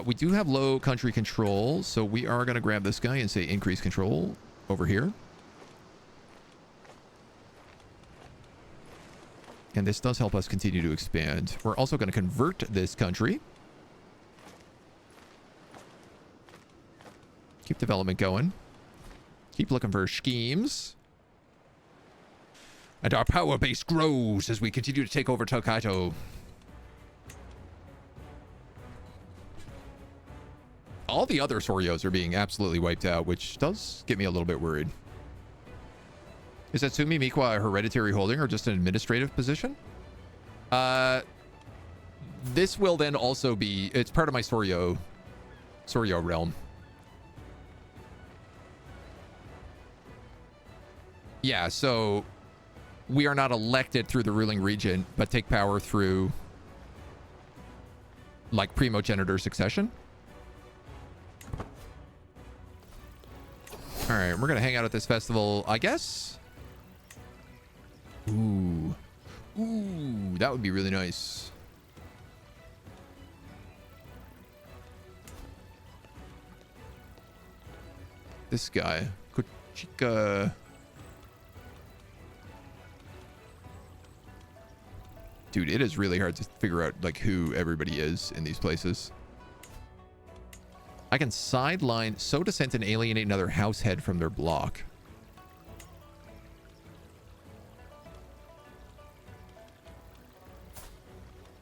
We do have low country control, so we are going to grab this guy and say increase control over here. And this does help us continue to expand. We're also going to convert this country. Keep development going. Keep looking for schemes. And our power base grows as we continue to take over Tokaido. All the other Soryos are being absolutely wiped out, which does get me a little bit worried. Is Atsumi Miqua a hereditary holding or just an administrative position? This will then also be... It's part of my Soryo realm. Yeah, so... We are not elected through the ruling region, but take power through... like, primogenitor succession. All right, we're going to hang out at this festival, I guess. Ooh. Ooh, that would be really nice. This guy. Kochika. Dude, it is really hard to figure out, like, who everybody is in these places. I can sideline, sow dissent, and alienate another house head from their block.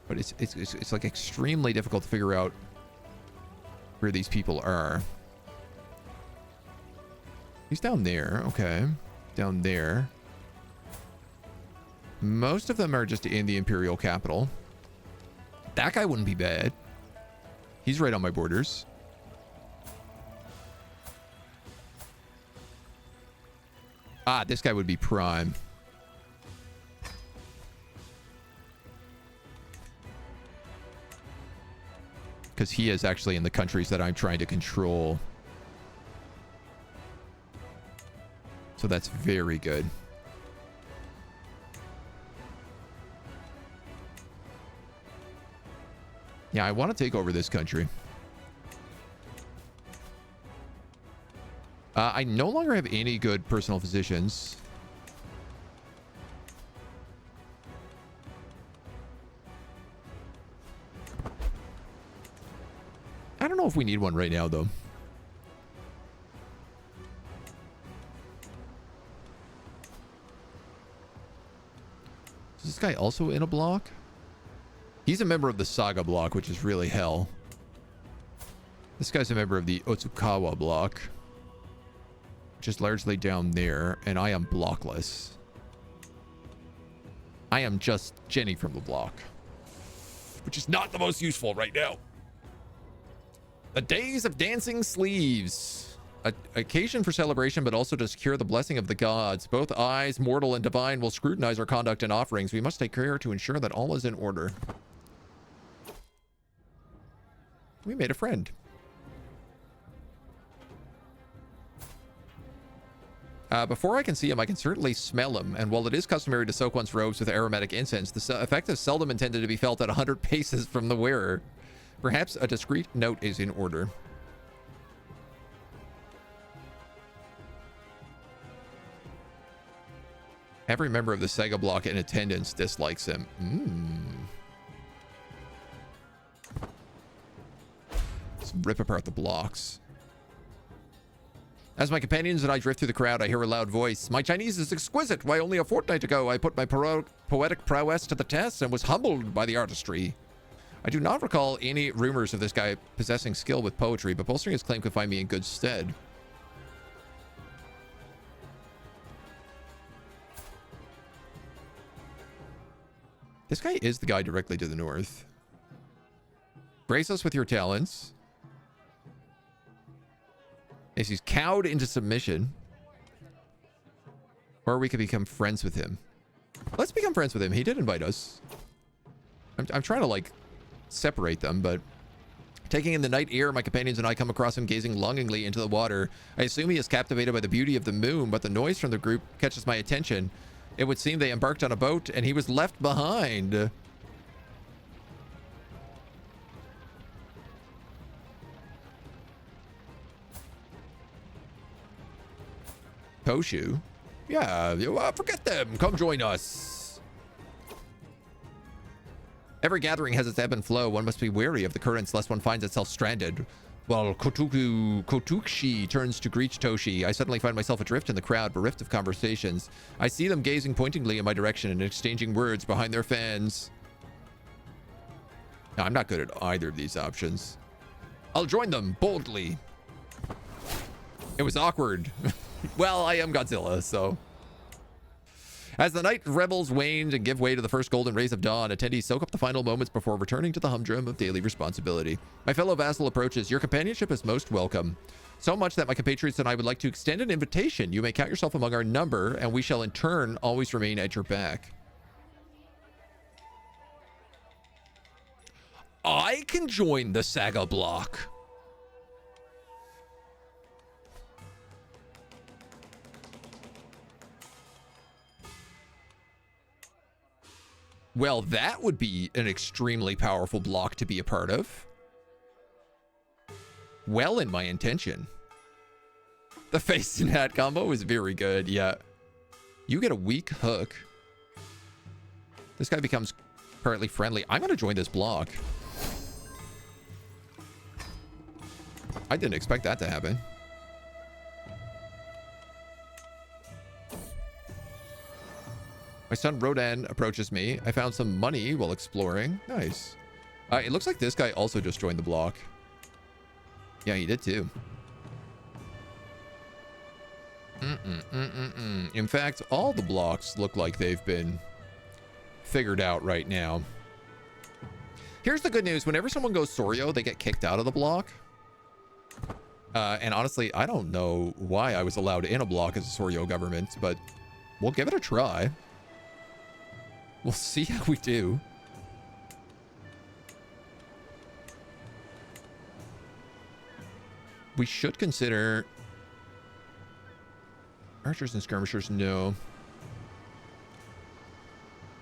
But it's like extremely difficult to figure out where these people are. He's down there. Okay. Down there. Most of them are just in the Imperial capital. That guy wouldn't be bad. He's right on my borders. Ah, this guy would be prime. Because he is actually in the countries that I'm trying to control. So that's very good. Yeah, I want to take over this country. I no longer have any good personal physicians. I don't know if we need one right now, though. Is this guy also in a block? He's a member of the Saga block, which is really hell. This guy's a member of the Otsukawa block, which is largely down there, and I am blockless. I am just Jenny from the block, which is not the most useful right now. The Days of Dancing Sleeves. Occasion for celebration, but also to secure the blessing of the gods. Both eyes, mortal and divine, will scrutinize our conduct and offerings. We must take care to ensure that all is in order. We made a friend. Before I can see him, I can certainly smell him. And while it is customary to soak one's robes with aromatic incense, the effect is seldom intended to be felt at 100 paces from the wearer. Perhaps a discreet note is in order. Every member of the Sega block in attendance dislikes him. Let's rip apart the blocks. As my companions and I drift through the crowd, I hear a loud voice. My Chinese is exquisite. Why, only a fortnight ago, I put my poetic prowess to the test and was humbled by the artistry. I do not recall any rumors of this guy possessing skill with poetry, but bolstering his claim could find me in good stead. This guy is the guy directly to the north. Brace us with your talents. As he's cowed into submission. Or we could become friends with him. Let's become friends with him. He did invite us. I'm trying to, like, separate them, but... Taking in the night air, my companions and I come across him gazing longingly into the water. I assume he is captivated by the beauty of the moon, but the noise from the group catches my attention. It would seem they embarked on a boat, and he was left behind. Koshu? Yeah, forget them. Come join us. Every gathering has its ebb and flow. One must be wary of the currents lest one finds itself stranded. While Kotukshi turns to greet Toshi, I suddenly find myself adrift in the crowd, bereft of conversations. I see them gazing pointingly in my direction and exchanging words behind their fans. Now, I'm not good at either of these options. I'll join them boldly. It was awkward. Well, I am Godzilla, so... As the night revels waned and give way to the first golden rays of dawn, attendees soak up the final moments before returning to the humdrum of daily responsibility. My fellow vassal approaches. Your companionship is most welcome. So much that my compatriots and I would like to extend an invitation. You may count yourself among our number, and we shall in turn always remain at your back. I can join the Saga block. Well, that would be an extremely powerful block to be a part of. Well in my intention. The face and hat combo is very good, yeah. You get a weak hook. This guy becomes Currently friendly. I'm going to join this block. I didn't expect that to happen. My son Rodan approaches me. I found some money while exploring. Nice. It looks like this guy also just joined the block. Yeah, he did too. In fact, all the blocks look like they've been figured out right now. Here's the good news. Whenever someone goes Soryo, they get kicked out of the block. And honestly, I don't know why I was allowed in a block as a Soryo government, but we'll give it a try. We'll see how we do. We should consider archers and skirmishers. No.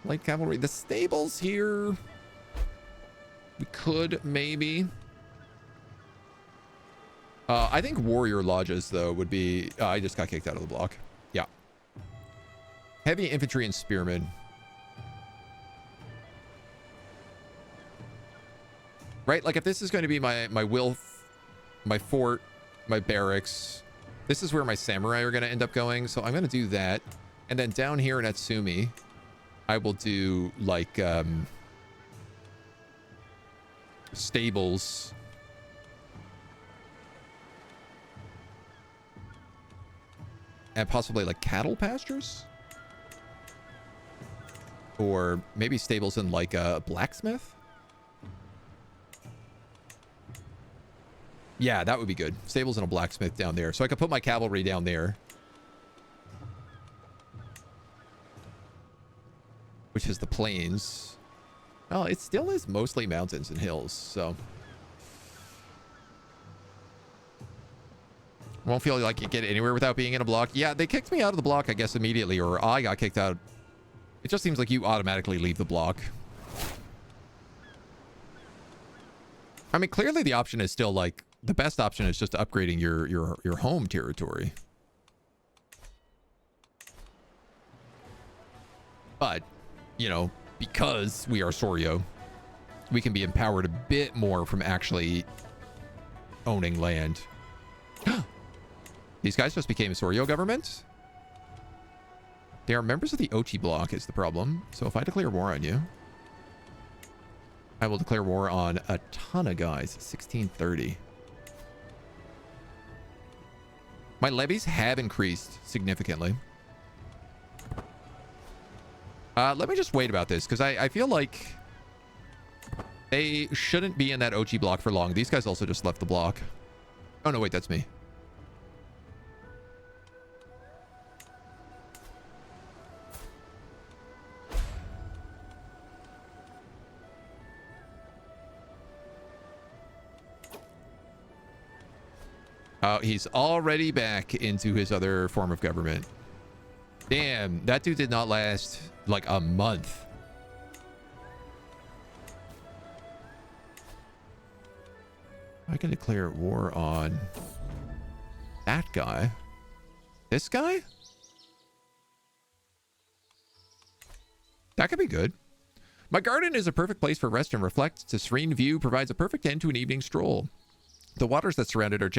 Light cavalry. The stables here. We could maybe. I think warrior lodges, though, would be... I just got kicked out of the block. Yeah. Heavy infantry and spearmen. Right? Like, if this is going to be my fort, my barracks, this is where my samurai are going to end up going. So I'm going to do that. And then down here in Atsumi, I will do, like, stables. And possibly, like, cattle pastures? Or maybe stables in, like, a blacksmith? Yeah, that would be good. Stables and a blacksmith down there. So I could put my cavalry down there. Which is the plains. Oh, it still is mostly mountains and hills, so... Won't feel like you get anywhere without being in a block. Yeah, they kicked me out of the block, I guess, immediately, or I got kicked out. It just seems like you automatically leave the block. I mean, clearly the option is still, like... The best option is just upgrading your home territory. But, you know, because we are Soryo, we can be empowered a bit more from actually owning land. These guys just became a Soryo government? They are members of the Ochi block is the problem. So if I declare war on you, I will declare war on a ton of guys. 1630. My levies have increased significantly. Let me just wait about this, because I feel like they shouldn't be in that Ochi block for long. These guys also just left the block. Oh, no, wait, that's me. He's already back into his other form of government. Damn, that dude did not last like a month. I can declare war on that guy. This guy? That could be good. My garden is a perfect place for rest and reflect. Its serene view provides a perfect end to an evening stroll. The waters that surround it are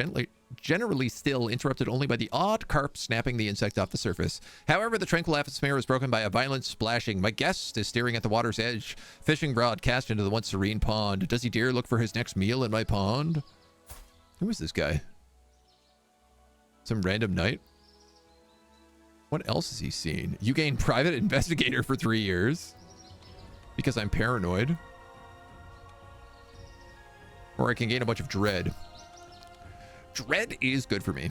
generally still, interrupted only by the odd carp snapping the insect off the surface. However, the tranquil atmosphere is broken by a violent splashing. My guest is staring at the water's edge, fishing rod cast into the once serene pond. Does he dare look for his next meal in my pond? Who is this guy? Some random knight? What else has he seen? You gain private investigator for 3 years. Because I'm paranoid. Or I can gain a bunch of dread. Dread is good for me.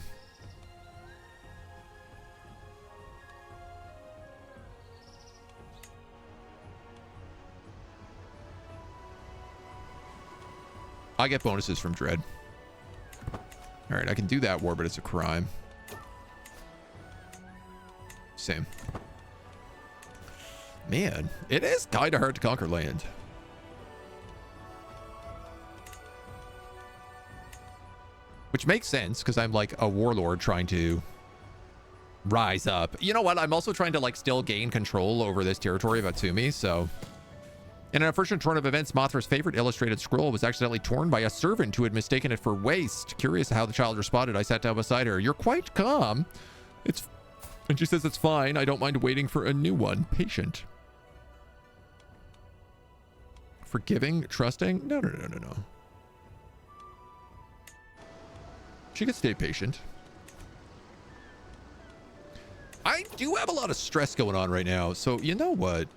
I get bonuses from dread. All right, I can do that war, but it's a crime. Same. Man, it is kind of hard to conquer land. Which makes sense, because I'm like a warlord trying to rise up. You know what? I'm also trying to like still gain control over this territory of Atsumi, so In an unfortunate turn of events, Mothra's favorite illustrated scroll was accidentally torn by a servant who had mistaken it for waste. Curious how the child responded, I sat down beside her. You're quite calm. And she says it's fine. I don't mind waiting for a new one. Patient. Forgiving? Trusting? No. She can stay patient. I do have a lot of stress going on right now, so you know what?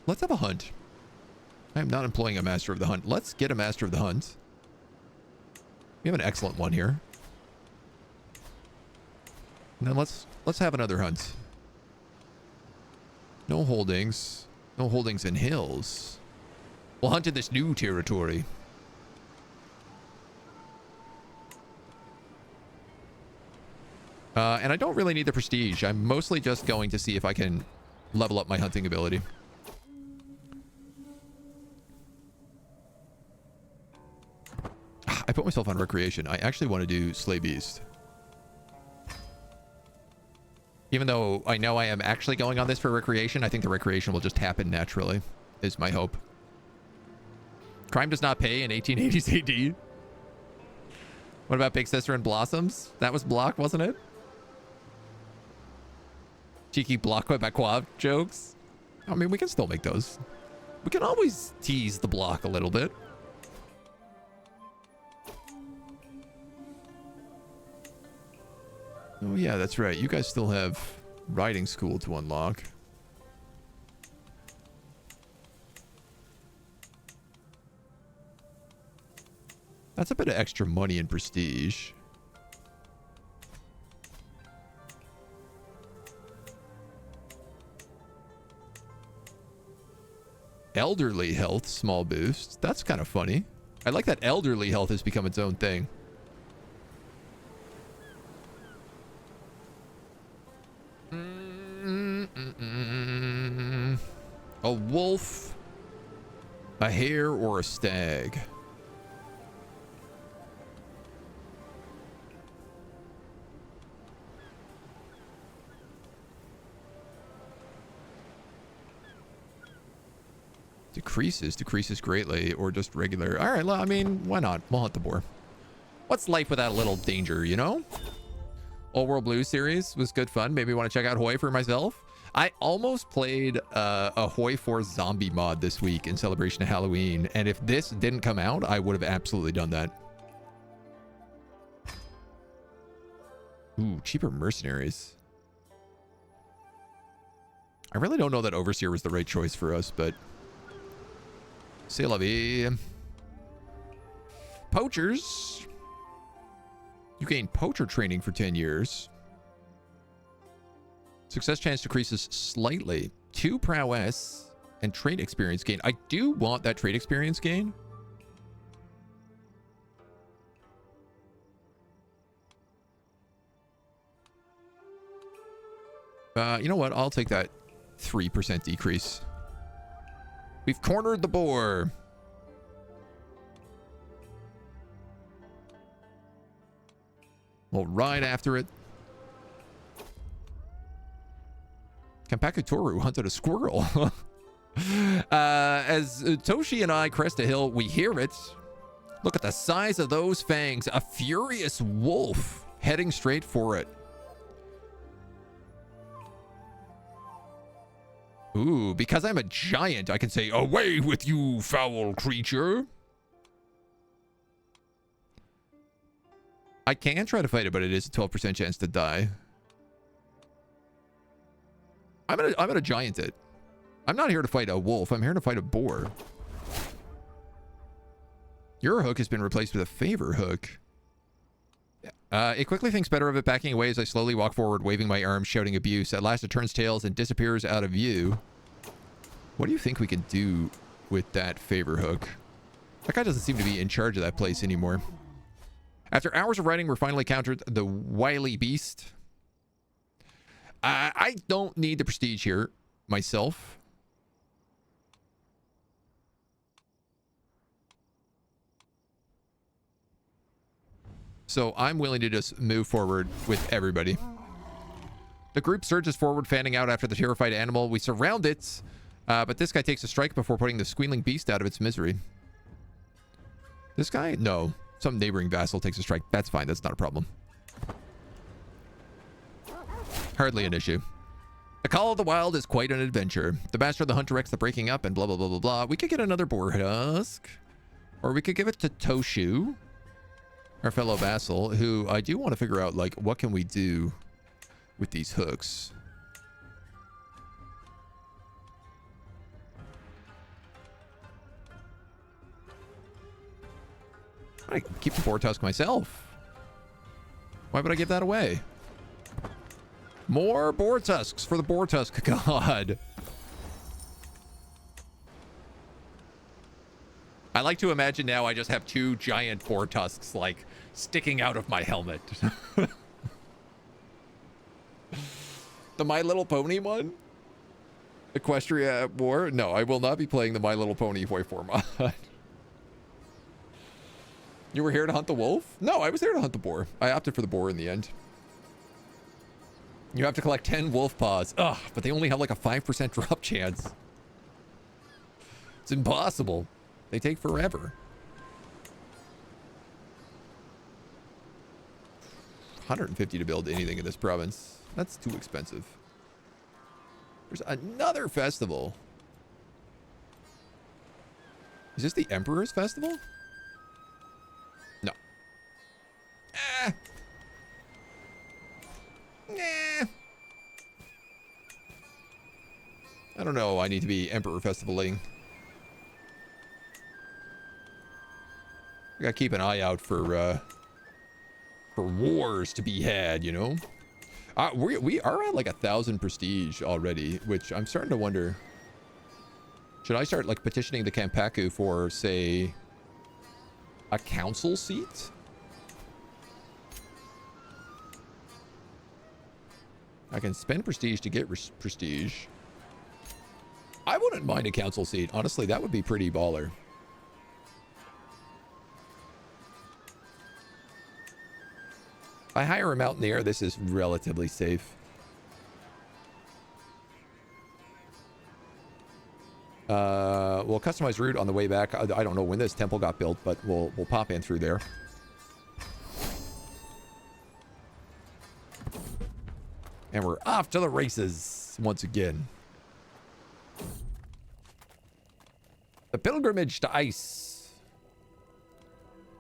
Let's have a hunt. I am not employing a master of the hunt. Let's get a master of the hunt. We have an excellent one here. And then let's have another hunt. No holdings. No holdings in hills. We'll hunt in this new territory. And I don't really need the prestige. I'm mostly just going to see if I can level up my hunting ability. I put myself on recreation. I actually want to do Slay Beast. Even though I know I am actually going on this for recreation, I think the recreation will just happen naturally, is my hope. Crime does not pay in 1880s AD. What about Big Sister and Blossoms? That was Block, wasn't it? Cheeky Block Quebecois jokes. I mean, we can still make those. We can always tease the Block a little bit. Oh yeah, that's right. You guys still have riding school to unlock. That's a bit of extra money and prestige. Elderly health, small boost. That's kind of funny. I like that elderly health has become its own thing. A wolf, a hare, or a stag? Decreases greatly, or just regular. All right, well, I mean, why not? We'll hunt the boar. What's life without a little danger, you know? Old World Blue series was good fun. Maybe want to check out Hoi for myself. I almost played a Hoi 4 zombie mod this week in celebration of Halloween, and if this didn't come out, I would have absolutely done that. Ooh, cheaper mercenaries. I really don't know that Overseer was the right choice for us, but c'est la vie. Poachers. You gain poacher training for 10 years. Success chance decreases slightly. 2 prowess and trade experience gain. I do want that trade experience gain. You know what? I'll take that 3% decrease. We've cornered the boar. We'll ride after it. Kampakatoru hunted a squirrel. As Toshi and I crest a hill, we hear it. Look at the size of those fangs. A furious wolf heading straight for it. Ooh, because I'm a giant, I can say, away with you, foul creature. I can try to fight it, but it is a 12% chance to die. I'm gonna giant it. I'm not here to fight a wolf. I'm here to fight a boar. Your hook has been replaced with a favor hook. It quickly thinks better of it, backing away as I slowly walk forward, waving my arms, shouting abuse. At last, it turns tails and disappears out of view. What do you think we can do with that favor hook? That guy doesn't seem to be in charge of that place anymore. After hours of riding, we're finally countered the wily beast. I don't need the prestige here myself. So I'm willing to just move forward with everybody. The group surges forward, fanning out after the terrified animal. We surround it But this guy takes a strike before putting the squealing beast out of its misery. This guy? No. Some neighboring vassal takes a strike. That's fine. That's not a problem. Hardly an issue. The Call of the Wild is quite an adventure. The Master of the Hunt directs the breaking up and blah, blah, blah, blah, blah. We could get another boar husk. Or we could give it to Toshu, our fellow vassal, who I do want to figure out, like, what can we do with these hooks? I keep the boar tusk myself. Why would I give that away? More boar tusks for the boar tusk god. I like to imagine now I just have 2 giant boar tusks, like, sticking out of my helmet. The My Little Pony one? Equestria War? No, I will not be playing the My Little Pony Void mod. You were here to hunt the wolf? No, I was there to hunt the boar. I opted for the boar in the end. You have to collect 10 wolf paws. Ugh, but they only have like a 5% drop chance. It's impossible. They take forever. 150 to build anything in this province. That's too expensive. There's another festival. Is this the Emperor's Festival? No. Nah. I don't know. I need to be Emperor Festivaling. I gotta keep an eye out for wars to be had, you know? We are at like 1,000 prestige already, which I'm starting to wonder. Should I start like petitioning the Kampaku for, say, a council seat? I can spend prestige to get prestige. I wouldn't mind a council seat. Honestly, that would be pretty baller. If I hire a mountaineer, this is relatively safe. We'll customize route on the way back. I don't know when this temple got built, but we'll pop in through there. And we're off to the races once again. The pilgrimage to ice.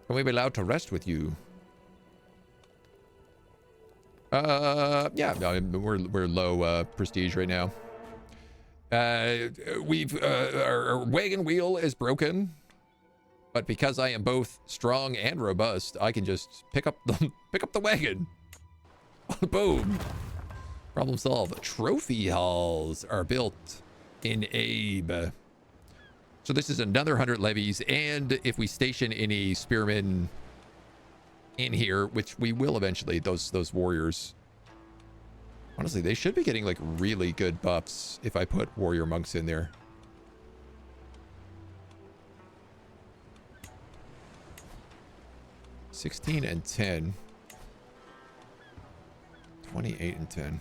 Can we be allowed to rest with you? Yeah, no, we're low prestige right now. Our wagon wheel is broken, but because I am both strong and robust, I can just pick up the wagon. Boom. Problem solved. Trophy halls are built in Abe. So this is another 100 levies, and if we station any spearmen in here, which we will eventually, those warriors, honestly, they should be getting like really good buffs if I put warrior monks in there. $16 and $10. 28 and 10.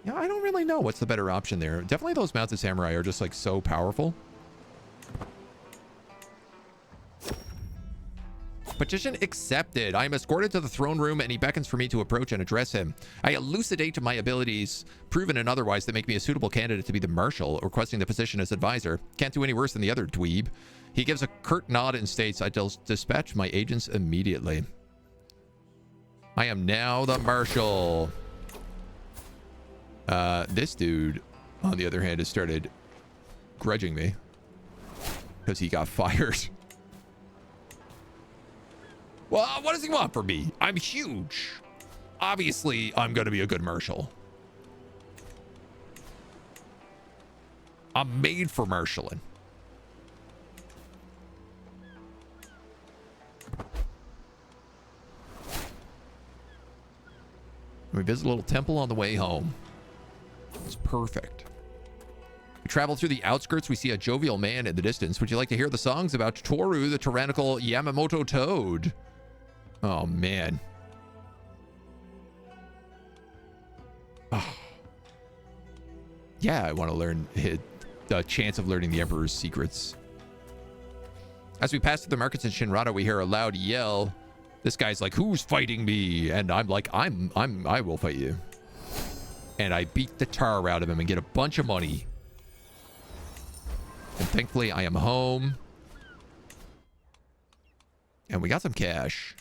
Yeah, I don't really know what's the better option there. Definitely those mounted samurai are just like so powerful. Petition accepted. I am escorted to the throne room and he beckons for me to approach and address him. I elucidate my abilities, proven and otherwise, that make me a suitable candidate to be the marshal, requesting the position as advisor. Can't do any worse than the other dweeb. He gives a curt nod and states, I dispatch my agents immediately. I am now the marshal. This dude, on the other hand, has started grudging me because he got fired. Well, what does he want from me? I'm huge. Obviously, I'm going to be a good marshal. I'm made for marshaling. We visit a little temple on the way home. It's perfect. We travel through the outskirts. We see a jovial man in the distance. Would you like to hear the songs about Toru, the tyrannical Yamamoto toad? Oh, man. Oh. Yeah, I want to learn the chance of learning the Emperor's secrets. As we pass through the markets in Shinrada, we hear a loud yell. This guy's like, "Who's fighting me?" And I'm like, I will fight you. And I beat the tar out of him and get a bunch of money. And thankfully, I am home. And we got some cash.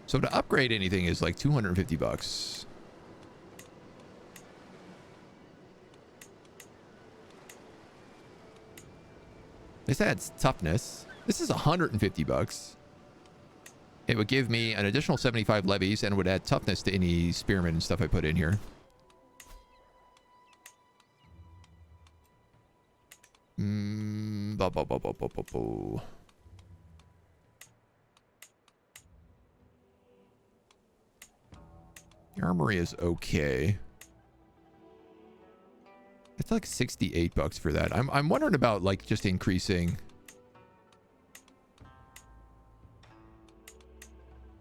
So to upgrade anything is like 250 bucks. This adds toughness. This is 150 bucks. It would give me an additional 75 levies and would add toughness to any spearmen and stuff I put in here. The armory is okay. It's like 68 bucks for that. I'm wondering about like just increasing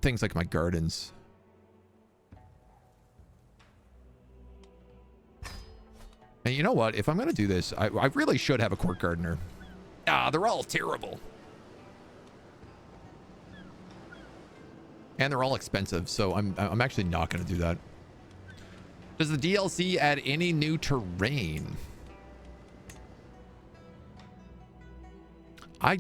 things like my gardens. And you know what? If I'm going to do this, I really should have a court gardener. Ah, they're all terrible. And they're all expensive, so I'm actually not going to do that. Does the DLC add any new terrain? I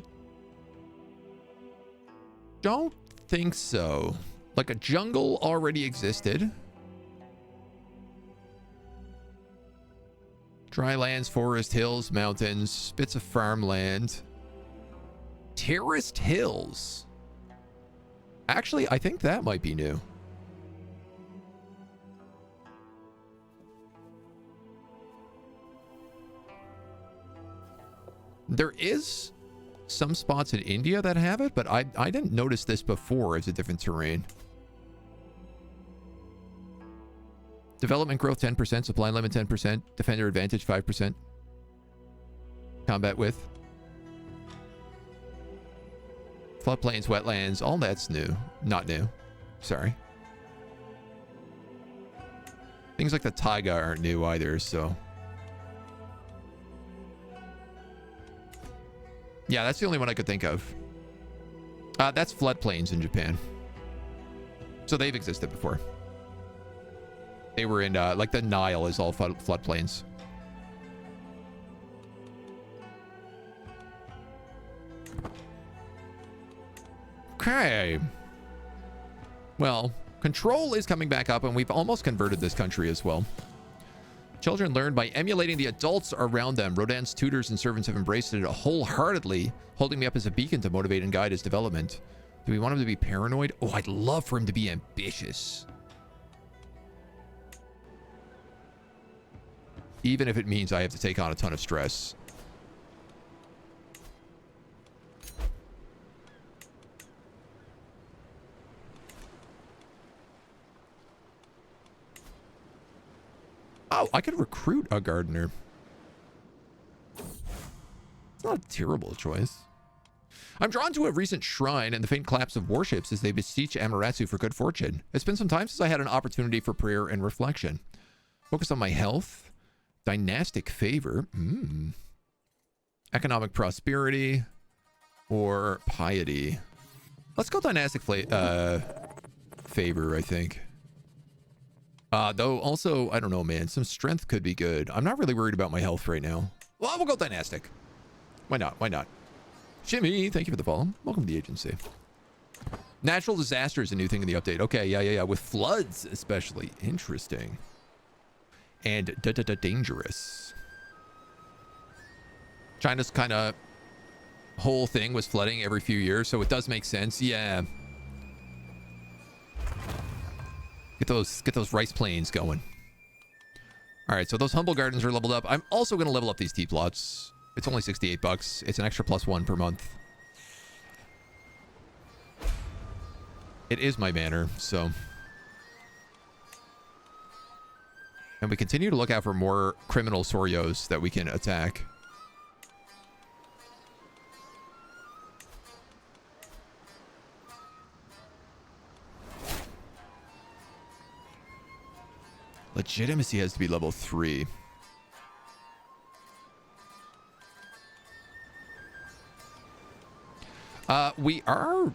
don't think so. Like a jungle already existed. Dry lands, forest, hills, mountains, bits of farmland. Terraced hills. Actually, I think that might be new. There is some spots in India that have it, but I didn't notice this before as a different terrain. Development growth 10%, supply limit 10%, defender advantage 5%. Combat width. Floodplains, wetlands, all that's new. Not new. Sorry. Things like the taiga aren't new either, so. Yeah, that's the only one I could think of. That's floodplains in Japan. So they've existed before. They were in, like the Nile is all floodplains. Okay. Well, control is coming back up and we've almost converted this country as well. Children learn by emulating the adults around them. Rodin's tutors and servants have embraced it wholeheartedly, holding me up as a beacon to motivate and guide his development. Do we want him to be paranoid? Oh, I'd love for him to be ambitious. Even if it means I have to take on a ton of stress. Oh, I could recruit a gardener. It's not a terrible choice. I'm drawn to a recent shrine and the faint claps of warships as they beseech Amaterasu for good fortune. It's been some time since I had an opportunity for prayer and reflection. Focus on my health, dynastic favor, economic prosperity, or piety. Let's go dynastic favor, I think. Though also, I don't know, man. Some strength could be good. I'm not really worried about my health right now. Well, we'll go dynastic. Why not? Why not? Shimmy, thank you for the follow. Welcome to the agency. Natural disaster is a new thing in the update. Okay, yeah. With floods, especially. Interesting. And dangerous. China's kind of whole thing was flooding every few years, so it does make sense. Yeah. Get those rice plains going. All right, so those humble gardens are leveled up. I'm also going to level up these tea plots. It's only 68 bucks. It's an extra +1 per month. It is my manor, so. And we continue to look out for more criminal Soryos that we can attack. Legitimacy has to be level 3. We are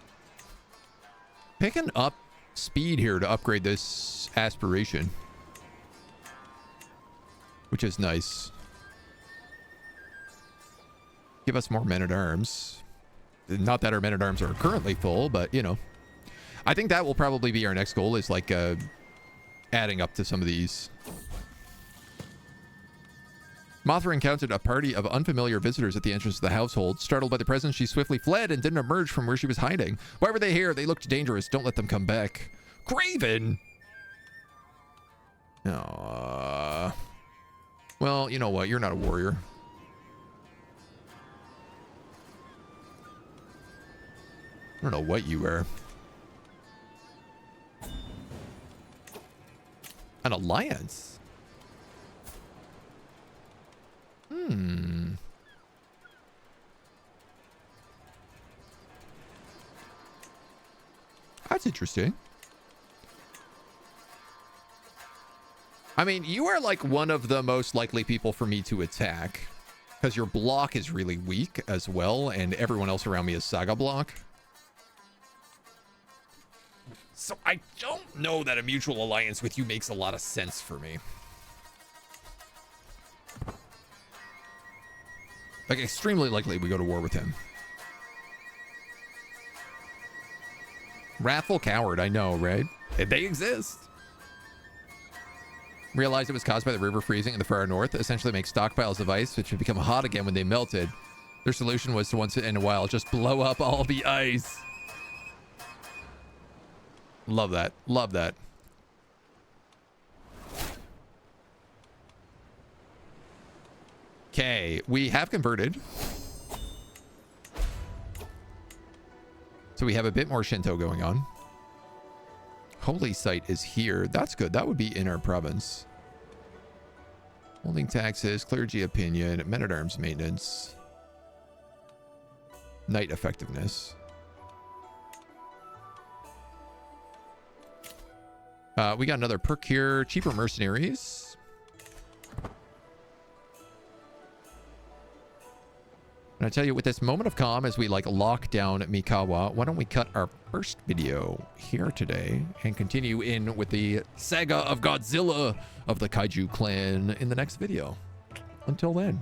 picking up speed here to upgrade this aspiration, which is nice. Give us more men-at-arms. Not that our men-at-arms are currently full, but, you know. I think that will probably be our next goal, is like adding up to some of these. Mothra encountered a party of unfamiliar visitors at the entrance of the household. Startled by the presence, she swiftly fled and didn't emerge from where she was hiding. Why were they here? They looked dangerous. Don't let them come back. Craven! Aww. Well, you know what? You're not a warrior. I don't know what you were. An alliance? That's interesting. I mean, you are like one of the most likely people for me to attack, because your block is really weak as well, and everyone else around me is saga block. So I don't know that a mutual alliance with you makes a lot of sense for me. Like, extremely likely we go to war with him. Wrathful coward, I know, right? They exist. Realized it was caused by the river freezing in the far north. Essentially make stockpiles of ice, which would become hot again when they melted. Their solution was to once in a while just blow up all the ice. Love that. Love that. Okay, we have converted. So we have a bit more Shinto going on. Holy site is here. That's good. That would be in our province. Holding taxes, clergy opinion, men-at-arms maintenance, knight effectiveness. We got another perk here. Cheaper mercenaries. And I tell you, with this moment of calm as we like lock down Mikawa, why don't we cut our first video here today and continue in with the saga of Godzilla of the Kaiju clan in the next video. Until then.